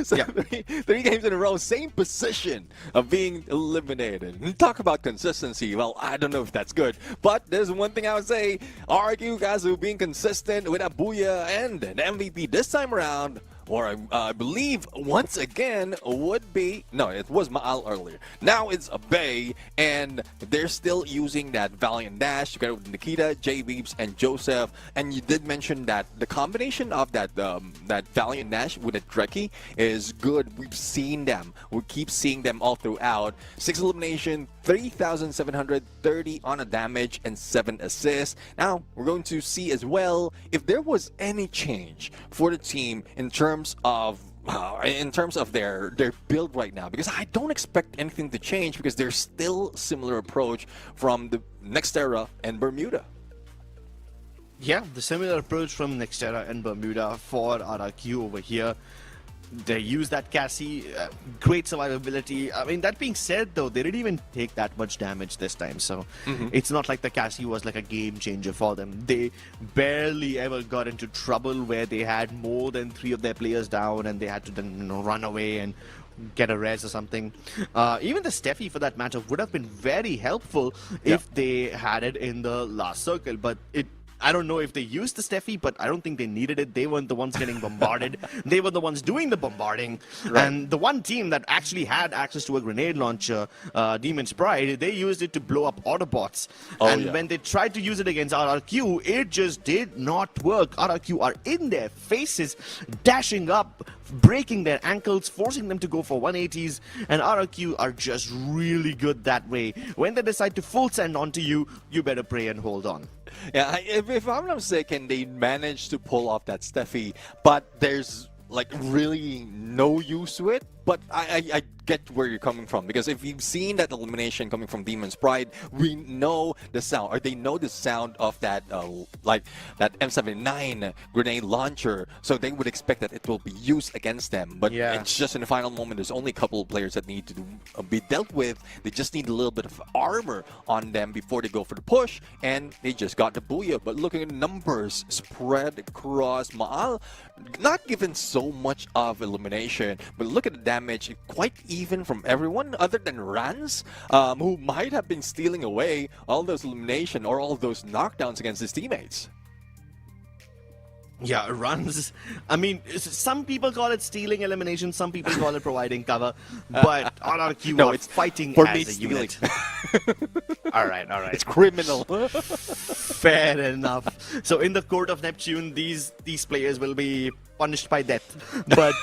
So 3 games in a row, same position of being eliminated. And talk about consistency. Well, I don't know if that's good, but there's one thing I would say. RQ KAZU being consistent with a Booyah and an MVP this time around. Or I believe once again would be, no, it was Maal earlier. Now it's a Bay, and they're still using that Valiant Dash together with Nikita, J-Beeps, and Joseph. And you did mention that the combination of that that Valiant Dash with a Dreki is good. We've seen them. We keep seeing them all throughout. 6 elimination, 3,730 on a damage, and 7 assists. Now we're going to see as well if there was any change for the team in terms of their build right now, because I don't expect anything to change because there's still similar approach from the Nextera and Bermuda. Yeah, the similar approach from Nextera and Bermuda for RRQ over here. They use that Cassie, great survivability. I mean, that being said, though, they didn't even take that much damage this time. So it's not like the Cassie was like a game changer for them. They barely ever got into trouble where they had more than 3 of their players down and they had to then run away and get a res or something. Even the Steffi, for that matter, would have been very helpful if they had it in the last circle. But I don't know if they used the Steffi, but I don't think they needed it. They weren't the ones getting bombarded. They were the ones doing the bombarding. And the one team that actually had access to a grenade launcher, Demon Sprite, they used it to blow up Autobots. When they tried to use it against RRQ, it just did not work. RRQ are in their faces, dashing up, breaking their ankles, forcing them to go for 180s, and RRQ are just really good that way. When they decide to full send onto you, you better pray and hold on. Yeah, if I'm not mistaken, they managed to pull off that Steffi, but there's like really no use to it. But I get where you're coming from, because if you've seen that elimination coming from Demon's Pride, we know the sound, or they know the sound of that like that M79 grenade launcher, so they would expect that it will be used against them. But it's just in the final moment, there's only a couple of players that need to be dealt with. They just need a little bit of armor on them before they go for the push, and they just got the Booyah. But looking at the numbers spread across Maal, not given so much of elimination, but look at the damage, quite even from everyone other than Rans, who might have been stealing away all those elimination or all those knockdowns against his teammates. Yeah, runs. I mean, some people call it stealing elimination, some people call it providing cover, but RRQ are it's fighting for as me a stealing. unit. All right. It's criminal. Fair enough. So in the court of Neptune, these players will be punished by death. But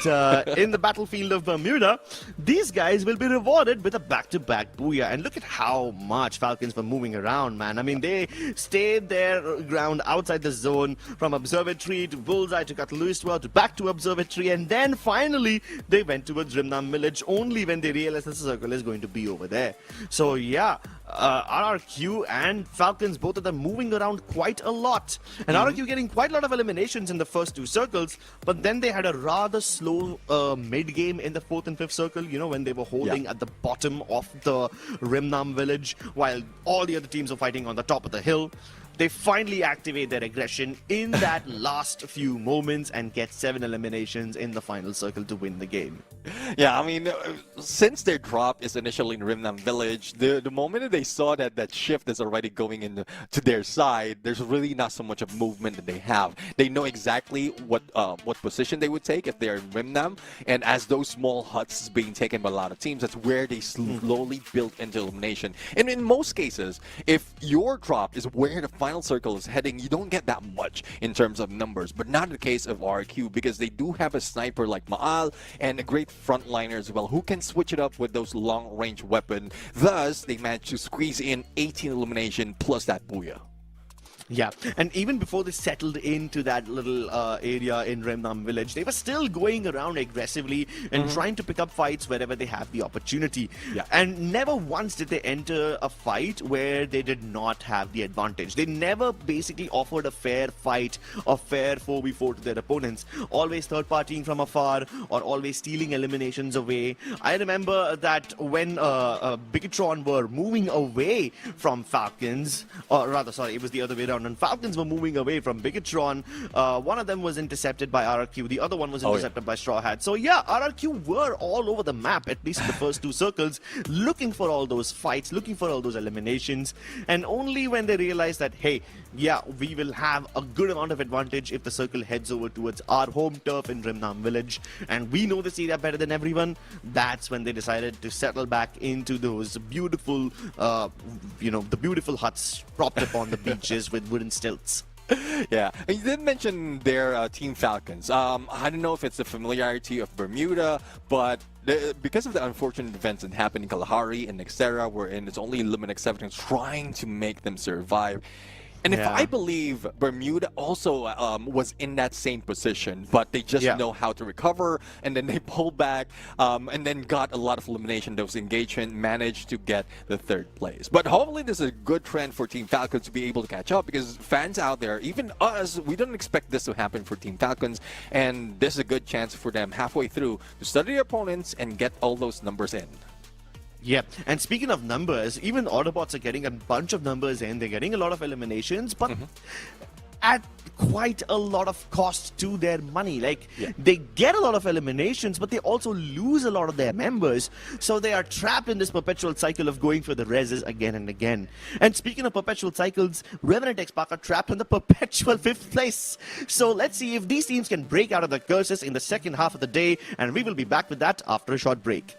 in the battlefield of Bermuda, these guys will be rewarded with a back-to-back Booyah. And look at how much Falcons were moving around, man. I mean, they stayed their ground outside the zone, from Observatory to Bullseye to Cataluistwa to back to Observatory, and then finally they went towards Rimnam Village only when they realized the circle is going to be over there. So yeah, RRQ and Falcons, both of them moving around quite a lot. And RRQ getting quite a lot of eliminations in the first 2 circles, but then they had a rather slow mid-game in the 4th and 5th circle, you know, when they were holding at the bottom of the Rimnam Village while all the other teams were fighting on the top of the hill. they finally activate their aggression in that last few moments and get 7 eliminations in the final circle to win the game. Yeah, I mean, since their drop is initially in REVENANT Village, the moment that they saw that shift is already going in to their side, there's really not so much of movement that they have. They know exactly what position they would take if they're in REVENANT, and as those small huts is being taken by a lot of teams, that's where they slowly build into elimination. And in most cases, if your drop is where the final circle is heading, you don't get that much in terms of numbers, but not the case of RQ, because they do have a sniper like Maal and a great frontliner as well who can switch it up with those long-range weapons. Thus, they managed to squeeze in 18 elimination plus that booyah. Yeah, and even before they settled into that little area in REVENANT Village, they were still going around aggressively and trying to pick up fights wherever they have the opportunity. Yeah. And never once did they enter a fight where they did not have the advantage. They never basically offered a fair fight or fair 4v4 to their opponents. Always third-partying from afar or always stealing eliminations away. I remember that when BIGETRON were moving away from FALCONS, or rather, sorry, it was the other way around, and FALCONS were moving away from BIGETRON. One of them was intercepted by RRQ, the other one was intercepted by Straw Hat. So yeah, RRQ were all over the map, at least in the first 2 circles, looking for all those fights, looking for all those eliminations, and only when they realized that, hey, yeah, we will have a good amount of advantage if the circle heads over towards our home turf in REVENANT Village, and we know this area better than everyone, that's when they decided to settle back into those beautiful, the beautiful huts propped up on the beaches with wooden stilts. Yeah, and you did mention their Team Falcons. I don't know if it's the familiarity of Bermuda, but because of the unfortunate events that happened in Kalahari and Nextera, wherein it's only Luminix 7 trying to make them survive. And if I believe Bermuda also was in that same position, but they just know how to recover, and then they pulled back, and then got a lot of elimination. Those engagement managed to get the 3rd place. But hopefully this is a good trend for Team Falcons to be able to catch up, because fans out there, even us, we don't expect this to happen for Team Falcons, and this is a good chance for them halfway through to study their opponents and get all those numbers in. Yeah, and speaking of numbers, even AUTOBOTZ are getting a bunch of numbers in. They're getting a lot of eliminations, but at quite a lot of cost to their money. Like, they get a lot of eliminations, but they also lose a lot of their members. So they are trapped in this perpetual cycle of going for the reses again and again. And speaking of perpetual cycles, REVENANT XSPARK are trapped in the perpetual 5th place. So let's see if these teams can break out of the curses in the second half of the day, and we will be back with that after a short break.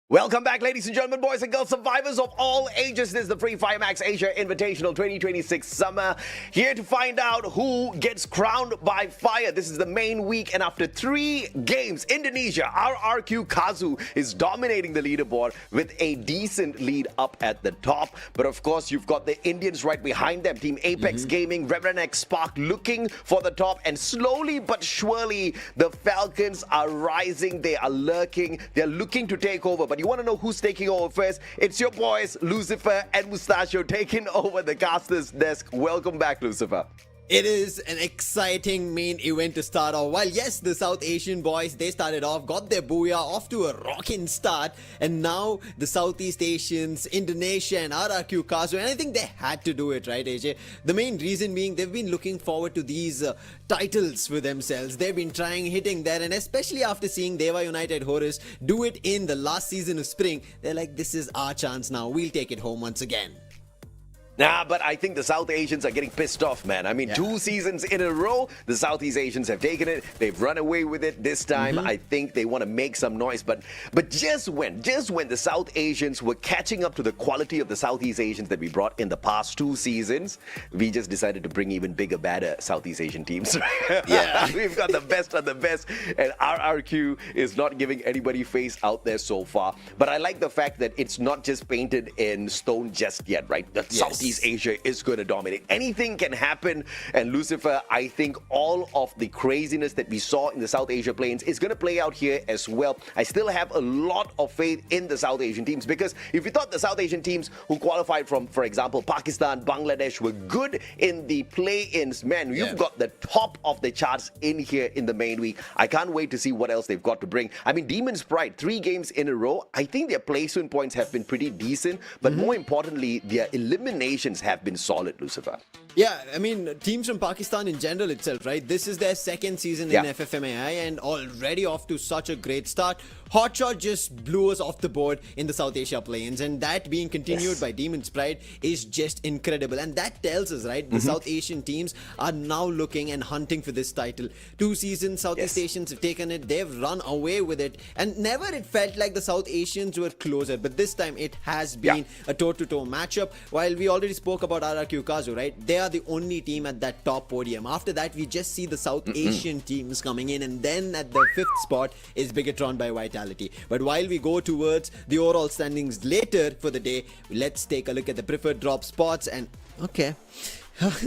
Welcome back, ladies and gentlemen, boys and girls, survivors of all ages. This is the Free Fire Max Asia Invitational 2026 Summer. Here to find out who gets crowned by fire. This is the main week, and after 3 games, Indonesia, RRQ KAZU is dominating the leaderboard with a decent lead up at the top. But of course, you've got the Indians right behind them. Team Apex Gaming, REVENANT, XSPARK looking for the top, and slowly but surely, the Falcons are rising. They are lurking. They're looking to take over. But you want to know who's taking over first? It's your boys, Lucifer and Mustachio, taking over the caster's desk. Welcome back, Lucifer. It is an exciting main event to start off. While yes, the South Asian boys, they started off, got their booyah off to a rocking start, and now the Southeast Asians, Indonesia and RRQ KAZU, and I think they had to do it, right, AJ? The main reason being they've been looking forward to these titles for themselves. They've been trying hitting there, and especially after seeing Deva United Horus do it in the last season of spring, they're like, this is our chance now. We'll take it home once again. Nah, but I think the South Asians are getting pissed off, man. I mean, 2 seasons in a row, the Southeast Asians have taken it. They've run away with it. This time, I think they want to make some noise. But just when the South Asians were catching up to the quality of the Southeast Asians that we brought in the past 2 seasons, we just decided to bring even bigger, badder Southeast Asian teams. Yeah. We've got the best of the best, and RRQ is not giving anybody face out there so far. But I like the fact that it's not just painted in stone just yet, right? The Southeast Asia is going to dominate. Anything can happen, and Lucifer, I think all of the craziness that we saw in the South Asia Plains is going to play out here as well. I still have a lot of faith in the South Asian teams, because if you thought the South Asian teams who qualified from, for example, Pakistan, Bangladesh were good in the play-ins, man, you've got the top of the charts in here in the main week. I can't wait to see what else they've got to bring. I mean, Demon's Pride, 3 games in a row. I think their placement points have been pretty decent, but more importantly, their eliminations have been solid, Lucifer. Yeah, I mean, teams from Pakistan in general itself, right? This is their 2nd season in FFMAI, and already off to such a great start. HOTSHOT just blew us off the board in the South Asia Plains, and that being continued by Demon's Pride is just incredible. And that tells us, right, the South Asian teams are now looking and hunting for this title. 2 seasons, Southeast Asians have taken it, they've run away with it, and never it felt like the South Asians were closer, but this time it has been a toe-to-toe matchup. While we already spoke about RRQ KAZU, right, they are the only team at that top podium. After that, we just see the South Asian teams coming in, and then at the 5th spot is BIGETRON by Vitality. But while we go towards the overall standings later for the day, let's take a look at the preferred drop spots. And okay 5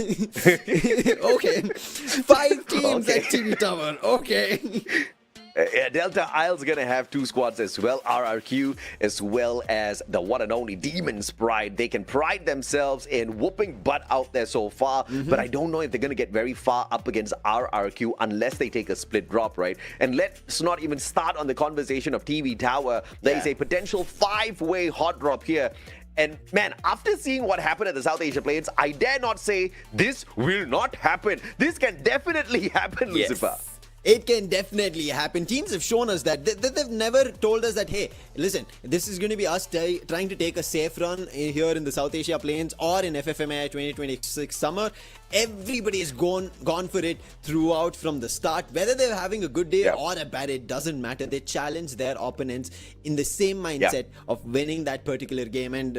teams at TV Tower. Okay. Delta Isle's gonna have 2 squads as well, RRQ as well as the one and only Demon's Pride. They can pride themselves in whooping butt out there so far, but I don't know if they're gonna get very far up against RRQ unless they take a split drop, right? And let's not even start on the conversation of TV Tower. There is a potential 5-way hot drop here. And man, after seeing what happened at the South Asia Plains, I dare not say this will not happen. This can definitely happen, Lucifer. It can definitely happen. Teams have shown us that. They've never told us that, hey, listen, this is going to be us trying to take a safe run here in the South Asia Plains or in FFMAI 2026 Summer. Everybody has gone for it throughout from the start. Whether they're having a good day or a bad day, it doesn't matter. They challenge their opponents in the same mindset of winning that particular game. And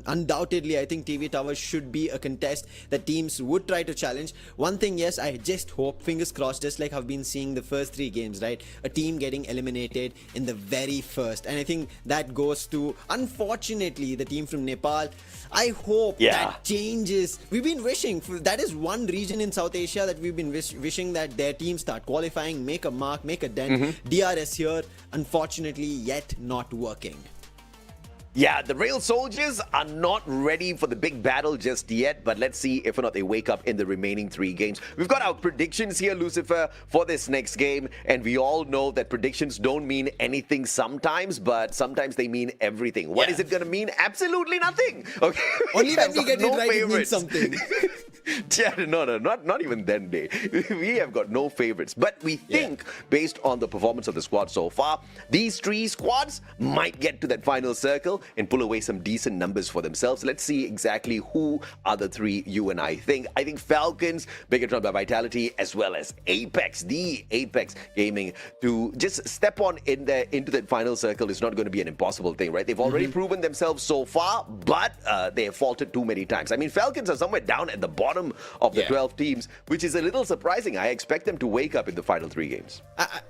undoubtedly, I think TV Tower should be a contest that teams would try to challenge. One thing, yes, I just hope, fingers crossed, just like I've been seeing the first 3 games, right? A team getting eliminated in the very first. And I think that goes to, unfortunately, the team from Nepal. I hope that changes. We've been wishing for that. Is one region in South Asia that we've been wishing that their teams start qualifying, make a mark, make a dent. DRS here, unfortunately, yet not working. Yeah, the Rail Soldiers are not ready for the big battle just yet, but let's see if or not they wake up in the remaining 3 games. We've got our predictions here, Lucifer, for this next game, and we all know that predictions don't mean anything sometimes, but sometimes they mean everything. What is it going to mean? Absolutely nothing. Okay. Only when we get it right, it means something. Yeah, no, not even then, day. We have got no favorites. But we think, based on the performance of the squad so far, these three squads might get to that final circle and pull away some decent numbers for themselves. Let's see exactly who are the three you and I think. I think Falcons, BIGETRON by Vitality, as well as Apex, the Apex Gaming, to just step on into that final circle is not going to be an impossible thing, right? They've already proven themselves so far, but they have faltered too many times. I mean, Falcons are somewhere down at the bottom of the 12 teams, which is a little surprising. I expect them to wake up in the final 3 games.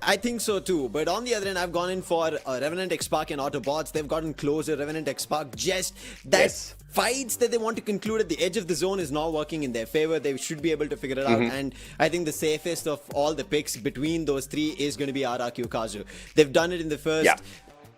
I think so too, but on the other end, I've gone in for REVENANT, XSPARK and AUTOBOTZ. They've gotten closer. REVENANT, XSPARK, just that fights that they want to conclude at the edge of the zone is not working in their favor. They should be able to figure it out, and I think the safest of all the picks between those three is going to be RRQ KAZU. They've done it in the first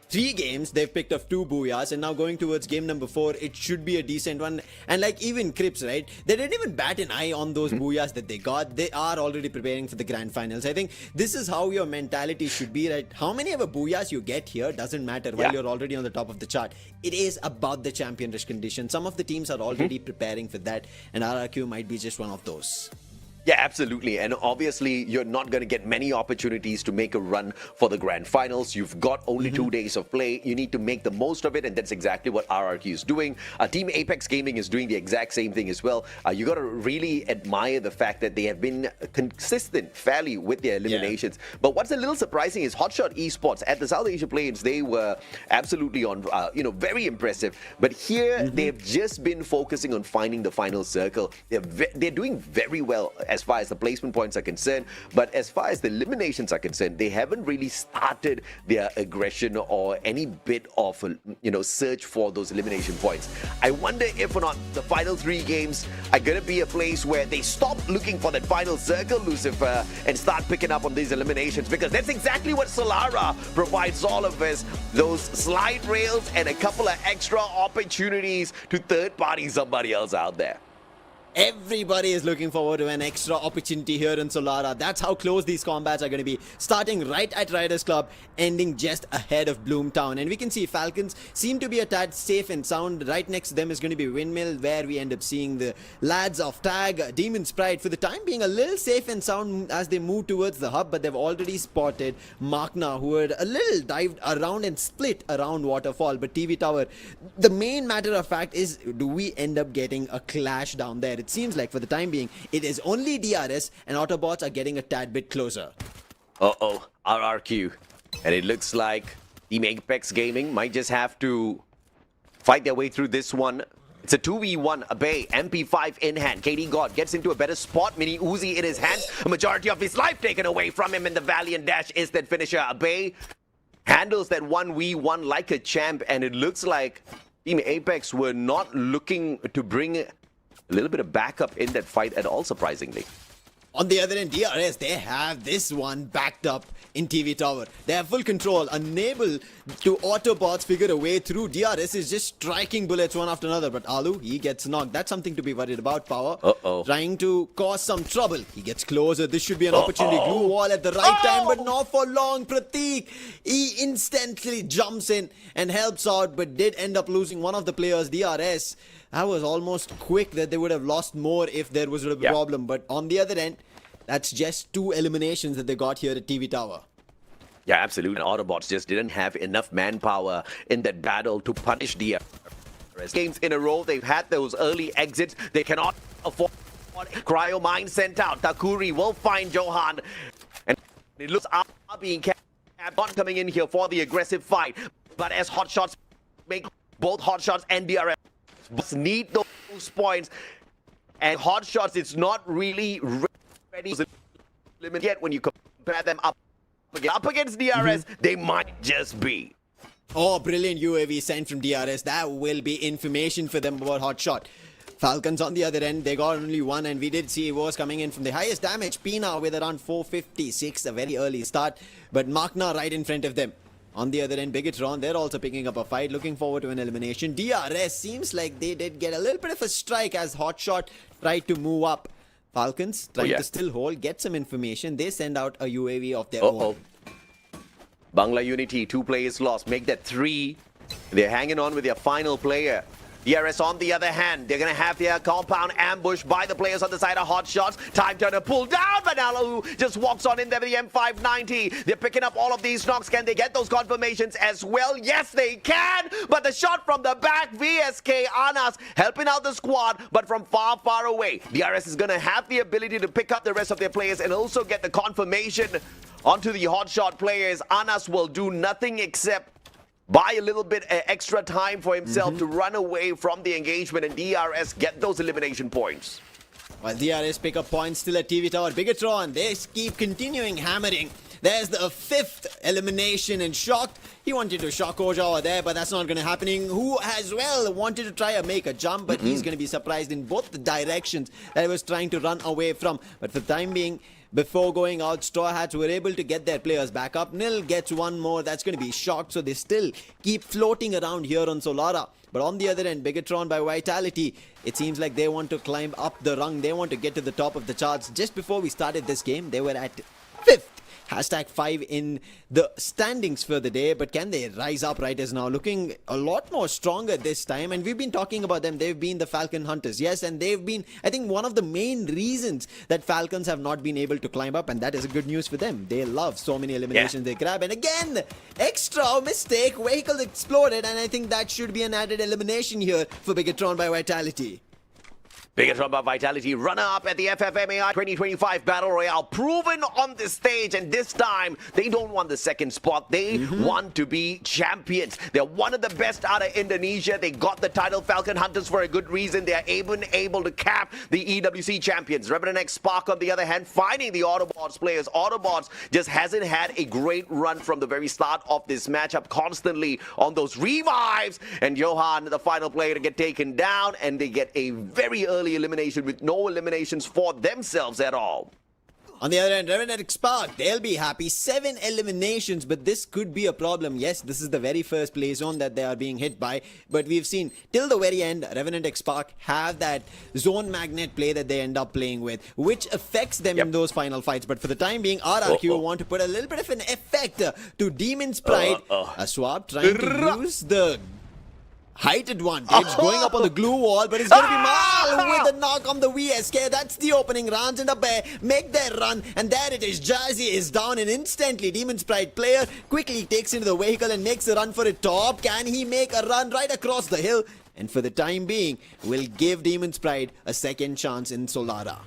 3 games. They've picked up 2 booyahs, and now going towards game number 4, it should be a decent one. And like even Crips, right? They didn't even bat an eye on those booyahs that they got. They are already preparing for the grand finals. I think this is how your mentality should be, right? How many ever booyahs you get here doesn't matter while you're already on the top of the chart. It is about the champion-ish condition. Some of the teams are already preparing for that, and RRQ might be just one of those. Yeah, absolutely. And obviously, you're not going to get many opportunities to make a run for the grand finals. You've got only 2 days of play. You need to make the most of it, and that's exactly what RRQ is doing. Team Apex Gaming is doing the exact same thing as well. You got to really admire the fact that they have been consistent fairly with their eliminations. But what's a little surprising is HOTSHOT Esports at the South Asia Play-ins, they were absolutely on, very impressive. But here, they've just been focusing on finding the final circle. They're doing very well as far as the placement points are concerned, but as far as the eliminations are concerned, they haven't really started their aggression or any bit of search for those elimination points. I wonder if or not the final 3 games are going to be a place where they stop looking for that final circle, Lucifer, and start picking up on these eliminations, because that's exactly what Solara provides all of us, those slide rails and a couple of extra opportunities to third-party somebody else out there. Everybody is looking forward to an extra opportunity here in Solara. That's how close these combats are going to be. Starting right at Riders Club, ending just ahead of Bloomtown. And we can see Falcons seem to be a tad safe and sound. Right next to them is going to be Windmill, where we end up seeing the lads of Tag, Demon Sprite, for the time being a little safe and sound as they move towards the hub. But they've already spotted MAQNA, who had a little dived around and split around Waterfall. But TV Tower, the main matter of fact is, do we end up getting a clash down there? It seems like for the time being, it is only DRS, and Autobots are getting a tad bit closer. RRQ. And it looks like Team Apex Gaming might just have to fight their way through this one. It's a 2v1, Abe, MP5 in hand. KD God gets into a better spot. Mini Uzi in his hands. A majority of his life taken away from him, and the Valiant Dash is that finisher. Abe handles that 1v1 like a champ, and it looks like Team Apex were not looking to bring a little bit of backup in that fight at all, surprisingly. On the other end, DRS, they have this one backed up in TV Tower. They have full control, unable to Autobots figure a way through. DRS is just striking bullets one after another, but Alu, he gets knocked. That's something to be worried about. Power trying to cause some trouble. He gets closer. This should be an opportunity. Glue wall at the right time, but not for long. Prateek, he instantly jumps in and helps out, but did end up losing one of the players. DRS, that was almost quick that they would have lost more if there was a problem. But on the other end, that's just 2 eliminations that they got here at TV Tower. Yeah, absolutely. And Autobots just didn't have enough manpower in that battle to punish the games in a row. They've had those early exits. They cannot afford. Cryo Mine sent out. Takuri will find Johan. And it looks are being kept on coming in here for the aggressive fight. But as HOTSHOTs make both HOTSHOTs and DRS need those points, and HOTSHOTs, it's not really ready to limit yet when you compare them up against DRS. They might just be. Oh, brilliant UAV sent from DRS. That will be information for them about HOTSHOT. Falcons on the other end, they got only 1, and we did see Evos coming in from the highest damage. Pina with around 456, a very early start, but MAQNA right in front of them. On the other end, BIGETRON, they're also picking up a fight, looking forward to an elimination. DRS seems like they did get a little bit of a strike as HOTSHOT tried to move up. Falcons trying to still hold, get some information. They send out a UAV of their own. Bangla Unity, 2 players lost, make that 3. They're hanging on with their final player. DRS on the other hand, they're going to have their compound ambush by the players on the side of HOTSHOTs. Time turner pulled down, but now just walks on in there with the M590. They're picking up all of these knocks. Can they get those confirmations as well? Yes, they can. But the shot from the back, VSK Anas helping out the squad, but from far, far away. DRS is going to have the ability to pick up the rest of their players and also get the confirmation onto the HOTSHOT players. Anas will do nothing except buy a little bit extra time for himself to run away from the engagement, and DRS get those elimination points. While DRS pick up points still at TV Tower, BIGETRON, they keep continuing hammering. There's the 5th elimination, and Shocked, he wanted to shock Koja over there, but that's not going to happening. Who as well wanted to try and make a jump, but he's going to be surprised in both the directions that he was trying to run away from. But for the time being, before going out, Straw Hats were able to get their players back up. Nil gets one more. That's going to be Shocked, so they still keep floating around here on Solara. But on the other end, BIGETRON by Vitality, it seems like they want to climb up the rung. They want to get to the top of the charts. Just before we started this game, they were at 5th. Hashtag 5 in the standings for the day, but can they rise up right as now? Looking a lot more stronger this time, and we've been talking about them. They've been the Falcon Hunters, yes, and they've been, I think, one of the main reasons that Falcons have not been able to climb up, and that is a good news for them. They love so many eliminations they grab, and again, extra mistake, vehicles exploded, and I think that should be an added elimination here for BIGETRON by Vitality. BIGETRON by Vitality, runner-up at the FFMAI 2025 Battle Royale, proven on this stage, and this time, they don't want the second spot. They want to be champions. They're one of the best out of Indonesia. They got the title Falcon Hunters for a good reason. They're even able to cap the EWC champions. REVENANT XSPARK, on the other hand, finding the AUTOBOTZ players. AUTOBOTZ just hasn't had a great run from the very start of this matchup, constantly on those revives. And Johan, the final player to get taken down, and they get a very early elimination with no eliminations for themselves at all. On the other end, REVENANT XSPARK, they'll be happy. 7 eliminations, but this could be a problem. Yes, this is the very first play zone that they are being hit by, but we've seen till the very end, REVENANT XSPARK have that zone magnet play that they end up playing with, which affects them in those final fights. But for the time being, RRQ want to put a little bit of an effect to Demon's Pride. A swap trying to use the height advantage, going up on the glue wall, but it's going to be Mal with a knock on the VSK. That's the opening. Rans and Abe make their run, and there it is. Jazzy is down, and instantly Demon's Pride player quickly takes into the vehicle and makes a run for it top. Can he make a run right across the hill? And for the time being, will give Demon's Pride a second chance in Solara.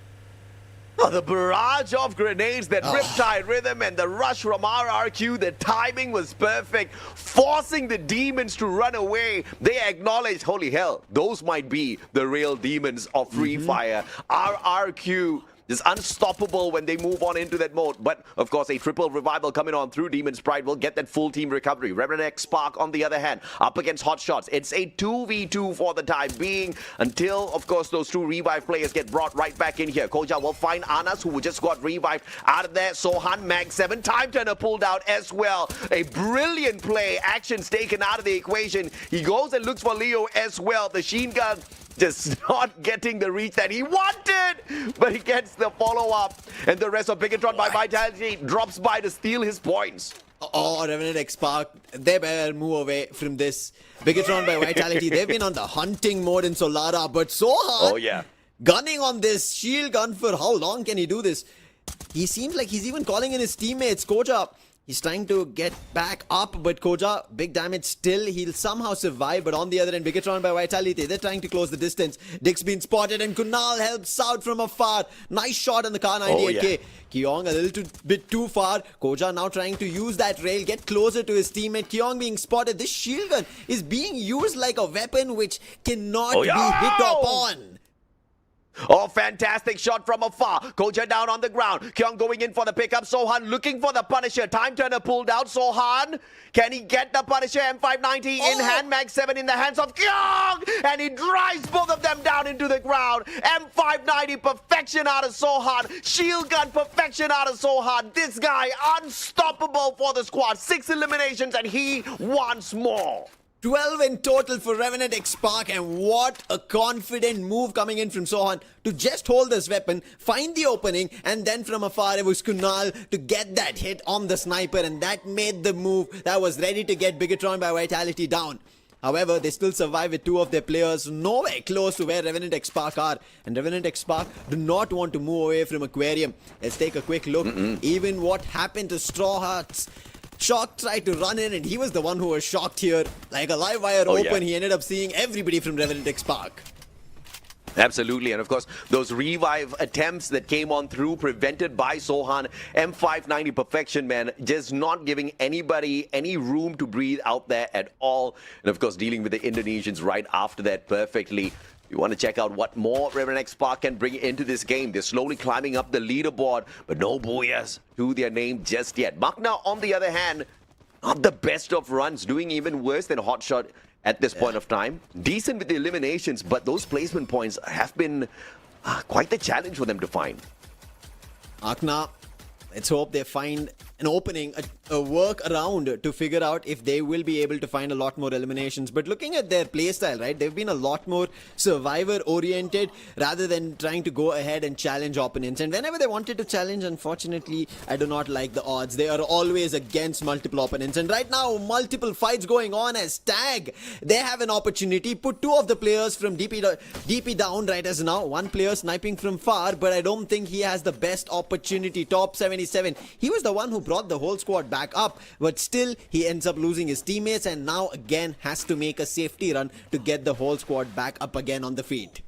Oh, the barrage of grenades, that Riptide rhythm and the rush from RRQ, the timing was perfect, forcing the demons to run away. They acknowledged, holy hell, those might be the real demons of Free Fire. RRQ is unstoppable when they move on into that mode. But, of course, a triple revival coming on through Demon's Pride will get that full team recovery. REVENANT XSPARK, on the other hand, up against HOTSHOTs. It's a 2v2 for the time being until, of course, those 2 revive players get brought right back in here. Koja will find Anas, who just got revived out of there. Sohan, Mag 7, time turner pulled out as well. A brilliant play. Actions taken out of the equation. He goes and looks for Leo as well. The Sheen Gun just not getting the reach that he wanted, but he gets the follow-up, and the rest of BIGETRON by Vitality drops by to steal his points. Oh, REVENANT XSPARK, they better move away from this. BIGETRON by Vitality, they've been on the hunting mode in Solara, but Sohan gunning on this shield gun for how long can he do this? He seems like he's even calling in his teammates. Koja, he's trying to get back up, but Koja, big damage still. He'll somehow survive, but on the other end, BIGETRON by Vitality, they're trying to close the distance. Dick's been spotted, and Kunal helps out from afar. Nice shot on the Car 98K. Kyong a little bit too far. Koja now trying to use that rail, get closer to his teammate. Kyong being spotted. This shield gun is being used like a weapon which cannot be hit upon. Oh, fantastic shot from afar. Koja down on the ground. Kyung going in for the pickup. Sohan looking for the Punisher. Time turner pulled out. Sohan, can he get the Punisher? M590 in hand. Mag 7 in the hands of Kyung. And he drives both of them down into the ground. M590 perfection out of Sohan. Shield gun perfection out of Sohan. This guy unstoppable for the squad. 6 eliminations and he wants more. 12 in total for REVENANT XSPARK, and what a confident move coming in from Sohan to just hold this weapon, find the opening, and then from afar it was Kunal to get that hit on the sniper, and that made the move that was ready to get BIGETRON by Vitality down. However, they still survive with two of their players nowhere close to where Revenant XSPARK are. And Revenant XSPARK do not want to move away from Aquarium. Let's take a quick look. Even what happened to Straw Hats. Shock tried to run in and he was the one who was shocked here. Like a live wire open, he ended up seeing everybody from Revenant XSPARK. Absolutely, and of course, those revive attempts that came on through, prevented by Sohan. M590 perfection, man, just not giving anybody any room to breathe out there at all. And of course, dealing with the Indonesians right after that perfectly. You want to check out what more Revenant XSPARK can bring into this game. They're slowly climbing up the leaderboard, but no booyahs to their name just yet. MAQNA, on the other hand, not the best of runs, doing even worse than HOTSHOT at this point of time. Decent with the eliminations, but those placement points have been quite the challenge for them to find. MAQNA, let's hope they find an opening, a workaround to figure out if they will be able to find a lot more eliminations. But looking at their playstyle, right, they've been a lot more survivor-oriented rather than trying to go ahead and challenge opponents. And whenever they wanted to challenge, unfortunately, I do not like the odds. They are always against multiple opponents. And right now, multiple fights going on as Tag. They have an opportunity. Put two of the players from DP down right as now. One player sniping from far, but I don't think he has the best opportunity. Top 77. He was the one who brought the whole squad back up, but still he ends up losing his teammates and now again has to make a safety run to get the whole squad back up again on the feet.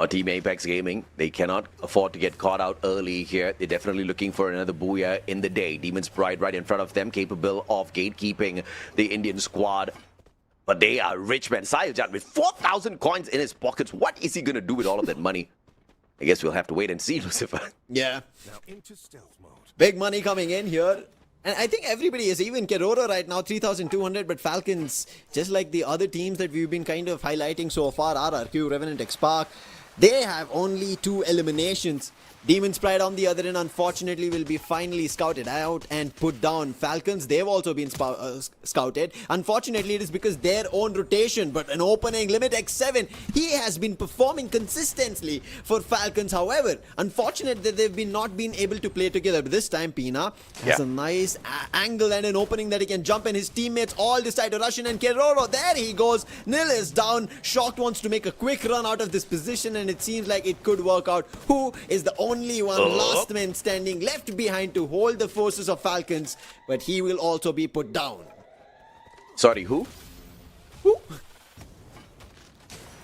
Team Apex Gaming, they cannot afford to get caught out early here. They're definitely looking for another booyah in the day. Demon's Pride right in front of them, capable of gatekeeping the Indian squad. But they are rich, man. Sailjan with 4,000 coins in his pockets. What is he going to do with all of that money? I guess we'll have to wait and see, Lucifer. Yeah. Now into stealth mode. Big money coming in here. And I think everybody is, even Keroro right now, 3,200. But Falcons, just like the other teams that we've been kind of highlighting so far, RRQ, Revenant XSPARK, they have only 2 eliminations. Demon's Pride on the other end, unfortunately, will be finally scouted out and put down. Falcons, they've also been scouted. Unfortunately, it is because their own rotation, but an opening Limit X7, he has been performing consistently for Falcons. However, unfortunate that they've not been able to play together. But this time, Pina has a nice angle and an opening that he can jump in. His teammates all decide to rush in, and Keroro, there he goes. Nil is down. Shocked wants to make a quick run out of this position, and it seems like it could work out. Who is the only one last man standing left behind to hold the forces of Falcons, but he will also be put down. Sorry, who? Who?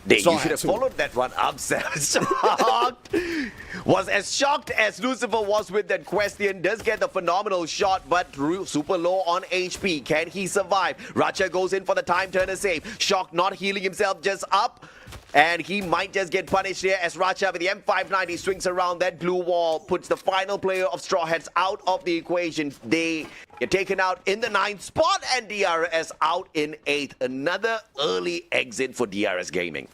You should have followed that one up, shocked. Was as shocked as Lucifer was with that question. Does get the phenomenal shot, but super low on HP. Can he survive? Racha goes in for the time turner save. Shocked not healing himself, just up. And he might just get punished here as Racha with the M590 swings around that blue wall, puts the final player of Straw Hats out of the equation. They get taken out in the 9th spot, and DRS out in 8th. Another early exit for DRS Gaming.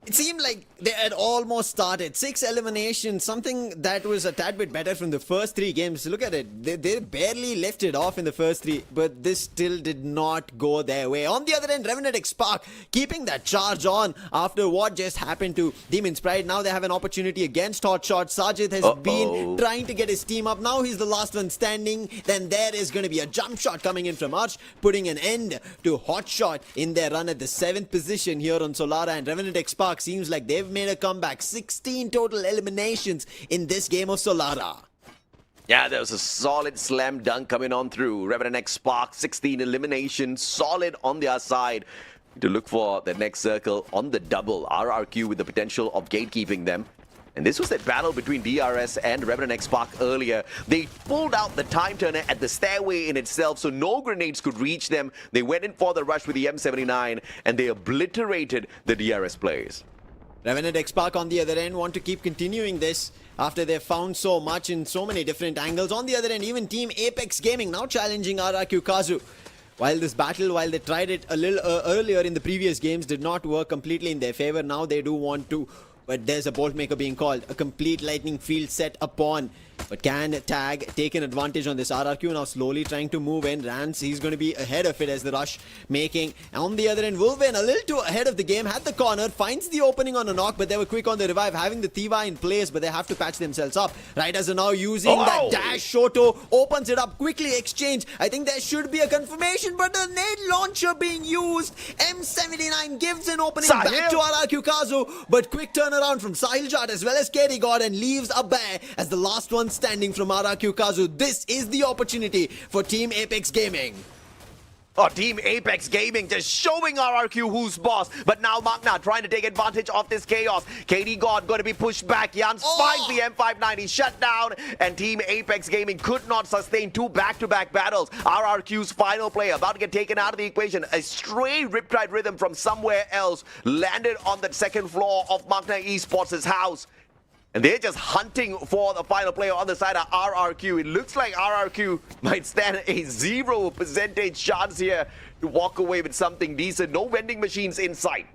It seemed like they had almost started. 6 eliminations, something that was a tad bit better from the first 3 games. Look at it. They barely left it off in the first 3, but this still did not go their way. On the other end, Revenant XSPARK keeping that charge on after what just happened to Demon's Pride. Now they have an opportunity against HOTSHOT. Sajid has been trying to get his team up. Now he's the last one standing. Then there is going to be a jump shot coming in from Arch, putting an end to HOTSHOT in their run at the 7th position here on Solara. And Revenant XSPARK seems like they've made a comeback. 16 total eliminations in this game of Solara. Yeah, there was a solid slam dunk coming on through. Revenant XSPARK, 16 eliminations, solid on their side. To look for the next circle on the double. RRQ with the potential of gatekeeping them. And this was that battle between DRS and Revenant XSPARK earlier. They pulled out the time turner at the stairway in itself, so no grenades could reach them. They went in for the rush with the M79, and they obliterated the DRS players. Revenant XSPARK on the other end want to keep continuing this after they've found so much in so many different angles. On the other end, even Team Apex Gaming now challenging RRQ KAZU. While this battle, while they tried it a little earlier in the previous games, did not work completely in their favor. Now they do want to, but there's a bolt maker being called. A complete lightning field set upon but can Tag take an advantage on this? RRQ now slowly trying to move in. Rance, he's going to be ahead of it as the rush making. On the other end, Wolverine a little too ahead of the game, had the corner, finds the opening on a knock, but they were quick on the revive, having the Thiva in place, but they have to patch themselves up. Riders are now using that dash. Shoto opens it up, quickly exchange. I think there should be a confirmation, but the nade launcher being used. M79 gives an opening back to RRQ KAZU, but quick turnaround from Sahil Jat as well as KD God and leaves a bear as the last one standing from RRQ KAZU. This is the opportunity for Team Apex Gaming. Oh, Team Apex Gaming just showing RRQ who's boss. But now MAQNA trying to take advantage of this chaos. KD God going to be pushed back. Jans finds the M590 shut down. And Team Apex Gaming could not sustain two back-to-back battles. RRQ's final player about to get taken out of the equation. A stray Riptide rhythm from somewhere else landed on the second floor of MAQNA Esports' house. And they're just hunting for the final player on the side of RRQ. It looks like RRQ might stand a 0% chance here to walk away with something decent. No vending machines in sight.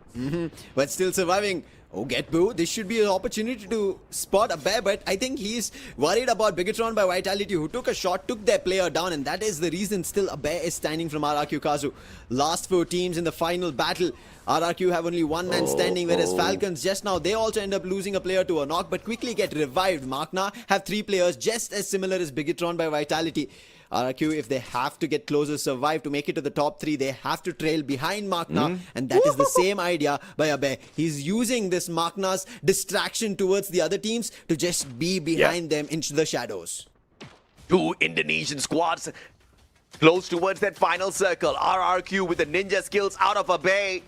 But still surviving. Oh, get boo. This should be an opportunity to spot a bear, but I think he's worried about BIGETRON by Vitality, who took a shot, took their player down, and that is the reason still a bear is standing from RRQ KAZU. Last 4 teams in the final battle. RRQ have only one man standing, whereas Falcons just now, they also end up losing a player to a knock, but quickly get revived. MAQNA have 3 players just as similar as BIGETRON by Vitality. RRQ, if they have to get closer, survive to make it to the top 3, they have to trail behind MAQNA, and that is the same idea by Abe. He's using this MAQNA's distraction towards the other teams to just be behind them into the shadows. 2 Indonesian squads close towards that final circle. RRQ with the ninja skills out of Abe,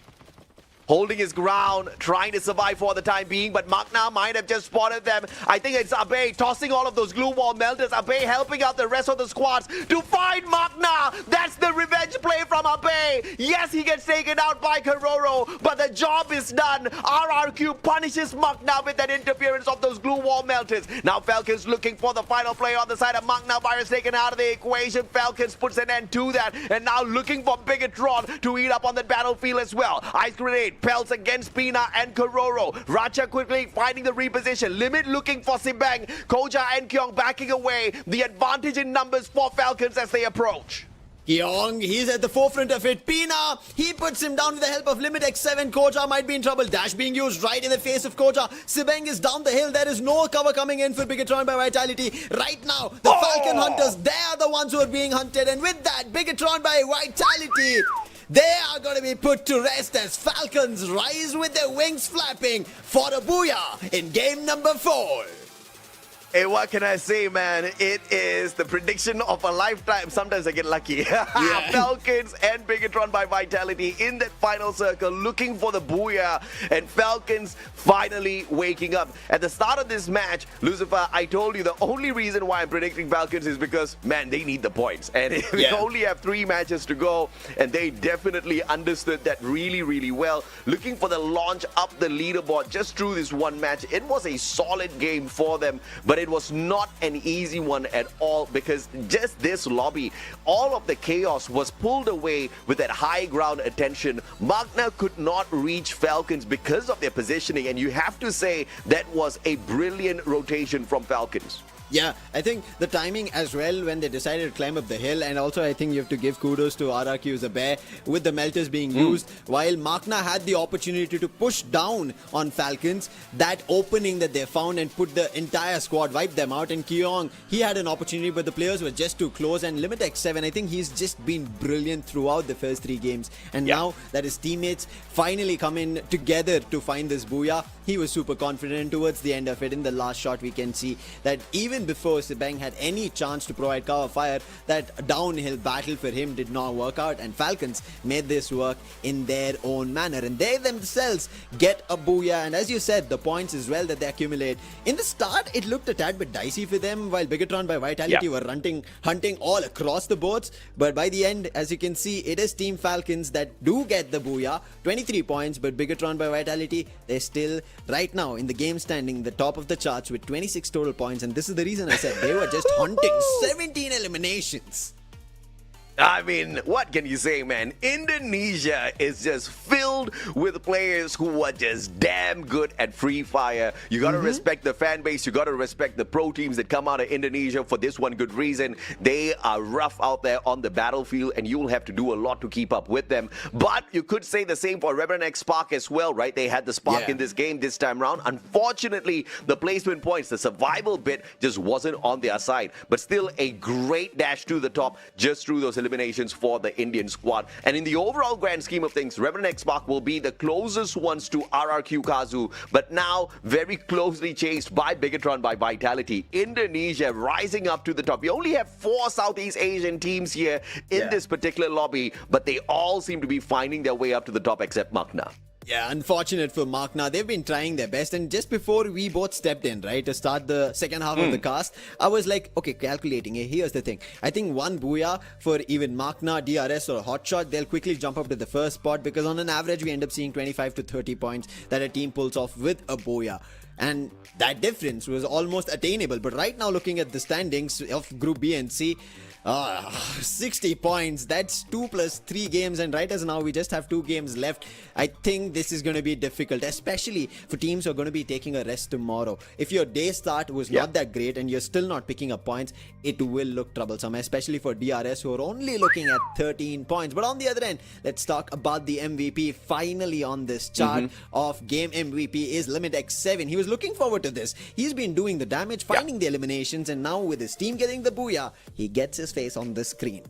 holding his ground, trying to survive for the time being, but MAQNA might have just spotted them. I think it's Abe tossing all of those glue wall melters. Abe helping out the rest of the squads to find MAQNA. That's the revenge play from Abe. Yes, he gets taken out by Karoro, but the job is done. RRQ punishes MAQNA with that interference of those glue wall melters. Now Falcons looking for the final play on the side of MAQNA. Virus taken out of the equation. Falcons puts an end to that, and now looking for BIGETRON to eat up on the battlefield as well. Ice grenade pelts against Pina and Karoro. Racha quickly finding the reposition. Limit looking for Simbang. Koja and Kyong backing away. The advantage in numbers for Falcons as they approach. Kyong, he's at the forefront of it. Pina, he puts him down with the help of Limit X7. Koja might be in trouble. Dash being used right in the face of Koja. Sibeng is down the hill. There is no cover coming in for BIGETRON by Vitality. Right now, the Falcon Hunters, they are the ones who are being hunted. And with that, BIGETRON by Vitality, they are going to be put to rest as Falcons rise with their wings flapping for a booyah in game number 4. Hey, what can I say, man? It is the prediction of a lifetime. Sometimes I get lucky. Falcons and BIGETRON by Vitality in that final circle, looking for the booyah. And Falcons finally waking up. At the start of this match, Lucifer, I told you the only reason why I'm predicting Falcons is because, man, they need the points. And we only have 3 matches to go. And they definitely understood that really, really well. Looking for the launch up the leaderboard just through this one match. It was a solid game for them. But it was not an easy one at all, because just this lobby, all of the chaos was pulled away with that high ground attention. MAQNA could not reach Falcons because of their positioning, and you have to say that was a brilliant rotation from Falcons. Yeah, I think the timing as well when they decided to climb up the hill, and also I think you have to give kudos to RRQ Zabe with the melters being used, while MAQNA had the opportunity to push down on Falcons, that opening that they found and put the entire squad, wipe them out. And Kyong, he had an opportunity, but the players were just too close. And Limit X7, I think he's just been brilliant throughout the first 3 games. And now that his teammates finally come in together to find this booyah, he was super confident towards the end of it. In the last shot, we can see that even before Sibang had any chance to provide cover fire, that downhill battle for him did not work out, and Falcons made this work in their own manner, and they themselves get a booyah. And as you said, the points as well that they accumulate. In the start, it looked a tad bit dicey for them, while BIGETRON by Vitality were hunting all across the boards. But by the end, as you can see, it is Team Falcons that do get the booyah, 23 points, but BIGETRON by Vitality, they're still right now in the game standing the top of the charts with 26 total points. And this is the reason I said they were just hunting 17 eliminations. I mean, what can you say, man? Indonesia is just filled with players who are just damn good at Free Fire. You gotta respect the fan base. You gotta respect the pro teams that come out of Indonesia for this one good reason. They are rough out there on the battlefield, and you'll have to do a lot to keep up with them. But you could say the same for REVENANT XSPARK as well, right? They had the spark in this game this time round. Unfortunately, the placement points, the survival bit just wasn't on their side. But still a great dash to the top just through those eliminations for the Indian squad. And in the overall grand scheme of things, REVENANT XSPARK will be the closest ones to RRQ KAZU, but now very closely chased by BIGETRON, by Vitality. Indonesia rising up to the top. We only have 4 Southeast Asian teams here in this particular lobby, but they all seem to be finding their way up to the top except MAQNA. Yeah, unfortunate for MAQNA. They've been trying their best. And just before we both stepped in, right, to start the second half of the cast, I was like, okay, calculating. Here's the thing. I think one booyah for even MAQNA, DRS or HOTSHOT, they'll quickly jump up to the first spot, because on an average, we end up seeing 25 to 30 points that a team pulls off with a booyah. And that difference was almost attainable. But right now, looking at the standings of Group B and C, 60 points, that's 2 plus 3 games, and right as now we just have 2 games left. I think this is going to be difficult, especially for teams who are going to be taking a rest tomorrow. If your day start was not that great and you're still not picking up points, it will look troublesome, especially for DRS, who are only looking at 13 points. But on the other end, let's talk about the MVP. Finally on this chart of game MVP is Limit X7. He was looking forward to this. He's been doing the damage, finding the eliminations, and now with his team getting the booyah, he gets his face on the screen.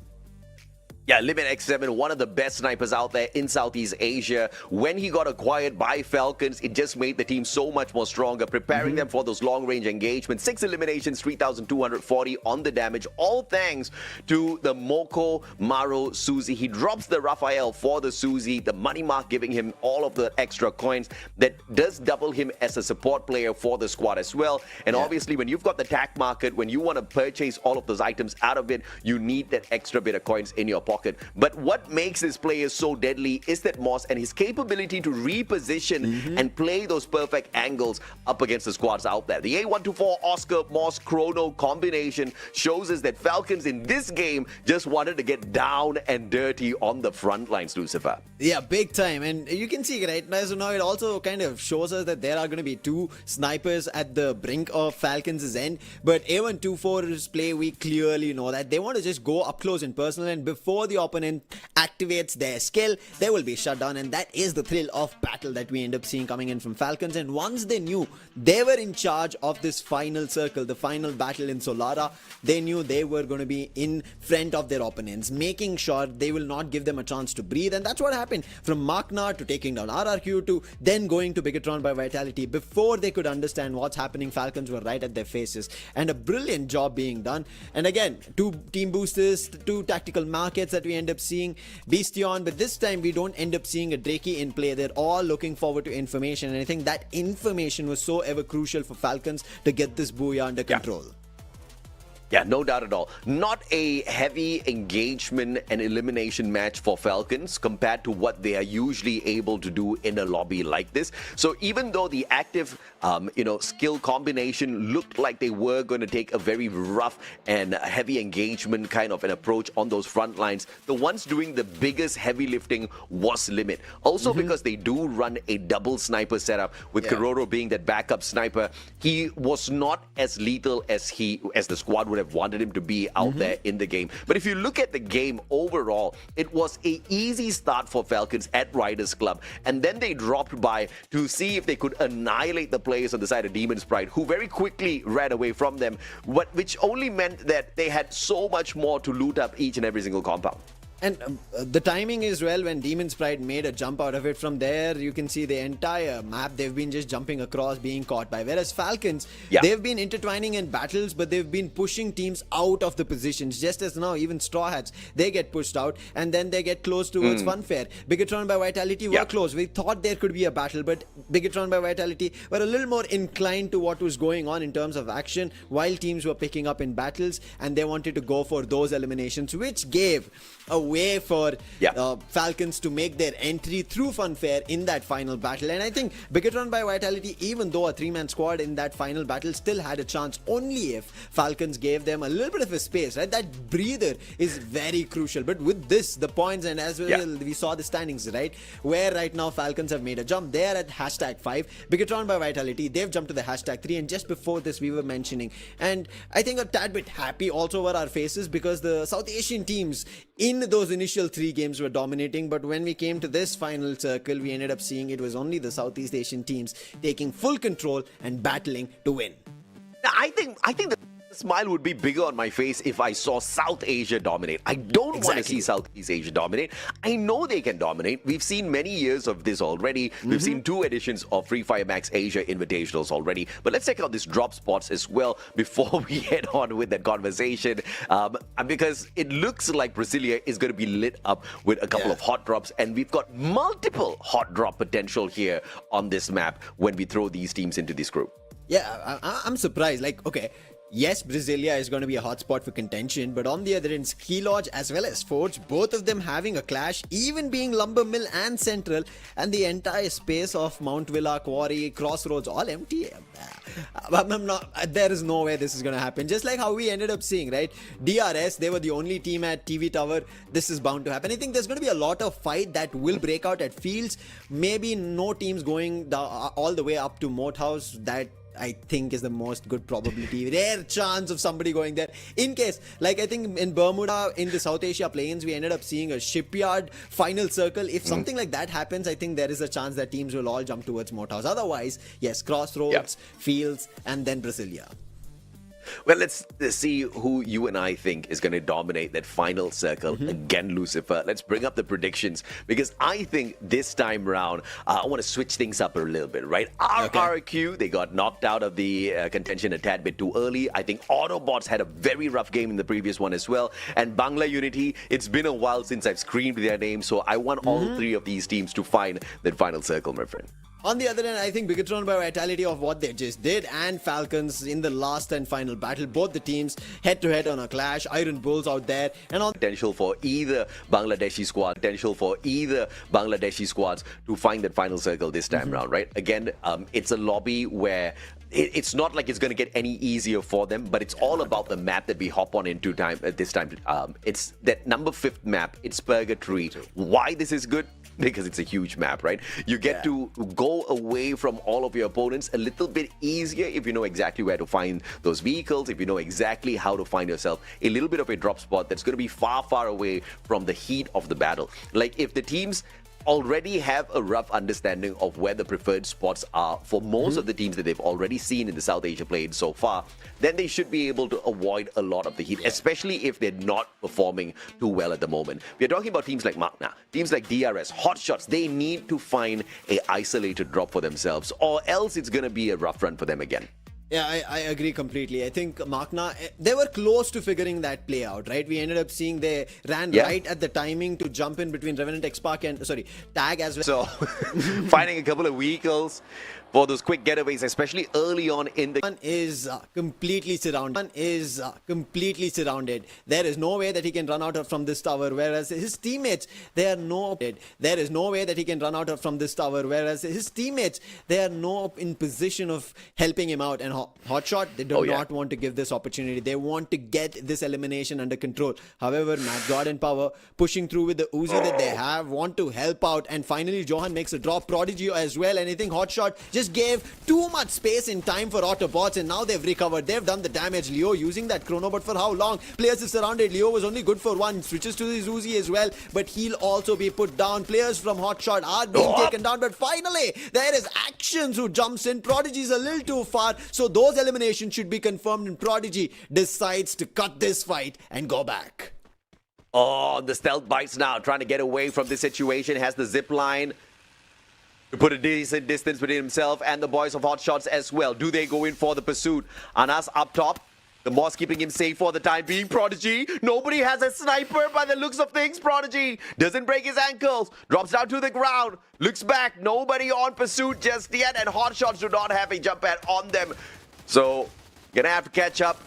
Yeah, Limit X7, one of the best snipers out there in Southeast Asia. When he got acquired by Falcons, it just made the team so much more stronger, preparing them for those long-range engagements. 6 eliminations, 3,240 on the damage, all thanks to the Moko Maro Suzy. He drops the Raphael for the Suzy, the money mark giving him all of the extra coins that does double him as a support player for the squad as well. And obviously, when you've got the tack market, when you want to purchase all of those items out of it, you need that extra bit of coins in your pocket. But what makes this player so deadly is that Moss and his capability to reposition and play those perfect angles up against the squads out there. The A124 Oscar Moss Chrono combination shows us that Falcons in this game just wanted to get down and dirty on the front lines, Lucifer. Yeah, big time. And you can see right now, so now it also kind of shows us that there are going to be 2 snipers at the brink of Falcons' end. But A124's play, we clearly know that they want to just go up close and personal, and before the opponent activates their skill, they will be shut down. And that is the thrill of battle that we end up seeing coming in from Falcons. And once they knew they were in charge of this final circle, the final battle in Solara, they knew they were going to be in front of their opponents, making sure they will not give them a chance to breathe. And that's what happened, from MAQNA to taking down RRQ to then going to BIGETRON by Vitality. Before they could understand what's happening, Falcons were right at their faces, and a brilliant job being done. And again, 2 team boosters, 2 tactical markets that we end up seeing, Beastion, but this time we don't end up seeing a Drakey in play. They're all looking forward to information, and I think that information was so ever crucial for Falcons to get this booyah under control. Yeah, no doubt at all. Not a heavy engagement and elimination match for Falcons compared to what they are usually able to do in a lobby like this. So even though the active, skill combination looked like they were going to take a very rough and heavy engagement kind of an approach on those front lines, the ones doing the biggest heavy lifting was Limit. Also because they do run a double sniper setup with Kororo being that backup sniper. He was not as lethal as the squad would have wanted him to be out there in the game. But if you look at the game overall, it was an easy start for Falcons at Riders Club, and then they dropped by to see if they could annihilate the players on the side of Demon's Pride, who very quickly ran away from them, which only meant that they had so much more to loot up each and every single compound. And the timing is well when Demon's Pride made a jump out of it. From there, you can see the entire map. They've been just jumping across, being caught by. Whereas Falcons, they've been intertwining in battles, but they've been pushing teams out of the positions. Just as now, even Straw Hats, they get pushed out, and then they get close towards Funfair. BIGETRON by Vitality were close. We thought there could be a battle, but BIGETRON by Vitality were a little more inclined to what was going on in terms of action, while teams were picking up in battles, and they wanted to go for those eliminations, which gave a way for Yeah. Falcons to make their entry through Funfair in that final battle. And I think BIGETRON by Vitality, even though a 3-man squad in that final battle, still had a chance only if Falcons gave them a little bit of a space, right? That breather is very crucial. But with this, the points, and as well, we saw the standings, right? Where right now Falcons have made a jump. They are at #5. BIGETRON by Vitality, they've jumped to the #3. And just before this, we were mentioning, and I think a tad bit happy also over our faces, because the South Asian teams in those initial 3 games were dominating. But when we came to this final circle, we ended up seeing it was only the Southeast Asian teams taking full control and battling to win. I think the smile would be bigger on my face if I saw South Asia dominate. I don't want to see Southeast Asia dominate. I know they can dominate. We've seen many years of this already. We've seen 2 editions of Free Fire Max Asia Invitationals already. But let's check out these drop spots as well before we head on with that conversation. Because it looks like Brasilia is going to be lit up with a couple of hot drops. And we've got multiple hot drop potential here on this map when we throw these teams into this group. Yeah, I'm surprised. Like, okay, yes, Brasilia is going to be a hotspot for contention, but on the other end, Ski Lodge as well as Forge, both of them having a clash, even being Lumber Mill and Central, and the entire space of Mount Villa, Quarry, Crossroads, all empty. There is no way this is going to happen. Just like how we ended up seeing, right? DRS, they were the only team at TV Tower. This is bound to happen. I think there's going to be a lot of fight that will break out at Fields. Maybe no teams going all the way up to Moat House. That I think is the most good probability, rare chance of somebody going there. In case, like I think in Bermuda, in the South Asia Plains, we ended up seeing a shipyard final circle. If something like that happens, I think there is a chance that teams will all jump towards Moat House. Otherwise, yes, Crossroads, Fields, and then Brasilia. Well, let's see who you and I think is going to dominate that final circle again, Lucifer. Let's bring up the predictions, because I think this time round, I want to switch things up a little bit, right? RRQ, they got knocked out of the contention a tad bit too early. I think AUTOBOTZ had a very rough game in the previous one as well. And BANGLA Unity, it's been a while since I've screamed their name, so I want all 3 of these teams to find that final circle, my friend. On the other hand, I think BIGETRON by Vitality of what they just did, and Falcons in the last and final battle, both the teams head-to-head on a clash. Iron Bulls out there, and on potential for either Bangladeshi squads to find that final circle this time round, right? Again, it's a lobby where it's not like it's going to get any easier for them, but it's all about the map that we hop on into this time. It's that number 5th map. It's Purgatory. Why this is good? Because it's a huge map, right? You get to go away from all of your opponents a little bit easier if you know exactly where to find those vehicles, if you know exactly how to find yourself a little bit of a drop spot that's going to be far, far away from the heat of the battle. Like if the teams already have a rough understanding of where the preferred spots are for most of the teams that they've already seen in the South Asia Plains so far, then they should be able to avoid a lot of the heat, especially if they're not performing too well at the moment. We're talking about teams like MAQNA, teams like DRS, HOTSHOTs. They need to find a isolated drop for themselves, or else it's going to be a rough run for them again. Yeah, I agree completely. I think MAQNA, they were close to figuring that play out, right? We ended up seeing they ran right at the timing to jump in between REVENANT, XSPARK, and TAG as well. So, finding a couple of vehicles for those quick getaways, especially early on in the... One is completely surrounded. There is no way that he can run out from this tower, whereas his teammates, they are no... There is no way that he can run out from this tower, whereas his teammates, they are no in position of helping him out. And HOTSHOT, they do not want to give this opportunity. They want to get this elimination under control. However, Matt God and Power pushing through with the Uzi that they have, want to help out. And finally, Johan makes a drop. Prodigy as well. And I think HOTSHOT just gave too much space in time for AUTOBOTZ, and now they've recovered. They've done the damage. Leo using that chrono, but for how long? Players is surrounded. Leo was only good for 1. Switches to his Uzi as well, but he'll also be put down. Players from HOTSHOT are being taken down, but finally, there is Actions who jumps in. Prodigy is a little too far, so those eliminations should be confirmed, and Prodigy decides to cut this fight and go back. Oh, the stealth bites now, trying to get away from this situation. Has the zip line to put a decent distance between himself and the boys of HOTSHOTs as well. Do they go in for the pursuit? Anas up top. The Moss keeping him safe for the time being. Prodigy, nobody has a sniper by the looks of things. Prodigy doesn't break his ankles, drops down to the ground, looks back, nobody on pursuit just yet, and HOTSHOTs do not have a jump pad on them. So, gonna have to catch up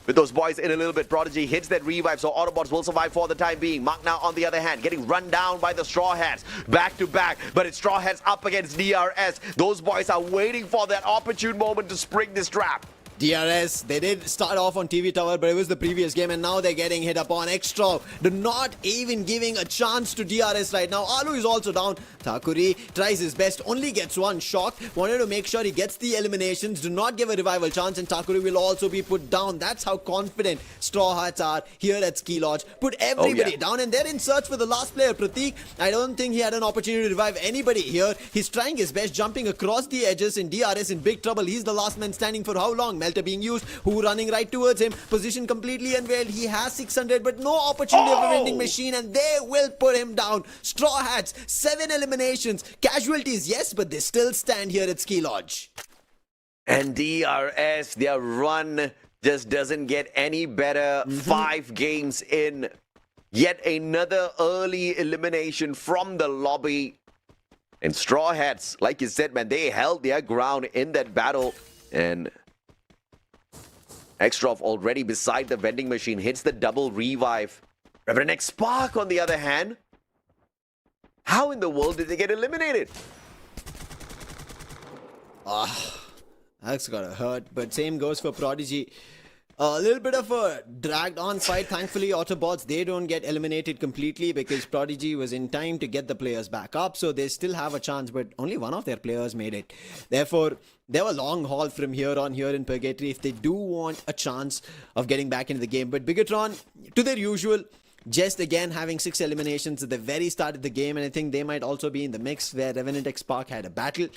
with those boys in a little bit. Prodigy hits that revive, so Autobots will survive for the time being. MAQNA, on the other hand, getting run down by the Straw Hats back to back, but it's Straw Hats up against DRS. Those boys are waiting for that opportune moment to spring this trap. DRS, they did start off on TV Tower, but it was the previous game, and now they're getting hit upon. Extra, not even giving a chance to DRS right now. Alu is also down. Thakuri tries his best, only gets one shot. Wanted to make sure he gets the eliminations, do not give a revival chance, and Thakuri will also be put down. That's how confident Straw Hats are here at Ski Lodge. Put everybody down, and they're in search for the last player, Prateek. I don't think he had an opportunity to revive anybody here. He's trying his best, jumping across the edges, and DRS in big trouble. He's the last man standing for how long? Being used, who running right towards him, position completely unveiled. He has 600, but no opportunity of a vending machine, and they will put him down. Straw Hats, 7 eliminations, casualties, yes, but they still stand here at Ski Lodge. And DRS, their run just doesn't get any better. 5 games in, yet another early elimination from the lobby. And Straw Hats, like you said, man, they held their ground in that battle. And Extrov already beside the vending machine, hits the double revive. Revenant XSPARK, on the other hand, how in the world did they get eliminated? That's gotta hurt, but same goes for Prodigy. A little bit of a dragged on fight. Thankfully, Autobots, they don't get eliminated completely because Prodigy was in time to get the players back up. So they still have a chance, but only one of their players made it. Therefore, they have a long haul from here on here in Purgatory if they do want a chance of getting back into the game. But BIGETRON, to their usual, just again having 6 eliminations at the very start of the game. And I think they might also be in the mix where Revenant XSPARK had a battle.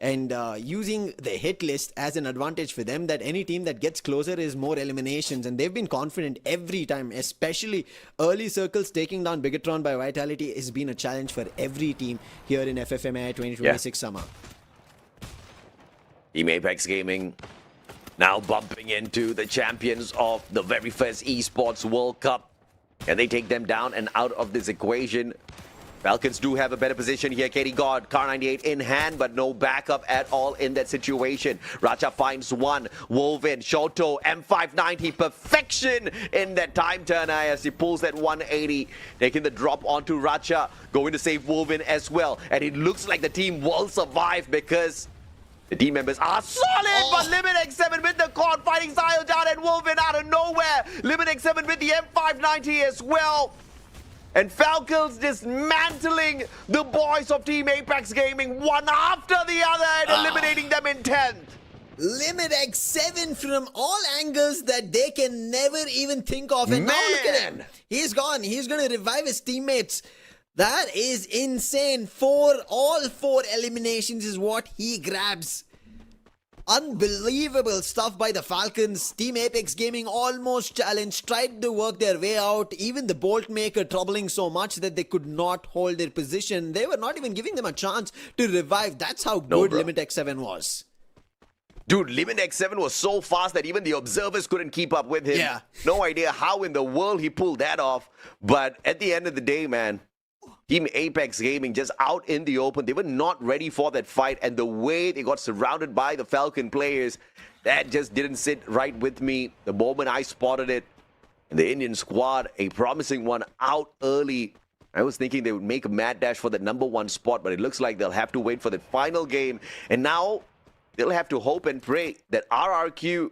And using the hit list as an advantage for them, that any team that gets closer is more eliminations, and they've been confident every time, especially early circles. Taking down BIGETRON by Vitality has been a challenge for every team here in FFMAI 2026 summer. Team Apex Gaming now bumping into the champions of the very first Esports World Cup. Can they take them down and out of this equation? Falcons do have a better position here. Katie God, Car 98 in hand, but no backup at all in that situation. Racha finds one. Wolvin, Shoto, M590, perfection in that time turner as he pulls that 180. Taking the drop onto Racha, going to save Wolvin as well. And it looks like the team will survive because the team members are solid, but Limit X7 with the cord fighting Zyle down and Wolvin out of nowhere. Limit X7 with the M590 as well. And Falcons dismantling the boys of Team Apex Gaming one after the other and eliminating them in 10th. Limit X7 from all angles that they can never even think of. And now look at him. He's gone. He's going to revive his teammates. That is insane. All four eliminations is what he grabs. Unbelievable stuff by the Falcons. Team Apex Gaming almost challenged, tried to work their way out. Even the Bolt Maker troubling so much that they could not hold their position. They were not even giving them a chance to revive. That's how good Limit X7 was. Dude, Limit X7 was so fast that even the observers couldn't keep up with him. Yeah. No idea how in the world he pulled that off. But at the end of the day, man, Team Apex Gaming just out in the open. They were not ready for that fight. And the way they got surrounded by the Falcon players, that just didn't sit right with me. The moment I spotted it, the Indian squad, a promising one out early. I was thinking they would make a mad dash for the #1 spot, but it looks like they'll have to wait for the final game. And now they'll have to hope and pray that RRQ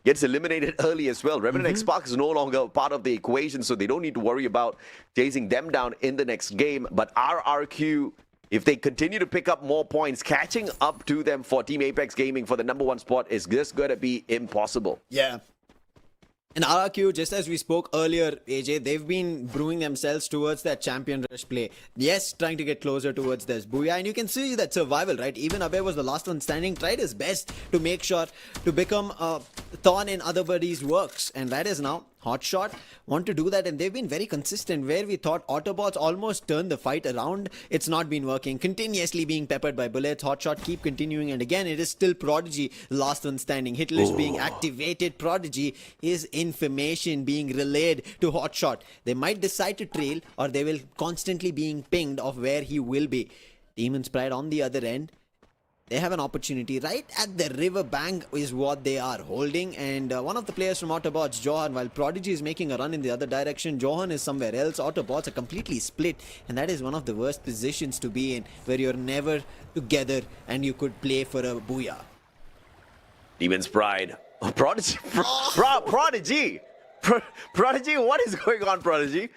gets eliminated early as well. Revenant XSPARK is no longer part of the equation, so they don't need to worry about chasing them down in the next game. But RRQ, if they continue to pick up more points, catching up to them for Team Apex Gaming for the #1 spot is just going to be impossible. Yeah. And RRQ, just as we spoke earlier, AJ, they've been brewing themselves towards that champion rush play. Yes, trying to get closer towards this Booyah. And you can see that survival, right? Even Abe was the last one standing, tried his best to make sure to become a thorn in other buddies' works. And that is now HOTSHOT want to do that, and they've been very consistent. Where we thought Autobots almost turned the fight around, it's not been working. Continuously being peppered by bullets. HOTSHOT keep continuing, and again it is still Prodigy, last one standing. Hit list being activated. Prodigy is information being relayed to HOTSHOT. They might decide to trail, or they will constantly being pinged of where he will be. Demon's Pride on the other end. they have an opportunity right at the river bank is what they are holding, and one of the players from AUTOBOTZ, Johan, while Prodigy is making a run in the other direction, Johan is somewhere else. AUTOBOTZ are completely split, and that is one of the worst positions to be in, where you're never together and you could play for a booyah. Demon's Pride. Oh, Prodigy. Prodigy. Prodigy, what is going on, Prodigy?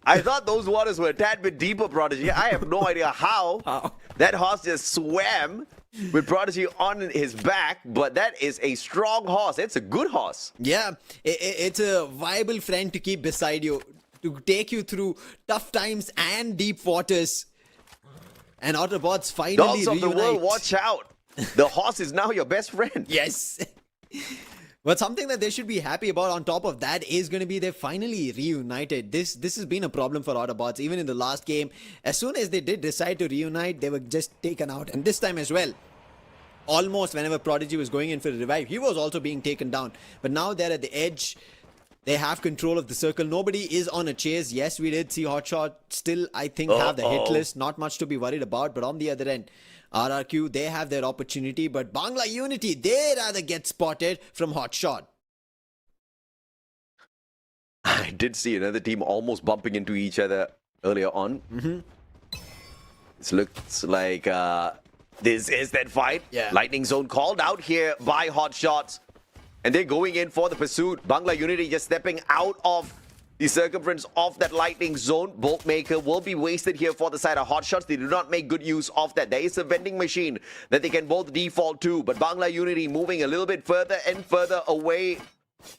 I thought those waters were a tad bit deeper, Prodigy. I have no idea how that horse just swam with Prodigy on his back, but that is a strong horse. It's a good horse. Yeah, it's a viable friend to keep beside you, to take you through tough times and deep waters. And AUTOBOTZ finally Dogs of the world, watch out. The horse is now your best friend. Yes. But something that they should be happy about on top of that is going to be they finally reunited. This has been a problem for AUTOBOTZ. Even in the last game, as soon as they did decide to reunite, they were just taken out. And this time as well, almost whenever Prodigy was going in for a revive, he was also being taken down. But now they're at the edge. They have control of the circle. Nobody is on a chase. Yes, we did see HOTSHOT still, I think, have the hit list. Not much to be worried about. But on the other end, RRQ, they have their opportunity, but Bangla Unity, they rather get spotted from HOTSHOT. I did see another team almost bumping into each other earlier on. This looks like this is that fight. Yeah. Lightning Zone called out here by HOTSHOT, and they're going in for the pursuit. Bangla Unity just stepping out of the circumference of that lightning zone. Bolt Maker will be wasted here for the side of HOTSHOT. They do not make good use of that. There is a vending machine that they can both default to, but Bangla Unity moving a little bit further and further away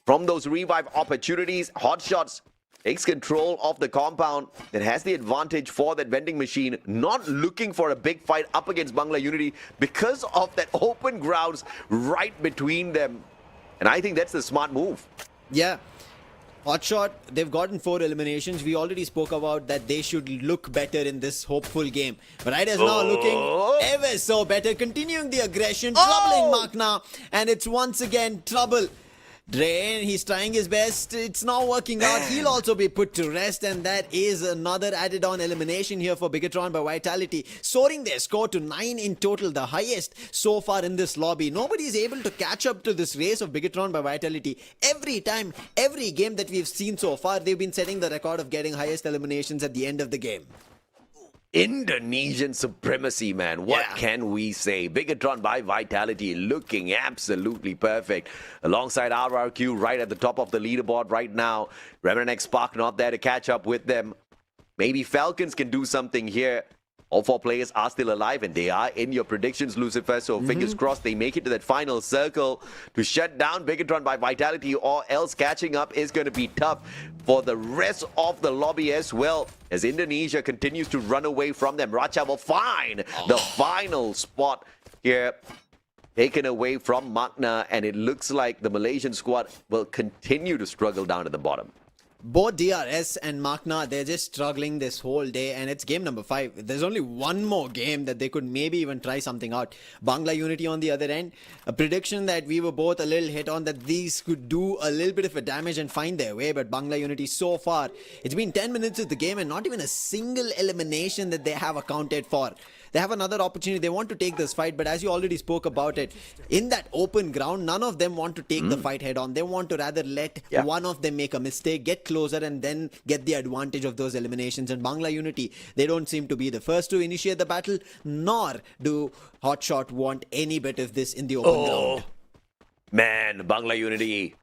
from those revive opportunities. HOTSHOT takes control of the compound that has the advantage for that vending machine, not looking for a big fight up against Bangla Unity because of that open grounds right between them. And I think that's the smart move. Yeah. HOTSHOT, they've gotten 4 eliminations. We already spoke about that they should look better in this hopeful game. But Ida is now looking ever so better, continuing the aggression, troubling MAQNA, and it's once again trouble. Drain, he's trying his best. It's not working out. He'll also be put to rest, and that is another added on elimination here for BIGETRON by Vitality, soaring their score to 9 in total, the highest so far in this lobby. Nobody is able to catch up to this race of BIGETRON by Vitality. Every time, every game that we've seen so far, they've been setting the record of getting highest eliminations at the end of the game. Indonesian supremacy, man. What can we say? BIGETRON by Vitality looking absolutely perfect. Alongside RRQ right at the top of the leaderboard right now. REVENANT XSPARK not there to catch up with them. Maybe Falcons can do something here. All 4 players are still alive, and they are in your predictions, Lucifer. So fingers crossed they make it to that final circle to shut down BIGETRON by Vitality, or else catching up is going to be tough for the rest of the lobby as well, as Indonesia continues to run away from them. Racha will find the final spot here, taken away from MAQNA, and it looks like the Malaysian squad will continue to struggle down at the bottom. Both DRS and MAQNA, they're just struggling this whole day, and it's game number 5. There's only one more game that they could maybe even try something out. Bangla Unity on the other end, a prediction that we were both a little hit on, that these could do a little bit of a damage and find their way, but Bangla Unity so far, it's been 10 minutes of the game and not even a single elimination that they have accounted for. They have another opportunity. They want to take this fight, but as you already spoke about it, in that open ground, none of them want to take the fight head on. They want to rather let one of them make a mistake, get closer, and then get the advantage of those eliminations. And Bangla Unity, they don't seem to be the first to initiate the battle, nor do HOTSHOT want any bit of this in the open ground. Man, Bangla Unity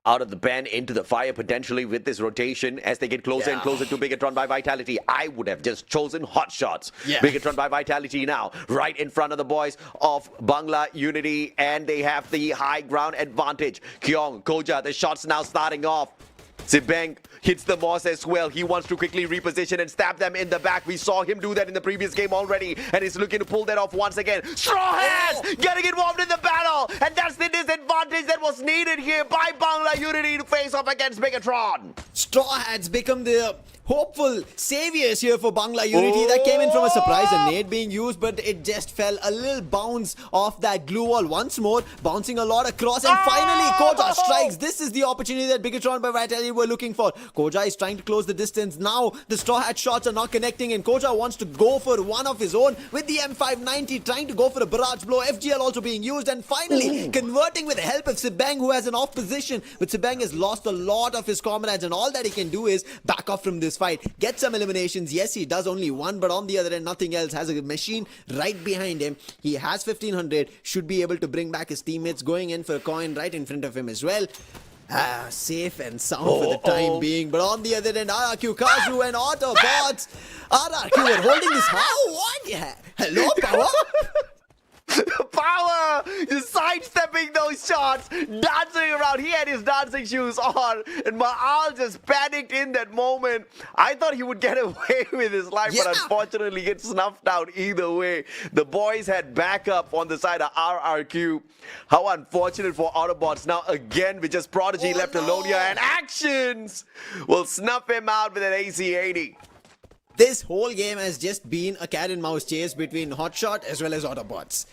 out of the pen into the fire potentially with this rotation as they get closer and closer to BIGETRON by Vitality. I would have just chosen HOTSHOT. BIGETRON by Vitality now right in front of the boys of Bangla Unity, and they have the high ground advantage. Kyong, Koja, the shots now starting off. Zibeng hits the Moss as well. He wants to quickly reposition and stab them in the back. We saw him do that in the previous game already, and he's looking to pull that off once again. Straw Hats getting involved in the battle, and that's the disadvantage that was needed here by Bangla Unity to face off against BIGETRON. Straw Hats become the hopeful saviors here for Bangla Unity. That came in from a surprise, a nade being used, but it just fell a little bounce off that glue wall once more, bouncing a lot across, and finally Koja strikes. This is the opportunity that BIGETRON by Vitality were looking for. Koja is trying to close the distance. Now the Straw Hat shots are not connecting, and Koja wants to go for one of his own with the M590, trying to go for a barrage blow. FGL also being used, and finally converting with the help of Sibang, who has an off position. But Sibang has lost a lot of his comrades, and all that he can do is back off from this fight, get some eliminations. Yes, he does only one, but on the other end, nothing else. Has a machine right behind him. He has 1500, should be able to bring back his teammates, going in for a coin right in front of him as well. Safe and sound for the time being. But on the other end, RRQ, KAZU and AUTOBOTZ. RRQ were holding this. How? What? Yeah. Hello, Power? Power just sidestepping those shots, dancing around. He had his dancing shoes on, and Maal just panicked in that moment. I thought he would get away with his life, but unfortunately gets snuffed out either way. The boys had backup on the side of RRQ. How unfortunate for Autobots. Now again with just Prodigy left alone here, and Actions will snuff him out with an AC-80. This whole game has just been a cat and mouse chase between HOTSHOT as well as Autobots.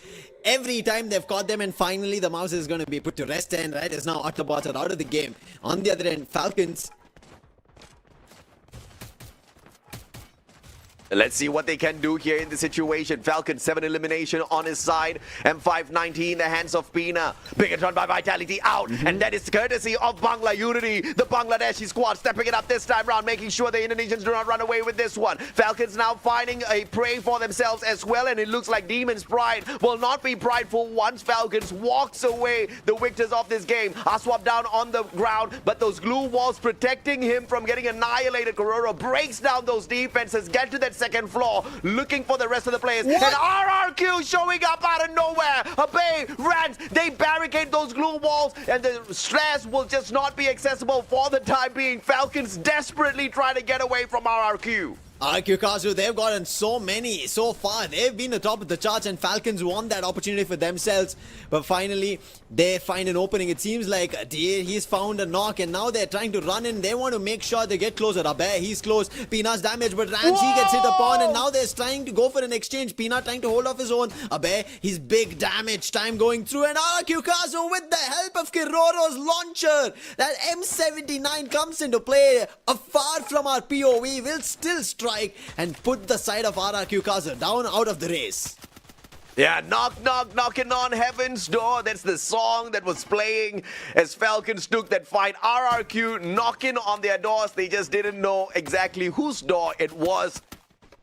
Every time they've caught them, and finally the mouse is going to be put to rest, and right as now Autobots are out of the game. On the other end, Falcons. Let's see what they can do here in the situation. Falcon 7 elimination on his side. M590 in the hands of Pina. BIGETRON by Vitality out. And that is courtesy of Bangla Unity. The Bangladeshi squad stepping it up this time round, making sure the Indonesians do not run away with this one. Falcons now finding a prey for themselves as well. And it looks like Demon's Pride will not be prideful once Falcons walks away the victors of this game. Aswap down on the ground, but those glue walls protecting him from getting annihilated. Kororo breaks down those defenses, get to that second floor, looking for the rest of the players. And RRQ showing up out of nowhere. Abe, Rans, they barricade those glue walls, and the stress will just not be accessible for the time being. Falcons desperately trying to get away from RRQ. RRQ, KAZU, they've gotten so many so far. They've been the top of the charts, and Falcons want that opportunity for themselves. But finally, they find an opening. It seems like he's found a knock, and now they're trying to run in. They want to make sure they get closer. Abe, he's close. Pina's damaged, but Rans, he gets hit upon, and now they're trying to go for an exchange. Pina trying to hold off his own. Abe, he's big damage. Time going through, and RRQ, KAZU with the help of Kiroro's launcher. That M79 comes into play. Afar from our POV, will still strike and put the side of RRQ, KAZU down out of the race. Yeah, knock, knock, knocking on heaven's door. That's the song that was playing as Falcons took that fight. RRQ knocking on their doors. They just didn't know exactly whose door it was.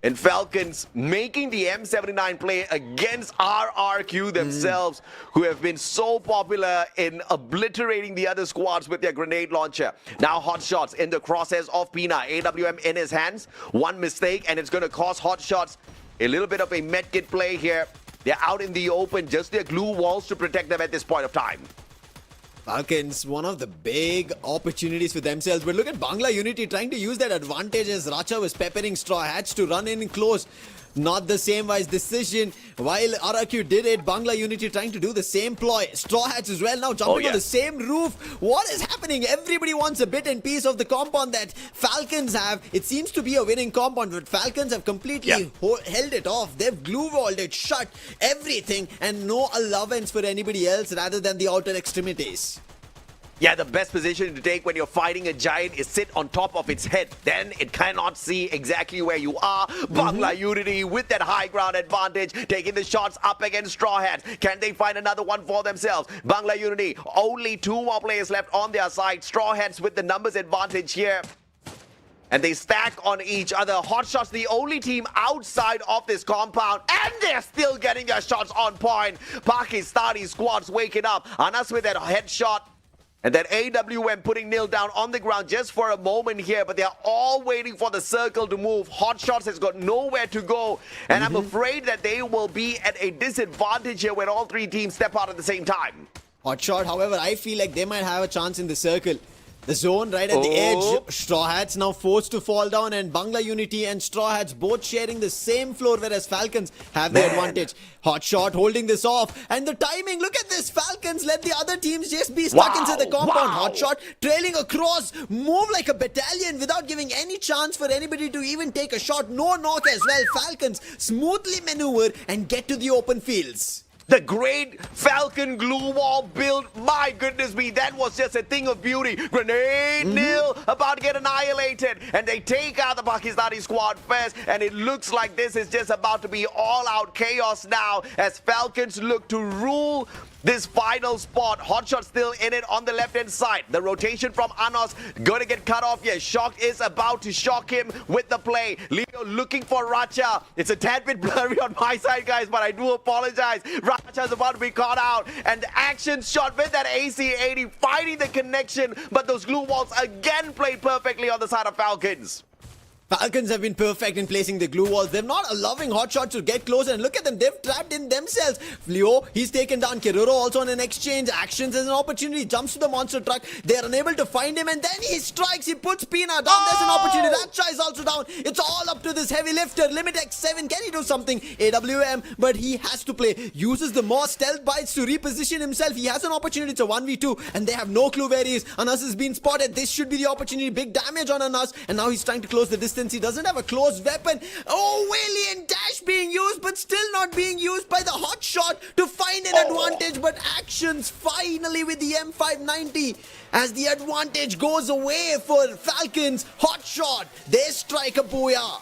And Falcons making the M79 play against RRQ themselves, who have been so popular in obliterating the other squads with their grenade launcher. Now HOTSHOTs in the crosshairs of Pina. AWM in his hands. One mistake and it's going to cost HOTSHOTs a little bit of a medkit play here. They're out in the open, just their glue walls to protect them at this point of time. Falcons, one of the big opportunities for themselves. But look at Bangla Unity trying to use that advantage as Racha was peppering Straw Hats to run in close. Not the same wise decision. While RRQ did it, Bangla Unity trying to do the same ploy. Straw Hats as well now jumping on the same roof. What is happening? Everybody wants a bit and piece of the compound that Falcons have. It seems to be a winning compound, but Falcons have completely held it off. They've glue walled it, shut everything, and no allowance for anybody else rather than the outer extremities. Yeah, the best position to take when you're fighting a giant is sit on top of its head. Then it cannot see exactly where you are. Bangla Unity with that high ground advantage, taking the shots up against Straw Hats. Can they find another one for themselves? Bangla Unity, only 2 more players left on their side. Straw Hats with the numbers advantage here. And they stack on each other. HOTSHOT's the only team outside of this compound, and they're still getting their shots on point. Pakistani squad's waking up. Anas with that headshot. And that AWM putting Nil down on the ground just for a moment here, but they're all waiting for the circle to move. HOTSHOTs has got nowhere to go, and I'm afraid that they will be at a disadvantage here when all 3 teams step out at the same time. HOTSHOT, however, I feel like they might have a chance in the circle. The zone right at the edge. Straw Hats now forced to fall down, and Bangla Unity and Straw Hats both sharing the same floor, whereas Falcons have the advantage. HOTSHOT holding this off, and the timing, look at this. Falcons let the other teams just be stuck inside the compound. HOTSHOT trailing across, move like a battalion without giving any chance for anybody to even take a shot. No knock as well. Falcons smoothly maneuver and get to the open fields. The great Falcon glue wall build, my goodness me, that was just a thing of beauty. Grenade nil, about to get annihilated, and they take out the Pakistani squad first, and it looks like this is just about to be all-out chaos now as Falcons look to rule this final spot. HOTSHOT still in it on the left-hand side. The rotation from Anos going to get cut off. Yes, Shock is about to shock him with the play. Leo looking for Racha. It's a tad bit blurry on my side, guys, but I do apologize. Racha is about to be caught out, and the action shot with that AC-80 finding the connection, but those glue walls again played perfectly on the side of Falcons. Falcons have been perfect in placing the glue walls. They're not allowing HOTSHOT to get closer, and look at them, they've trapped in themselves. Leo, he's taken down. Kiroro also on an exchange. Actions as an opportunity, jumps to the monster truck. They're unable to find him, and then he strikes. He puts Pina down. There's an opportunity. Ratcha is also down. It's all up to this heavy lifter. Limit X7, can he do something? AWM, but he has to play. Uses the more stealth bites to reposition himself. He has an opportunity. It's a 1v2, and they have no clue where he is. Anas has been spotted. This should be the opportunity. Big damage on Anas, and now he's trying to close the distance. He doesn't have a closed weapon. Oh, Whaley Dash being used, but still not being used by the HOTSHOT to find an advantage. But actions finally with the M590 as the advantage goes away for Falcons. HOTSHOT, they strike a booyah.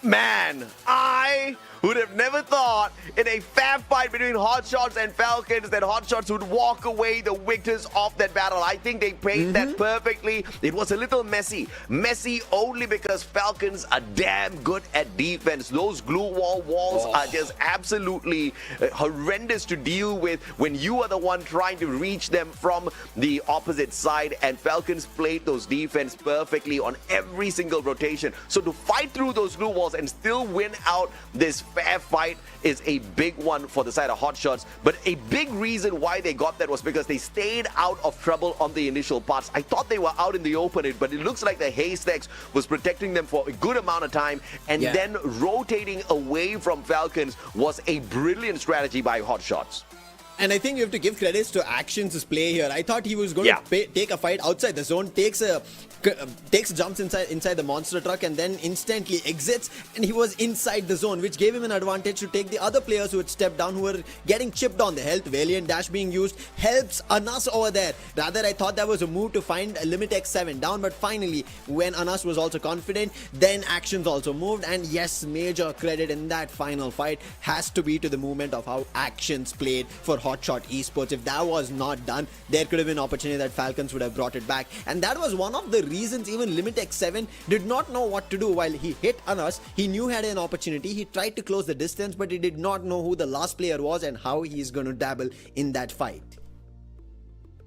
Man, I would have never thought in a fair fight between HOTSHOTs and Falcons that HOTSHOTs would walk away the victors of that battle. I think they played that perfectly. It was a little messy. Messy only because Falcons are damn good at defense. Those glue wall walls are just absolutely horrendous to deal with when you are the one trying to reach them from the opposite side, and Falcons played those defense perfectly on every single rotation. So to fight through those glue walls and still win out this fair fight is a big one for the side of HOTSHOTs, but a big reason why they got that was because they stayed out of trouble on the initial parts. I thought they were out in the open, but it looks like the Haystacks was protecting them for a good amount of time, and then rotating away from Falcons was a brilliant strategy by HOTSHOTs. And I think you have to give credits to Actions' play here. I thought he was going to take a fight outside the zone, takes jumps inside the monster truck, and then instantly exits, and he was inside the zone, which gave him an advantage to take the other players who had stepped down, who were getting chipped on the health. Valiant Dash being used helps Anas over there. Rather, I thought that was a move to find a Limit X7 down, but finally, when Anas was also confident, then Actions also moved, and yes, major credit in that final fight has to be to the movement of how Actions played for HOTSHOT Esports. If that was not done, there could have been an opportunity that Falcons would have brought it back, and that was one of the reasons even Limit X7 did not know what to do. While he hit Anas, he knew he had an opportunity. He tried to close the distance, but he did not know who the last player was and how he's going to dabble in that fight.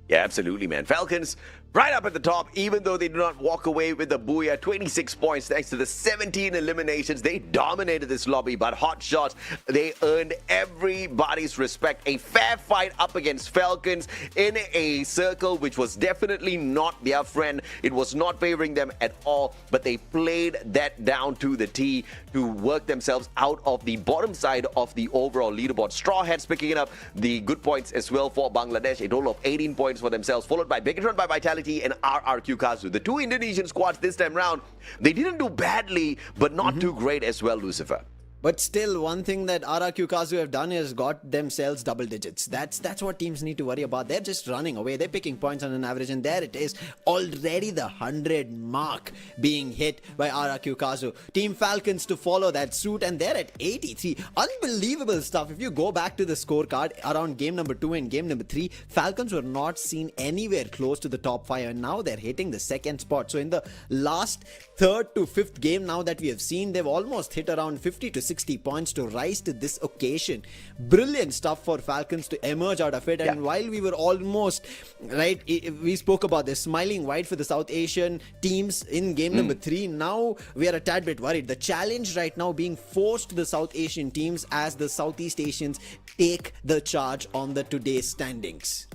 Yeah, absolutely, man. Falcons right up at the top, even though they do not walk away with the booyah. 26 points thanks to the 17 eliminations. They dominated this lobby, but HOTSHOTs, they earned everybody's respect. A fair fight up against Falcons in a circle which was definitely not their friend. It was not favoring them at all, but they played that down to the T to work themselves out of the bottom side of the overall leaderboard. Straw Hats picking up the good points as well for Bangladesh. A total of 18 points for themselves, followed by BIGETRON by Vitality and RRQ KAZU. The two Indonesian squads this time round, they didn't do badly, but not too great as well, Lucifer. But still, one thing that RRQ KAZU have done is got themselves double digits. That's what teams need to worry about. They're just running away. They're picking points on an average, and there it is. Already the 100 mark being hit by RRQ KAZU. Team Falcons to follow that suit, and they're at 83. Unbelievable stuff. If you go back to the scorecard around game number 2 and game number 3, Falcons were not seen anywhere close to the top 5, and now they're hitting the second spot. So in the last 3rd to 5th game now that we have seen, they've almost hit around 50 to 60 points to rise to this occasion. Brilliant stuff for Falcons to emerge out of it. And while we were almost, right, we spoke about this, smiling wide for the South Asian teams in game number 3, now we are a tad bit worried. The challenge right now being forced to the South Asian teams as the Southeast Asians take the charge on the today's standings.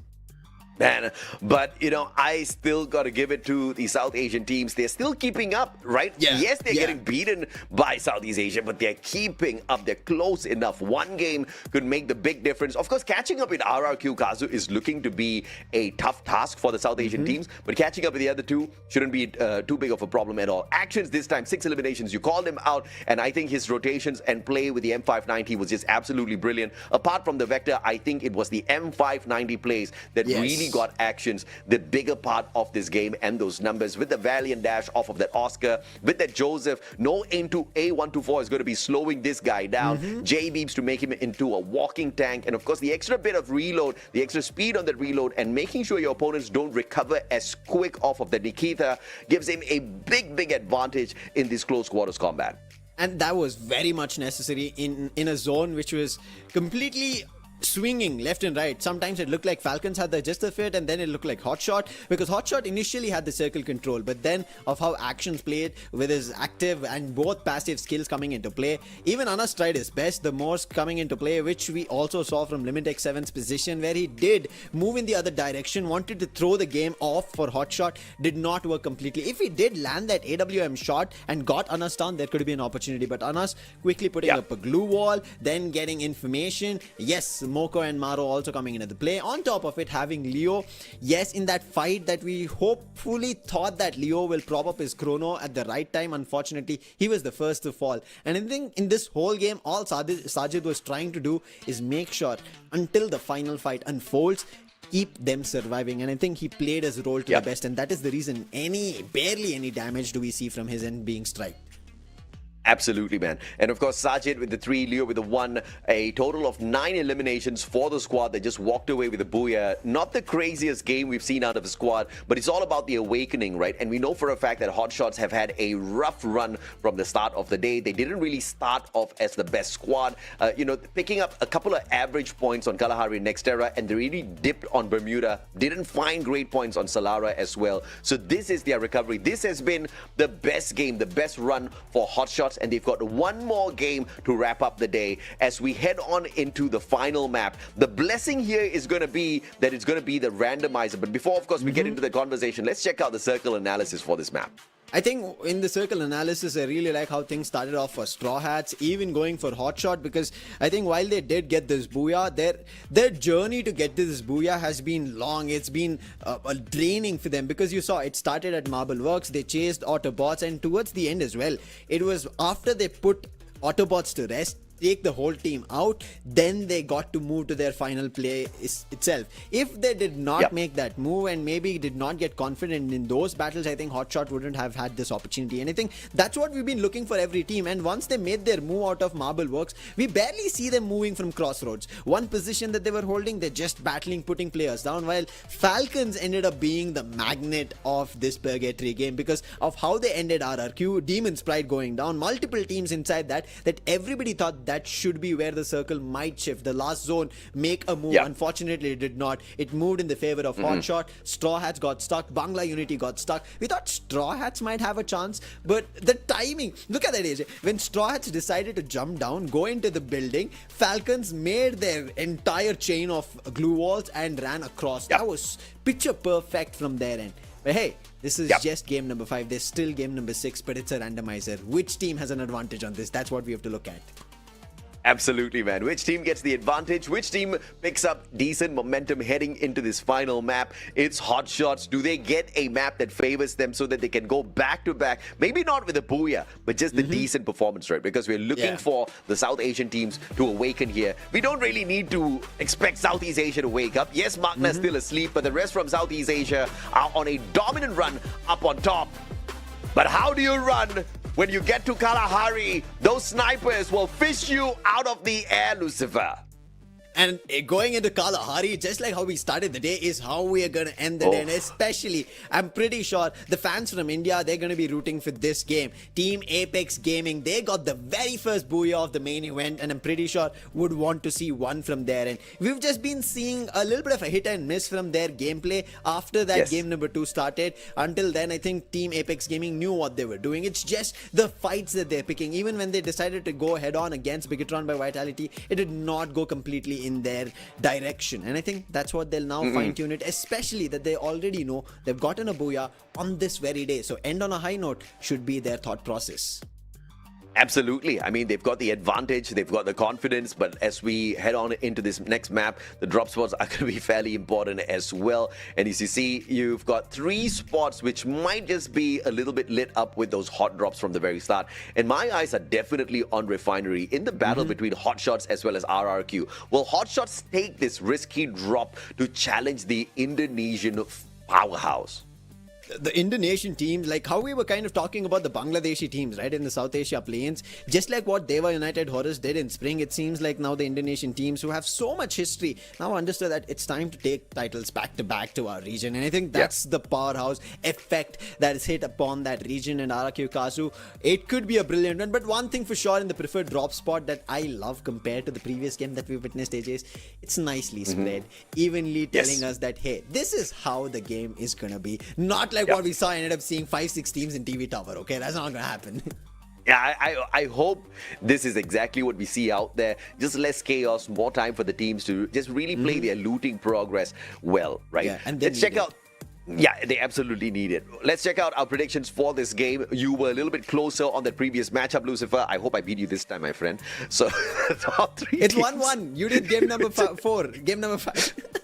Man, but I still got to give it to the South Asian teams. They're still keeping up, right? Yeah, Yes, they're yeah. getting beaten by Southeast Asia, but they're keeping up. They're close enough. One game could make the big difference. Of course, catching up with RRQ KAZU is looking to be a tough task for the South Asian teams, but catching up with the other two shouldn't be too big of a problem at all. Actions this time, 6 eliminations. You called him out, and I think his rotations and play with the M590 was just absolutely brilliant. Apart from the Vector, I think it was the M590 plays that really got actions, the bigger part of this game, and those numbers with the Valiant dash off of that Oscar, with that Joseph. No into A124 is going to be slowing this guy down. J-Beeps to make him into a walking tank, and of course the extra bit of reload, the extra speed on that reload, and making sure your opponents don't recover as quick off of the Nikita gives him a big advantage in this close quarters combat. And that was very much necessary in a zone which was completely swinging left and right. Sometimes it looked like Falcons had the just of it, and then it looked like HOTSHOT, because HOTSHOT initially had the circle control, but then of how actions played with his active and both passive skills coming into play, even Anas tried his best, the Morse coming into play, which we also saw from Limit X7's position, where he did move in the other direction, wanted to throw the game off for HOTSHOT, did not work completely. If he did land that AWM shot and got Anas down, there could have been an opportunity, but Anas quickly putting up a glue wall, then getting information. Yes, Moko and Maro also coming into the play. On top of it, having Leo, yes, in that fight that we hopefully thought that Leo will prop up his chrono at the right time. Unfortunately, he was the first to fall. And I think in this whole game, all Sajid was trying to do is make sure until the final fight unfolds, keep them surviving, and I think he played his role to the best, and that is the reason barely any damage do we see from his end being striked. Absolutely, man. And of course, Sajid with the 3, Leo with the 1, a total of 9 eliminations for the squad. They just walked away with a booyah. Not the craziest game we've seen out of the squad, but it's all about the awakening, right? And we know for a fact that HOTSHOTs have had a rough run from the start of the day. They didn't really start off as the best squad. Picking up a couple of average points on Kalahari and Nextera, and they really dipped on Bermuda. Didn't find great points on Solara as well. So this is their recovery. This has been the best game, the best run for HOTSHOTs, and they've got one more game to wrap up the day as we head on into the final map. The blessing here is going to be that it's going to be the randomizer. But before, of course, we get into the conversation, let's check out the circle analysis for this map. I think in the circle analysis, I really like how things started off for Straw Hats, even going for HOTSHOT, because I think while they did get this booyah, their journey to get to this booyah has been long. It's been draining for them, because you saw it started at Marble Works, they chased AUTOBOTZ, and towards the end as well, it was after they put AUTOBOTZ to rest, take the whole team out, then they got to move to their final play itself. If they did not make that move and maybe did not get confident in those battles, I think HOTSHOT wouldn't have had this opportunity. And I think that's what we've been looking for every team. And once they made their move out of Marble Works, we barely see them moving from Crossroads. One position that they were holding, they're just battling, putting players down, while Falcons ended up being the magnet of this purgatory game because of how they ended RRQ, Demon's Pride going down, multiple teams inside that everybody thought that should be where the circle might shift. The last zone make a move. Unfortunately, it did not. It moved in the favor of HOTSHOT. Straw Hats got stuck. BANGLA Unity got stuck. We thought Straw Hats might have a chance, but the timing. Look at that, AJ. When Straw Hats decided to jump down, go into the building, Falcons made their entire chain of glue walls and ran across. That was picture perfect from their end. But hey, this is just game number 5. There's still game number 6, but it's a randomizer. Which team has an advantage on this? That's what we have to look at. Absolutely, man. Which team gets the advantage? Which team picks up decent momentum heading into this final map? It's HOTSHOTs. Do they get a map that favors them so that they can go back to back? Maybe not with a booyah, but just the decent performance, right? Because we're looking for the South Asian teams to awaken here. We don't really need to expect Southeast Asia to wake up. Yes, MAQNA is still asleep, but the rest from Southeast Asia are on a dominant run up on top. But how do you run when you get to Kalahari? Those snipers will fish you out of the air, Lucifer. And going into Kalahari, just like how we started the day, is how we are going to end the day. And especially, I'm pretty sure the fans from India, they're going to be rooting for this game. Team Apex Gaming, they got the very first booyah of the main event, and I'm pretty sure would want to see one from there. And we've just been seeing a little bit of a hit and miss from their gameplay after that game number 2 started. Until then, I think Team Apex Gaming knew what they were doing. It's just the fights that they're picking. Even when they decided to go head on against BIGETRON by Vitality, it did not go completely in their direction. And I think that's what they'll now fine-tune it, especially that they already know they've gotten a booyah on this very day. So end on a high note should be their thought process. Absolutely. I mean, they've got the advantage, they've got the confidence, but as we head on into this next map, the drop spots are going to be fairly important as well. And as you see, you've got 3 spots which might just be a little bit lit up with those hot drops from the very start. And my eyes are definitely on Refinery in the battle between HOTSHOTs as well as RRQ. Will HOTSHOTs take this risky drop to challenge the Indonesian powerhouse? The Indonesian teams, like how we were kind of talking about the Bangladeshi teams, right, in the South Asia plains, just like what Deva United Horus did in spring, it seems like now the Indonesian teams who have so much history now understood that it's time to take titles back to back to our region. And I think that's the powerhouse effect that is hit upon that region. And RRQ KAZU, it could be a brilliant one. But one thing for sure in the preferred drop spot that I love compared to the previous game that we witnessed, AJ, is it's nicely spread, evenly telling us that, hey, this is how the game is going to be. Not like what we saw, ended up seeing 5-6 teams in TV Tower. Okay, that's not gonna happen. Yeah, I hope this is exactly what we see out there. Just less chaos, more time for the teams to just really play their looting progress well, right? Yeah, and let's check out. Yeah, they absolutely need it. Let's check out our predictions for this game. You were a little bit closer on that previous matchup, Lucifer. I hope I beat you this time, my friend. So, top 3 It's teams. 1-1. You did game number 4. Game number 5.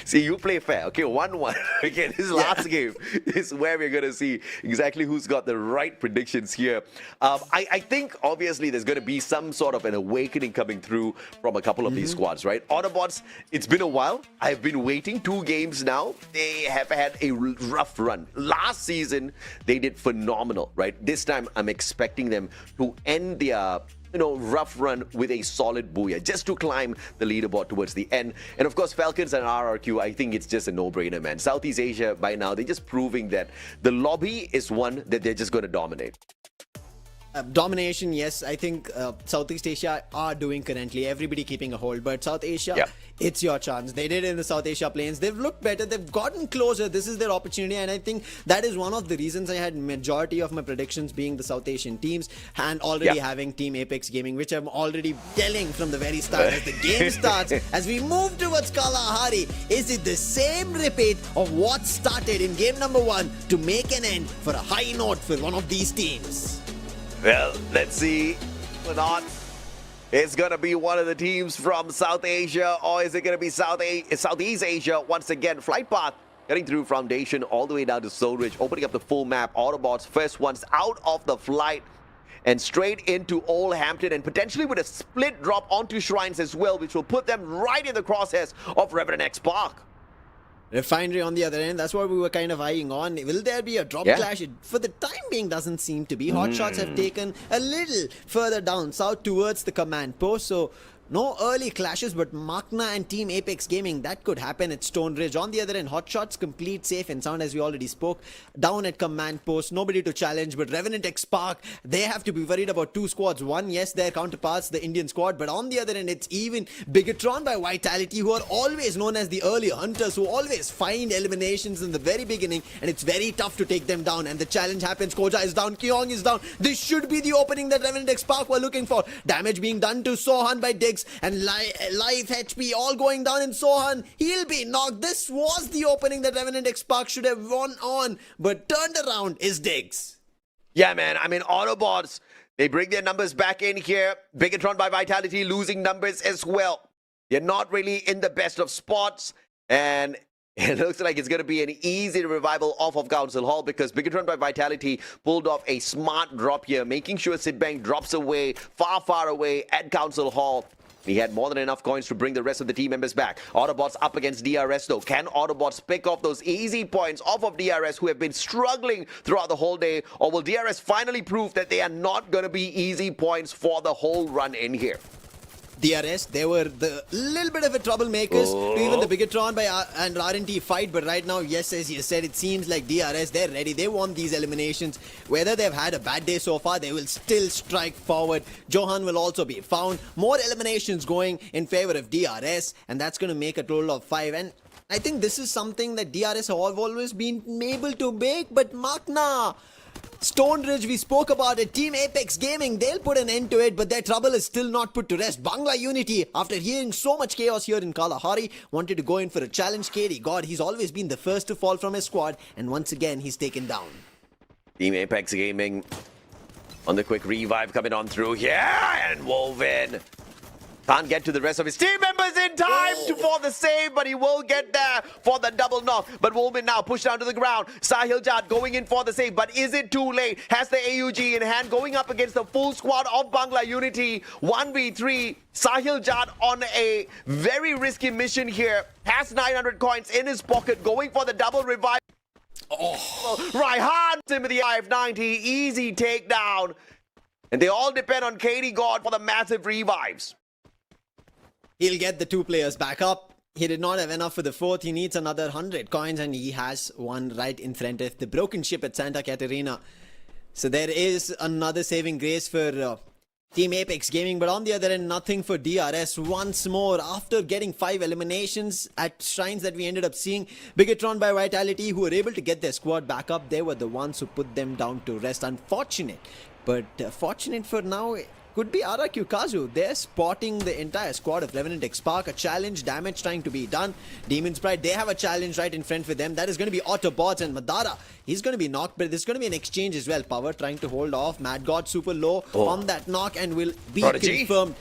See, you play fair. Okay, 1-1. Okay, this last game is where we're going to see exactly who's got the right predictions here. I think, obviously, there's going to be some sort of an awakening coming through from a couple of these squads, right? AUTOBOTZ, it's been a while. I've been waiting 2 games now. They have had a rough run. Last season, they did phenomenal, right? This time, I'm expecting them to end their rough run with a solid booyah just to climb the leaderboard towards the end. And of course, Falcons and RRQ, I think it's just a no-brainer, man. Southeast Asia, by now, they're just proving that the lobby is one that they're just going to dominate. Domination, yes. I think Southeast Asia are doing currently. Everybody keeping a hold. But South Asia, it's your chance. They did it in the South Asia plains. They've looked better. They've gotten closer. This is their opportunity. And I think that is one of the reasons I had majority of my predictions being the South Asian teams and already having Team Apex Gaming, which I'm already telling from the very start. As the game starts, as we move towards Kalahari, is it the same repeat of what started in game number 1 to make an end for a high note for one of these teams? Well, let's see or not. It's going to be one of the teams from South Asia, or is it going to be Southeast Asia once again? Flight path getting through Foundation all the way down to Soul Ridge, opening up the full map. AUTOBOTZ first ones out of the flight and straight into Old Hampton, and potentially with a split drop onto Shrines as well, which will put them right in the crosshairs of REVENANT XSPARK. Refinery on the other end, that's what we were kind of eyeing on. Will there be a drop clash? It, for the time being, doesn't seem to be. HOTSHOTs have taken a little further down south towards the command post, so no early clashes, but MAQNA and Team Apex Gaming, that could happen at Stone Ridge. On the other end, HOTSHOTs complete safe and sound, as we already spoke. Down at command post, nobody to challenge, but REVENANT XSPARK, they have to be worried about 2 squads. One, yes, their counterparts, the Indian squad, but on the other end, it's even BIGETRON by Vitality, who are always known as the early hunters, who always find eliminations in the very beginning, and it's very tough to take them down. And the challenge happens. Koja is down, Kyong is down. This should be the opening that REVENANT XSPARK were looking for. Damage being done to Sohan by Diggs, and life HP all going down in Sohan. He'll be knocked. This was the opening that REVENANT XSPARK should have won on, but turned around is Diggs. Yeah, man. I mean, AUTOBOTZ, they bring their numbers back in here. BIGETRON by Vitality losing numbers as well. They're not really in the best of spots, and it looks like it's going to be an easy revival off of Council Hall, because BIGETRON by Vitality pulled off a smart drop here, making sure Sidbank drops away, far away at Council Hall. He had more than enough coins to bring the rest of the team members back. AUTOBOTZ up against DRS though. Can AUTOBOTZ pick off those easy points off of DRS, who have been struggling throughout the whole day? Or will DRS finally prove that they are not going to be easy points for the whole run in here? DRS, they were the little bit of a troublemakers to even the BIGETRON and RNT fight, but right now, yes, as you said, it seems like DRS, they're ready. They want these eliminations. Whether they've had a bad day so far, they will still strike forward. Johan will also be found. More eliminations going in favor of DRS, and that's going to make a total of 5. And I think this is something that DRS have always been able to make, but MAQNA, Stone Ridge, we spoke about it. Team Apex Gaming, they'll put an end to it, but their trouble is still not put to rest. Bangla Unity, after hearing so much chaos here in Kalahari, wanted to go in for a challenge. KD, God, he's always been the first to fall from his squad, and once again, he's taken down. Team Apex Gaming on the quick revive coming on through here, and Woven can't get to the rest of his team members in time for the save, but he will get there for the double knock. But Woven now pushed down to the ground. Sahil Jad going in for the save, but is it too late? Has the AUG in hand, going up against the full squad of Bangla Unity. 1v3. Sahil Jad on a very risky mission here. Has 900 coins in his pocket, going for the double revive. Raihan him with the IF90. Easy takedown. And they all depend on KD God for the massive revives. He'll get the two players back up. He did not have enough for the fourth. He needs another 100 coins, and he has one right in front of the broken ship at Santa Catarina. So there is another saving grace for Team Apex Gaming, but on the other end, nothing for DRS. Once more, after getting 5 eliminations at shrines that we ended up seeing, BIGETRON by Vitality, who were able to get their squad back up, they were the ones who put them down to rest. Unfortunate, but fortunate for now could be RRQ KAZU. They're spotting the entire squad of REVENANT, XSPARK, a challenge, damage trying to be done. Demon's Pride, they have a challenge right in front with them. That is going to be AUTOBOTZ, and Madara, he's going to be knocked, but there's going to be an exchange as well. Power trying to hold off. Mad God super low on that knock and will be confirmed.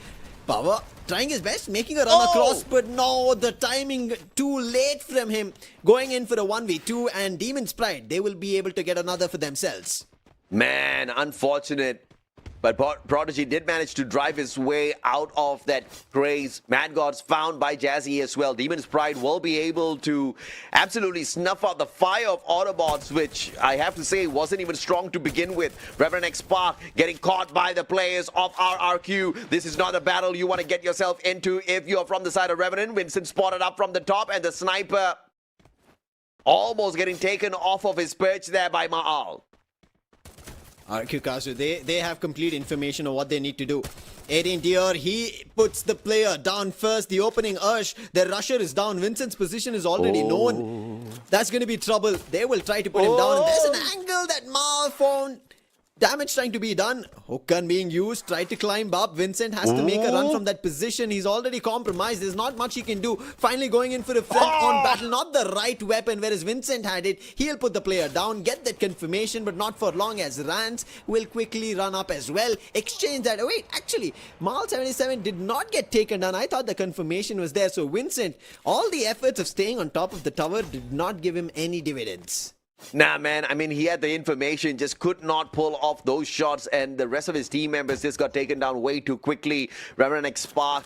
Power trying his best, making a run across, but no, the timing too late from him. Going in for a 1v2, and Demon's Pride, they will be able to get another for themselves. Man, unfortunate. But Prodigy did manage to drive his way out of that craze. Mad Gods found by Jazzy as well. Demon's Pride will be able to absolutely snuff out the fire of Autobots, which I have to say wasn't even strong to begin with. REVENANT XSPARK getting caught by the players of RRQ. This is not a battle you want to get yourself into if you're from the side of Revenant. Vincent spotted up from the top, and the sniper almost getting taken off of his perch there by Maal. RRQ KAZU, they have complete information of what they need to do. 18 Dior, he puts the player down first. The opening Ursh, the rusher is down. Vincent's position is already known. That's going to be trouble. They will try to put him down. And there's an angle that Mal found. Damage trying to be done. Hook gun being used. Tried to climb up. Vincent has to make a run from that position. He's already compromised. There's not much he can do. Finally going in for a front-on battle. Not the right weapon, whereas Vincent had it. He'll put the player down. Get that confirmation, but not for long, as Rance will quickly run up as well. Exchange that. Wait, actually, Mal 77 did not get taken down. I thought the confirmation was there. So Vincent, all the efforts of staying on top of the tower did not give him any dividends. Nah, man, I mean, he had the information, just could not pull off those shots, and the rest of his team members just got taken down way too quickly. REVENANT XSPARK,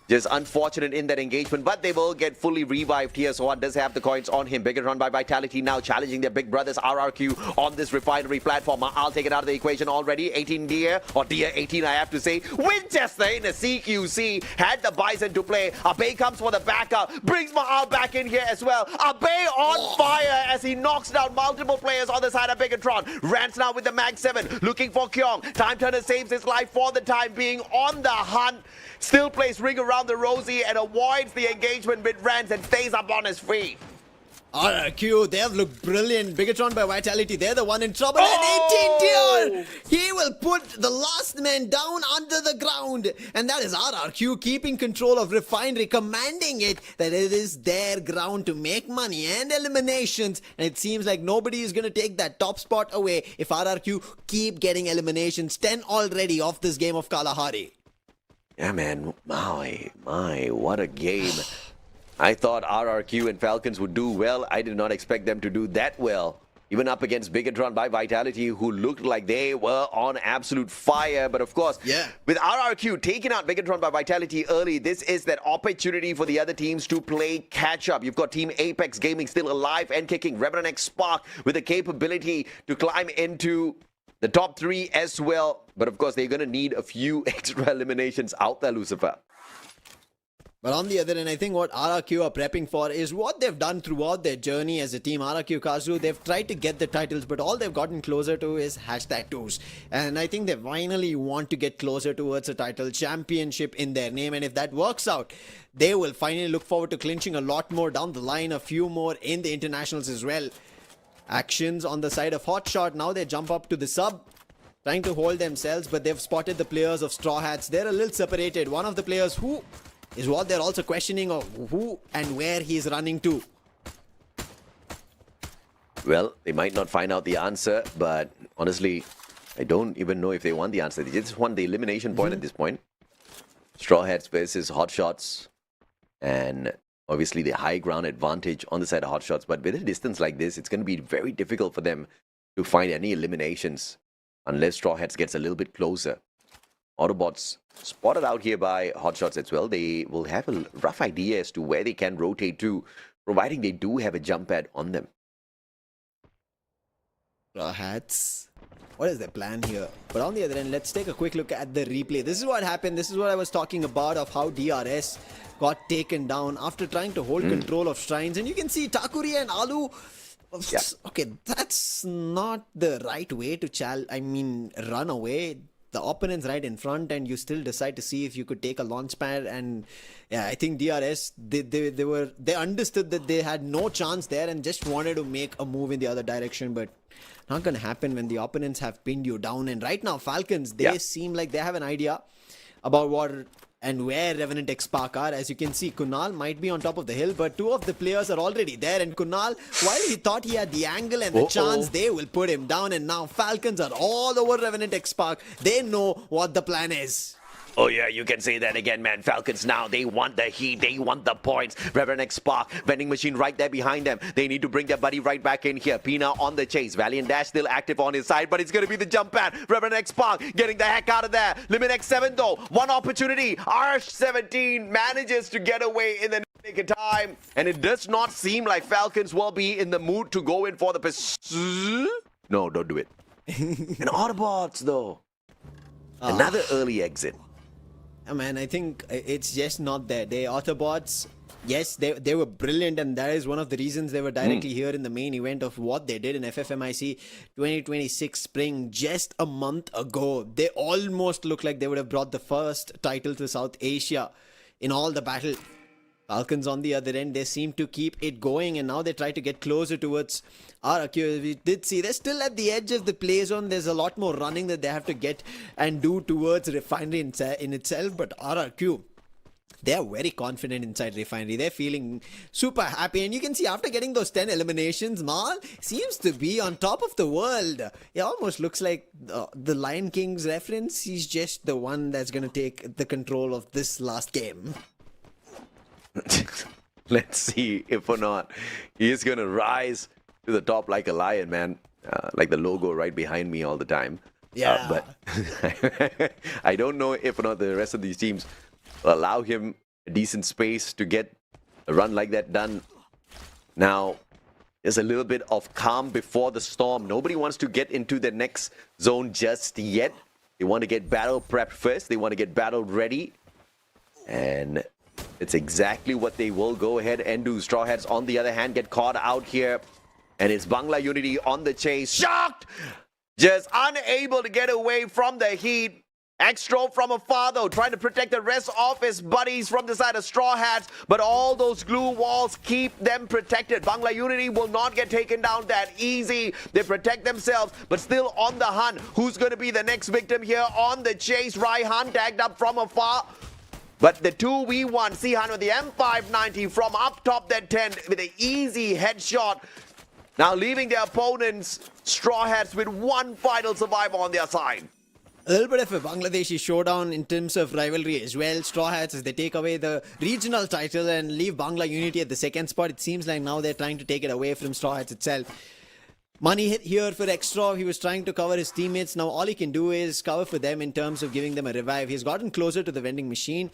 just unfortunate in that engagement, but they will get fully revived here. So one does have the coins on him. BIGETRON by Vitality now challenging their big brothers RRQ on this refinery platform. I'll take it out of the equation already. 18 Deer, or Deer 18 I have to say. Winchester in the CQC had the Bison to play. Abe comes for the backup, brings Maal back in here as well. Abe on fire as he knocks down multiple players on the side of BIGETRON. Rance now with the Mag 7, looking for Kyong. Time Turner saves his life for the time being, on the hunt. Still plays ring around the Rosie and avoids the engagement with Rance and stays up on his feet. RRQ, they have looked brilliant. BIGETRON by Vitality, they're the one in trouble. And 18 Dior, he will put the last man down under the ground. And that is RRQ keeping control of Refinery, commanding it that it is their ground to make money and eliminations. And it seems like nobody is going to take that top spot away if RRQ keep getting eliminations. 10 already off this game of Kalahari. Yeah, man, my, what a game. I thought RRQ and Falcons would do well. I did not expect them to do that well. Even up against BIGETRON by Vitality, who looked like they were on absolute fire. But of course, with RRQ taking out BIGETRON by Vitality early, this is that opportunity for the other teams to play catch-up. You've got Team Apex Gaming still alive and kicking. REVENANT XSPARK with the capability to climb into the top 3 as well. But of course, they're going to need a few extra eliminations out there, Lucifer. But on the other end, I think what RRQ are prepping for is what they've done throughout their journey as a team. RRQ KAZU, they've tried to get the titles, but all they've gotten closer to is #2s. And I think they finally want to get closer towards a title championship in their name. And if that works out, they will finally look forward to clinching a lot more down the line, a few more in the internationals as well. actions on the side of HOTSHOT. Now they jump up to the sub, trying to hold themselves, but they've spotted the players of Straw Hats. They're a little separated. One of the players who is what they're also questioning of who and where he's running to. Well, they might not find out the answer, but honestly, I don't even know if they want the answer. They just want the elimination point at this point. Straw Hats versus HOTSHOTs, and obviously the high ground advantage on the side of HOTSHOTs. But with a distance like this, it's going to be very difficult for them to find any eliminations unless Straw Hats gets a little bit closer. Autobots spotted out here by HOTSHOTs as well. They will have a rough idea as to where they can rotate to, providing they do have a jump pad on them. Straw Hats. What is their plan here? But on the other end, let's take a quick look at the replay. This is what happened. This is what I was talking about of how DRS got taken down after trying to hold control of Shrines. And you can see Takuri and Alu. Yeah. Okay, that's not the right way to run away. The opponent's right in front and you still decide to see if you could take a launch pad. And yeah, I think DRS, they understood that they had no chance there and just wanted to make a move in the other direction. But not going to happen when the opponents have pinned you down. And right now, Falcons, they seem like they have an idea about what and where Revenant XSPARK are. As you can see, Kunal might be on top of the hill, but two of the players are already there. And Kunal, while he thought he had the angle and the chance, they will put him down. And now Falcons are all over Revenant XSPARK. They know what the plan is. Oh yeah, you can say that again, man. Falcons now, they want the heat, they want the points. Revenant XSPARK, vending machine right there behind them. They need to bring their buddy right back in here. Pina on the chase. Valiant Dash still active on his side, but it's going to be the jump pad. Revenant XSPARK getting the heck out of there. Limit X7 though, one opportunity. R17 manages to get away in the nick of time. And it does not seem like Falcons will be in the mood to go in for the pursuit. No, don't do it. And Autobots though. Another early exit. Man, I think it's just not there. They Autobots, yes, they were brilliant, and that is one of the reasons they were directly here in the main event of what they did in FFMIC 2026 spring just a month ago. They almost look like they would have brought the first title to South Asia in all the battle. Falcons on the other end, they seem to keep it going, and now they try to get closer towards RRQ. We did see they're still at the edge of the play zone. There's a lot more running that they have to get and do towards Refinery in itself, but RRQ, they are very confident inside Refinery. They're feeling super happy, and you can see after getting those 10 eliminations, Mal seems to be on top of the world. It almost looks like the Lion King's reference. He's just the one that's going to take the control of this last game. Let's see if or not he is going to rise to the top like a lion, man. Like the logo right behind me all the time. Yeah. But I don't know if or not the rest of these teams will allow him a decent space to get a run like that done. Now, there's a little bit of calm before the storm. Nobody wants to get into the next zone just yet. They want to get battle prepped first. They want to get battle ready. And it's exactly what they will go ahead and do. Straw Hats, on the other hand, get caught out here. And it's Bangla Unity on the chase. Shocked! Just unable to get away from the heat. Extro from afar though, trying to protect the rest of his buddies from the side of Straw Hats. But all those glue walls keep them protected. Bangla Unity will not get taken down that easy. They protect themselves, but still on the hunt. Who's going to be the next victim here on the chase? Raihan tagged up from afar. But the 2v1, Sihan with the M590 from up top that tent with an easy headshot. Now leaving their opponents, Straw Hats, with one final survivor on their side. A little bit of a Bangladeshi showdown in terms of rivalry as well. Straw Hats, as they take away the regional title and leave Bangla Unity at the second spot. It seems like now they're trying to take it away from Straw Hats itself. Money hit here for Extra. He was trying to cover his teammates. Now all he can do is cover for them in terms of giving them a revive. He's gotten closer to the vending machine.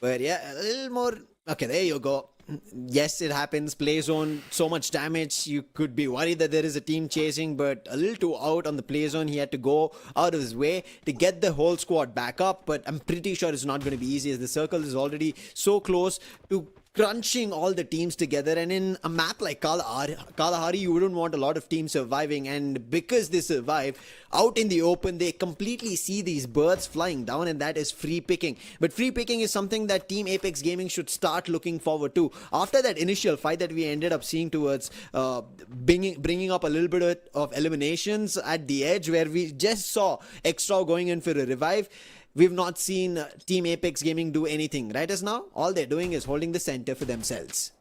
But yeah, a little more. Okay, there you go. Yes, it happens. Play zone, so much damage. You could be worried that there is a team chasing, but a little too out on the play zone. He had to go out of his way to get the whole squad back up. But I'm pretty sure it's not going to be easy, as the circle is already so close to crunching all the teams together, and in a map like Kalahari, you wouldn't want a lot of teams surviving, and because they survive out in the open, they completely see these birds flying down, and that is free picking. But free picking is something that Team Apex Gaming should start looking forward to. After that initial fight that we ended up seeing towards bringing up a little bit of eliminations at the edge, where we just saw Extra going in for a revive, we've not seen Team Apex Gaming do anything. Right as now, all they're doing is holding the center for themselves.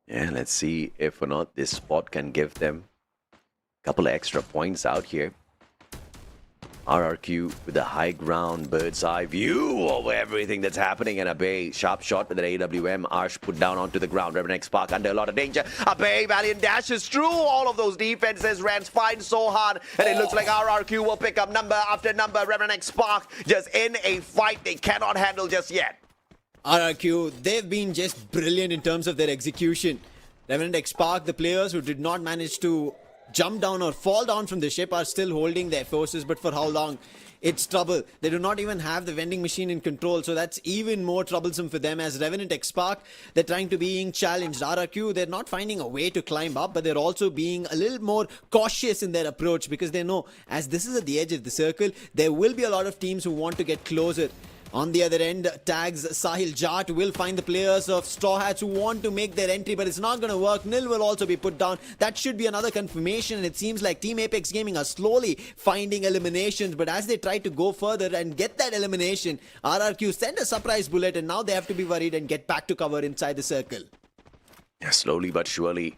Yeah, let's see if or not this spot can give them a couple of extra points out here. RRQ with the high ground, bird's eye view of everything that's happening. And Abe, sharp shot with an AWM. Arsh put down onto the ground. REVENANT XSPARK under a lot of danger. Abe, valiant dashes through all of those defenses. Rans find so hard. And it looks like RRQ will pick up number after number. REVENANT XSPARK just in a fight they cannot handle just yet. RRQ, they've been just brilliant in terms of their execution. REVENANT XSPARK, the players who did not manage to jump down or fall down from the ship, are still holding their forces, but for how long? It's trouble. They do not even have the vending machine in control, so that's even more troublesome for them. As REVENANT XSPARK, they're trying to being challenged. RRQ, they're not finding a way to climb up, but they're also being a little more cautious in their approach, because they know as this is at the edge of the circle, there will be a lot of teams who want to get closer. On the other end, Tags Sahil Jat will find the players of Straw Hats who want to make their entry, but it's not going to work. Nil will also be put down. That should be another confirmation, and it seems like Team Apex Gaming are slowly finding eliminations, but as they try to go further and get that elimination, RRQ send a surprise bullet, and now they have to be worried and get back to cover inside the circle. Yeah, slowly but surely,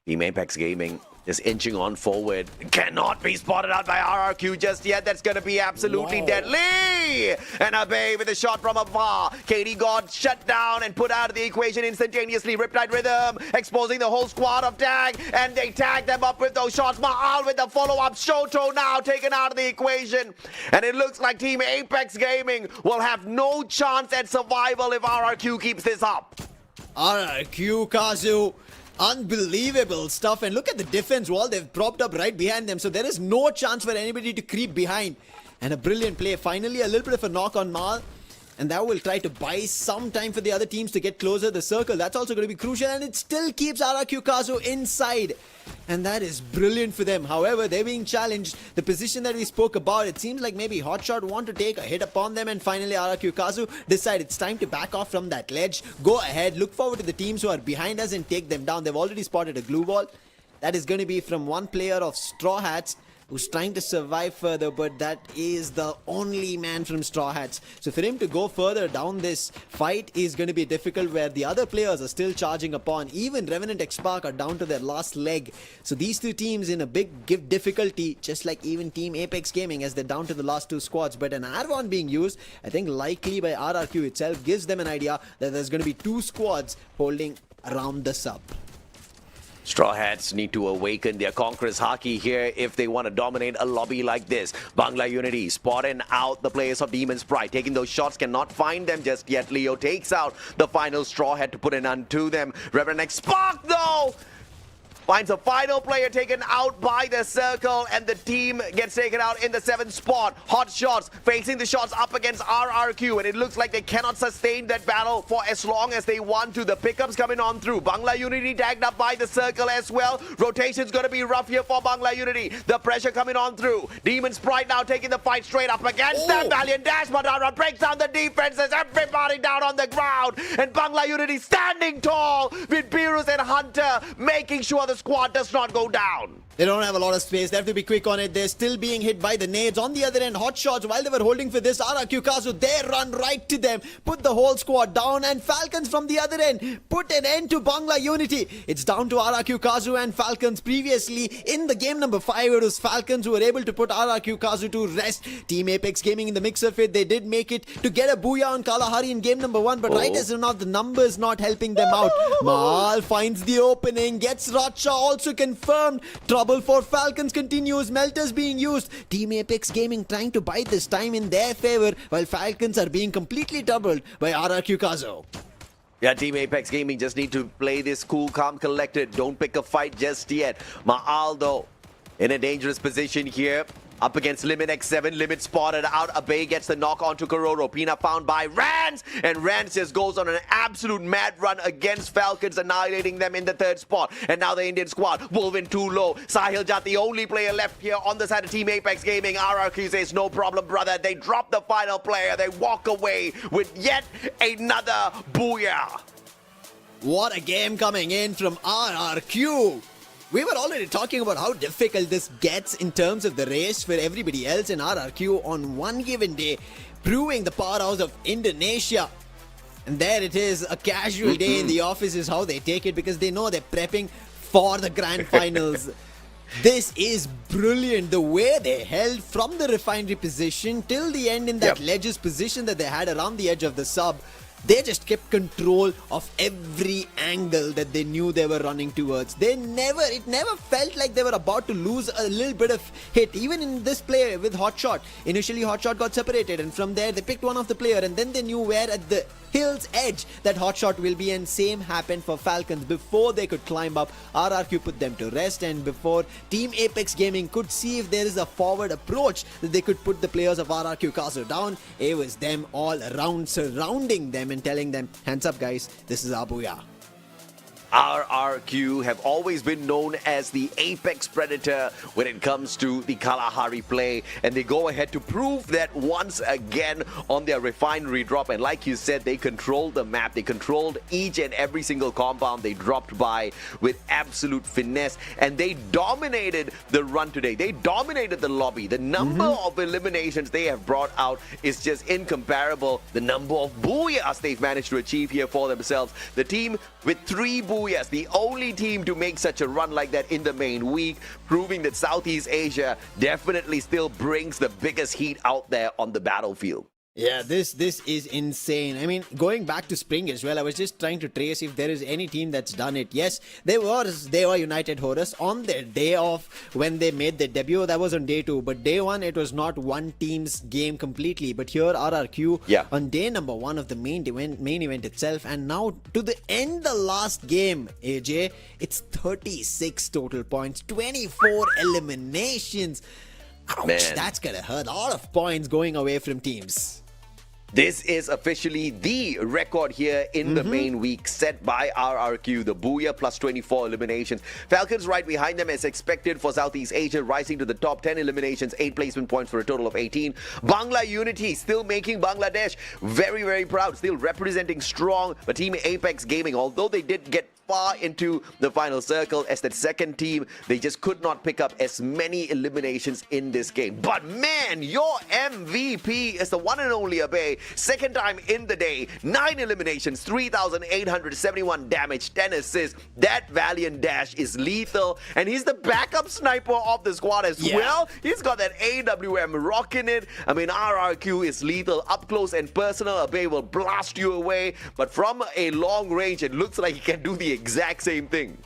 Team Apex Gaming is inching on forward. Cannot be spotted out by RRQ just yet. That's going to be absolutely deadly. And Abe with a shot from afar. Katie got shut down and put out of the equation instantaneously. Riptide Rhythm exposing the whole squad of Tag, and they tag them up with those shots. Maal with the follow-up. Shoto now taken out of the equation. And it looks like Team Apex Gaming will have no chance at survival if RRQ keeps this up. RRQ, KAZU, unbelievable stuff, and look at the defense wall they've propped up right behind them, so there is no chance for anybody to creep behind. And a brilliant play. Finally, a little bit of a knock on Mal, and that will try to buy some time for the other teams to get closer to the circle. That's also going to be crucial, and it still keeps RRQ KAZU inside, and that is brilliant for them. However, they're being challenged. The position that we spoke about, it seems like maybe HOTSHOT want to take a hit upon them, and finally RRQ KAZU decide it's time to back off from that ledge. Go ahead, look forward to the teams who are behind us and take them down. They've already spotted a glue wall. That is going to be from one player of Straw Hats, who's trying to survive further, but that is the only man from Straw Hats. So for him to go further down this fight is going to be difficult, where the other players are still charging upon. Even REVENANT XSPARK are down to their last leg. So these two teams in a big difficulty, just like even Team Apex Gaming, as they're down to the last two squads. But an Arvon being used, I think likely by RRQ itself, gives them an idea that there's going to be two squads holding around the sub. Straw Hats need to awaken their conqueror's haki here if they want to dominate a lobby like this. Bangla Unity spotting out the players of Demon Sprite. Taking those shots, cannot find them just yet. Leo takes out the final Straw Hat to put an end to them. REVENANT XSPARK though finds a final player taken out by the circle, and the team gets taken out in the 7th spot. HOTSHOTs facing the shots up against RRQ, and it looks like they cannot sustain that battle for as long as they want to. The pickups coming on through. Bangla Unity tagged up by the circle as well. Rotation's going to be rough here for Bangla Unity. The pressure coming on through. Demon Sprite now taking the fight straight up against them. Valiant dash, but Arvon breaks down the defenses. Everybody down on the ground, and Bangla Unity standing tall with Beerus and Hunter, making sure the squad does not go down. They don't have a lot of space. They have to be quick on it. They're still being hit by the nades. On the other end, HOTSHOTs, while they were holding for this, RRQ KAZU, they run right to them, put the whole squad down, and Falcons from the other end put an end to Bangla Unity. It's down to RRQ KAZU and Falcons. Previously, in the game number 5, it was Falcons who were able to put RRQ KAZU to rest. Team Apex Gaming in the mix of it, they did make it to get a booyah on Kalahari in game number 1, but right as of now, the numbers not helping them out. Mal finds the opening, gets Racha also confirmed. Trouble for Falcons continues. Melters being used. Team Apex Gaming trying to buy this time in their favor, while Falcons are being completely doubled by RRQ KAZU. Yeah, Team Apex Gaming just need to play this cool, calm, collected. Don't pick a fight just yet. Maal though in a dangerous position here. Up against Limit X7, Limit spotted out. Abe gets the knock onto Kororo. Pina found by Rans, and Rans just goes on an absolute mad run against Falcons, annihilating them in the third spot. And now the Indian squad, Wolvin too low. Sahil Jat, the only player left here on the side of Team Apex Gaming. RRQ says, no problem, brother. They drop the final player. They walk away with yet another booyah. What a game coming in from RRQ. We were already talking about how difficult this gets in terms of the race for everybody else in RRQ on one given day, proving the powerhouse of Indonesia. And there it is, a casual day in the office is how they take it, because they know they're prepping for the grand finals. This is brilliant, the way they held from the refinery position till the end in that ledges position that they had around the edge of the sub. They just kept control of every angle that they knew they were running towards. It never felt like they were about to lose a little bit of hit. Even in this play with HOTSHOT, initially HOTSHOT got separated, and from there they picked one of the player, and then they knew where at the hill's edge that HOTSHOT will be, and same happened for Falcons. Before they could climb up, RRQ put them to rest, and before Team Apex Gaming could see if there is a forward approach that they could put the players of RRQ KAZU down, it was them all around surrounding them and telling them, hands up guys, this is our booyah. RRQ have always been known as the apex predator when it comes to the Kalahari play, and they go ahead to prove that once again on their refinery drop. And like you said, they controlled the map, they controlled each and every single compound they dropped by with absolute finesse, and they dominated the run today. They dominated the lobby. The number of eliminations they have brought out is just incomparable. The number of booyahs they've managed to achieve here for themselves. The team with 3 booyahs, the only team to make such a run like that in the main week, proving that Southeast Asia definitely still brings the biggest heat out there on the battlefield. Yeah, this is insane. I mean, going back to spring as well, I was just trying to trace if there is any team that's done it. Yes, they were United Horus on their day off when they made their debut. That was on day 2, but day 1 it was not one team's game completely. But here RRQ on day number 1 of the main event itself, and now to the end the last game, AJ, it's 36 total points, 24 eliminations. Ouch, Man, that's gonna hurt. A lot of points going away from teams. This is officially the record here in the main week set by RRQ, the Booyah plus 24 eliminations. Falcons right behind them as expected for Southeast Asia, rising to the top 10 eliminations, 8 placement points for a total of 18. Bangla Unity still making Bangladesh very, very proud, still representing strong. But Team Apex Gaming, although they did get far into the final circle as that second team, they just could not pick up as many eliminations in this game. But man, your MVP is the one and only Abe. Second time in the day, 9 eliminations, 3,871 damage, 10 assists. That Valiant dash is lethal, and he's the backup sniper of the squad as well. He's got that AWM rocking it. I mean, RRQ is lethal up close and personal. Abe will blast you away, but from a long range, it looks like he can do the exact same thing.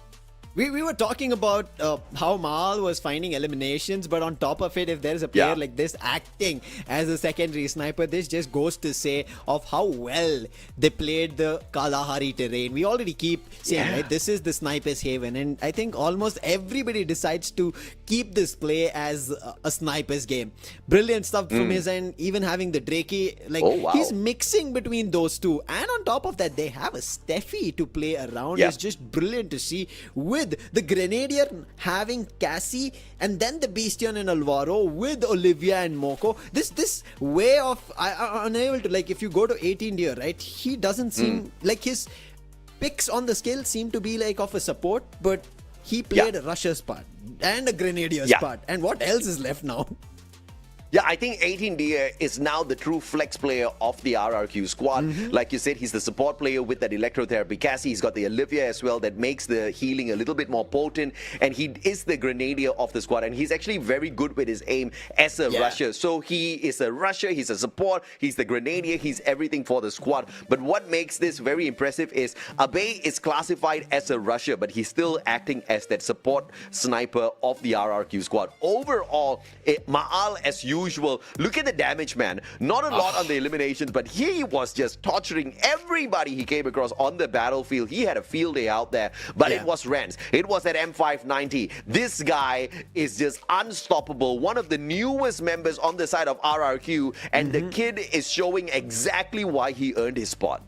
We were talking about how Mal was finding eliminations, but on top of it, if there's a player like this acting as a secondary sniper, this just goes to say of how well they played the Kalahari terrain. We already keep saying, right, this is the sniper's haven, and I think almost everybody decides to keep this play as a sniper's game. Brilliant stuff from his end, even having the Drakey, like he's mixing between those two, and on top of that, they have a Steffi to play around. It's just brilliant to see, with the Grenadier having Cassie, and then the Bastion and Alvaro with Olivia and Moko. This way of unable to, like, if you go to 18 Deer, right, he doesn't seem like his picks on the skill seem to be like of a support, but he played a Rusher's part and a Grenadier's part, and what else is left now? Yeah, I think 18 Deer is now the true flex player of the RRQ squad. Like you said, he's the support player with that electrotherapy Cassie. He's got the Olivia as well that makes the healing a little bit more potent. And he is the Grenadier of the squad. And he's actually very good with his aim as a rusher. So he is a rusher, he's a support, he's the Grenadier, he's everything for the squad. But what makes this very impressive is Abe is classified as a rusher, but he's still acting as that support sniper of the RRQ squad. Overall, Maal, as usual, usual. Look at the damage, man. Not a lot on the eliminations, but he was just torturing everybody he came across on the battlefield. He had a field day out there, but it was Renz. It was that M590. This guy is just unstoppable. One of the newest members on the side of RRQ, and the kid is showing exactly why he earned his spot.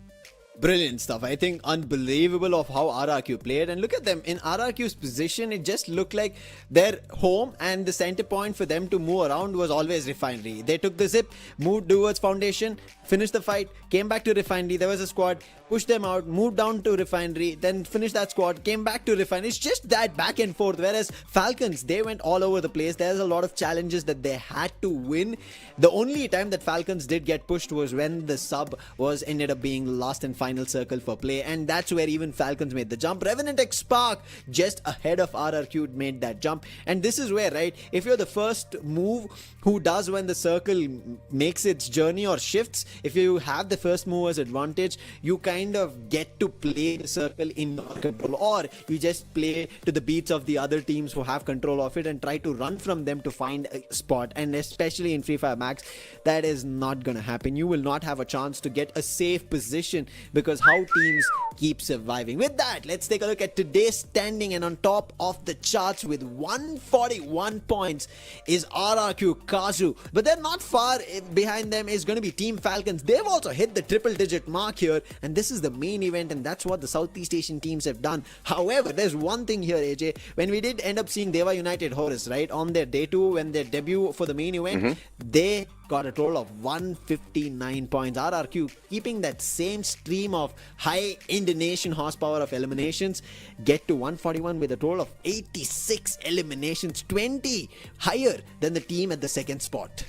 Brilliant stuff. I think unbelievable of how RRQ played. And look at them. In RRQ's position, it just looked like their home, and the center point for them to move around was always Refinery. They took the zip, moved towards Foundation, finished the fight, came back to Refinery. There was a squad, pushed them out, moved down to Refinery, then finished that squad, came back to Refinery. It's just that back and forth. Whereas Falcons, they went all over the place. There's a lot of challenges that they had to win. The only time that Falcons did get pushed was when the sub was ended up being lost in final circle for play, and that's where even Falcons made the jump. REVENANT XSPARK just ahead of RRQ made that jump, and this is where, right, if you're the first move who does when the circle makes its journey or shifts, if you have the first mover's advantage, you kind of get to play the circle in your control, or you just play to the beats of the other teams who have control of it and try to run from them to find a spot. And especially in Free Fire Max, that is not gonna happen. You will not have a chance to get a safe position because how teams keep surviving. With that, let's take a look at today's standing, and on top of the charts with 141 points is RRQ KAZU, but they're not far behind them is going to be Team Falcons. They've also hit the triple-digit mark here, and this is the main event, and that's what the Southeast Asian teams have done. However, there's one thing here, AJ. When we did end up seeing Deva United Horus, right, on their day 2, when they debut for the main event, they got a total of 159 points. RRQ keeping that same stream of high Indonesian horsepower of eliminations, get to 141 with a total of 86 eliminations, 20 higher than the team at the second spot.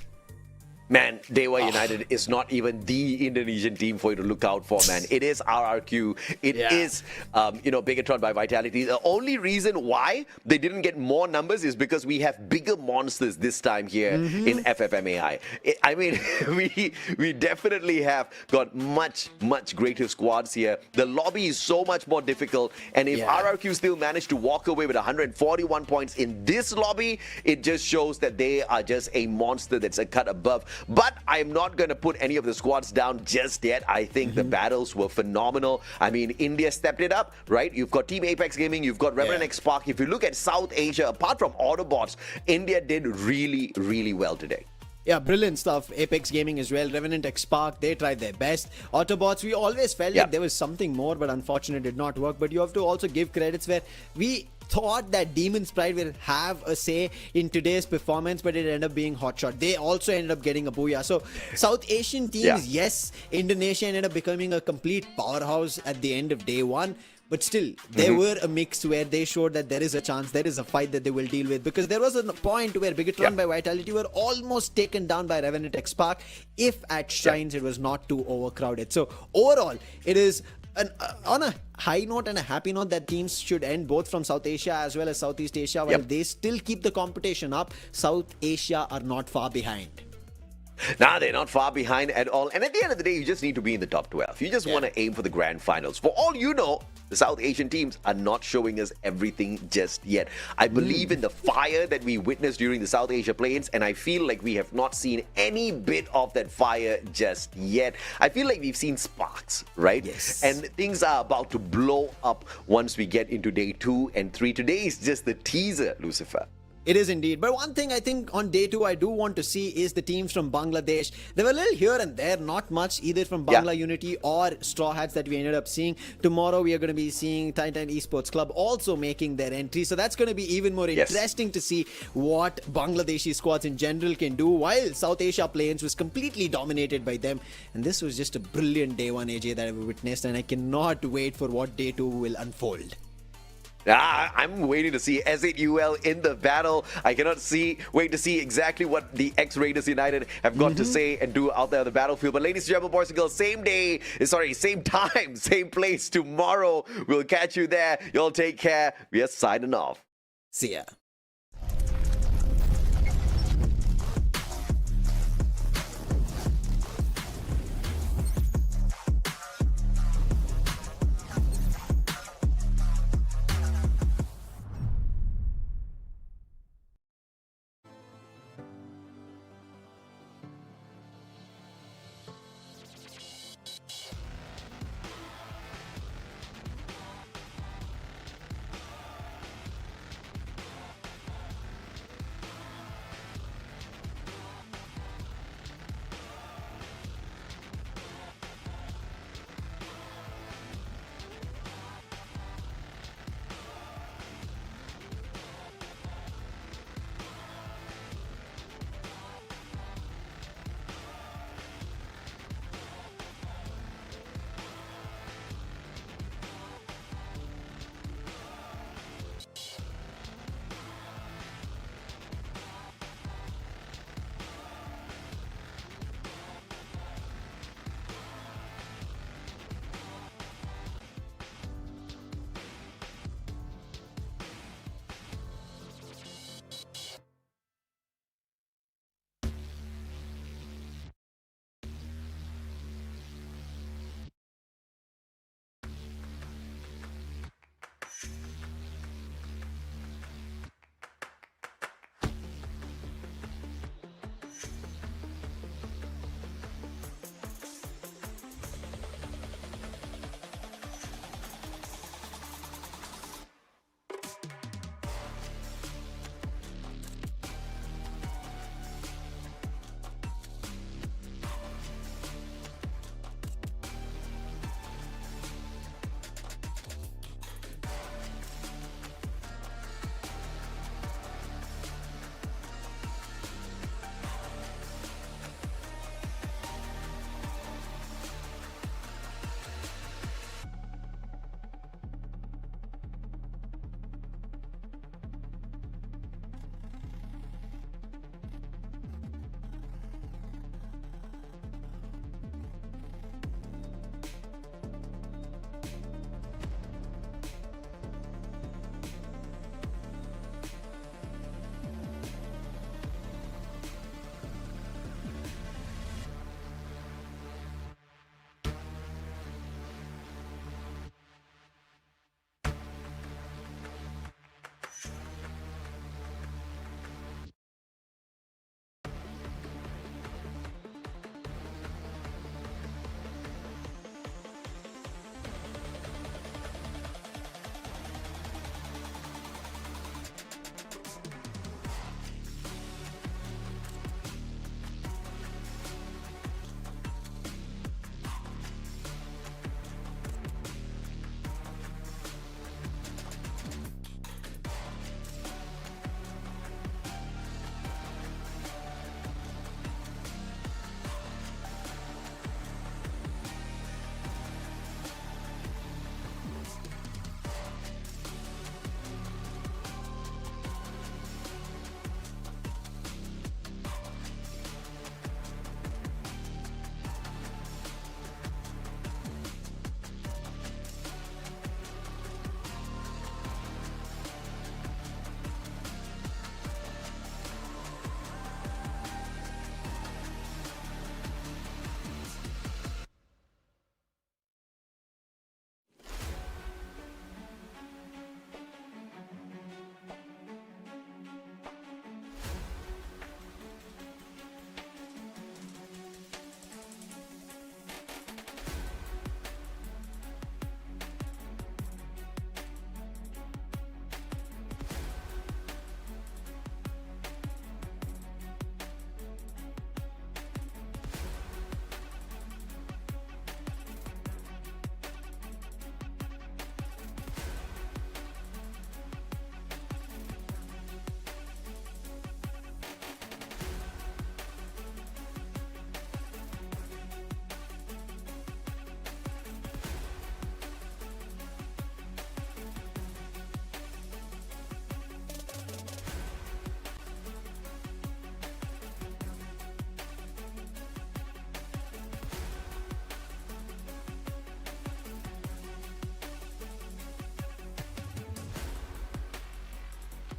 Man, Dewa United is not even the Indonesian team for you to look out for, man. It is RRQ. It is, BIGETRON by Vitality. The only reason why they didn't get more numbers is because we have bigger monsters this time here in FFMAI. I mean, we definitely have got much greater squads here. The lobby is so much more difficult, and if RRQ still managed to walk away with 141 points in this lobby, it just shows that they are just a monster that's a cut above. But I'm not going to put any of the squads down just yet. I think the battles were phenomenal. I mean, India stepped it up, right? You've got Team Apex Gaming, you've got REVENANT XSPARK. If you look at South Asia, apart from AUTOBOTZ, India did really well today. Yeah, brilliant stuff. Apex Gaming as well. REVENANT XSPARK, they tried their best. AUTOBOTZ, we always felt like there was something more, but unfortunately it did not work. But you have to also give credits where we thought that Demon's Pride will have a say in today's performance, but it ended up being HOTSHOT. They also ended up getting a booyah. So South Asian teams, yes, Indonesia ended up becoming a complete powerhouse at the end of day 1. But still, there were a mix where they showed that there is a chance, there is a fight that they will deal with. Because there was a point where BIGETRON by Vitality were almost taken down by REVENANT XSPARK if at Shrines it was not too overcrowded. So overall, it is on a high note and a happy note that teams should end both from South Asia as well as Southeast Asia. While they still keep the competition up, South Asia are not far behind. Nah, they're not far behind at all. And at the end of the day, you just need to be in the top 12. You just want to aim for the grand finals. For all you know, the South Asian teams are not showing us everything just yet. I believe in the fire that we witnessed during the South Asia play-ins, and I feel like we have not seen any bit of that fire just yet. I feel like we've seen sparks, right? Yes. And things are about to blow up once we get into day 2 and 3. Today is just the teaser, Lucifer. It is indeed. But one thing I think on day 2 I do want to see is the teams from Bangladesh. They were a little here and there, not much either from Bangla Unity or Straw Hats that we ended up seeing. Tomorrow we are going to be seeing Titan Esports Club also making their entry. So that's going to be even more interesting to see what Bangladeshi squads in general can do, while South Asia Plains was completely dominated by them. And this was just a brilliant day 1, AJ, that I've witnessed, and I cannot wait for what day 2 will unfold. I'm waiting to see S8UL in the battle. I cannot wait to see exactly what the X-Raiders United have got to say and do out there on the battlefield. But ladies and gentlemen, boys and girls, same time, same place tomorrow. We'll catch you there. Y'all take care. We are signing off. See ya.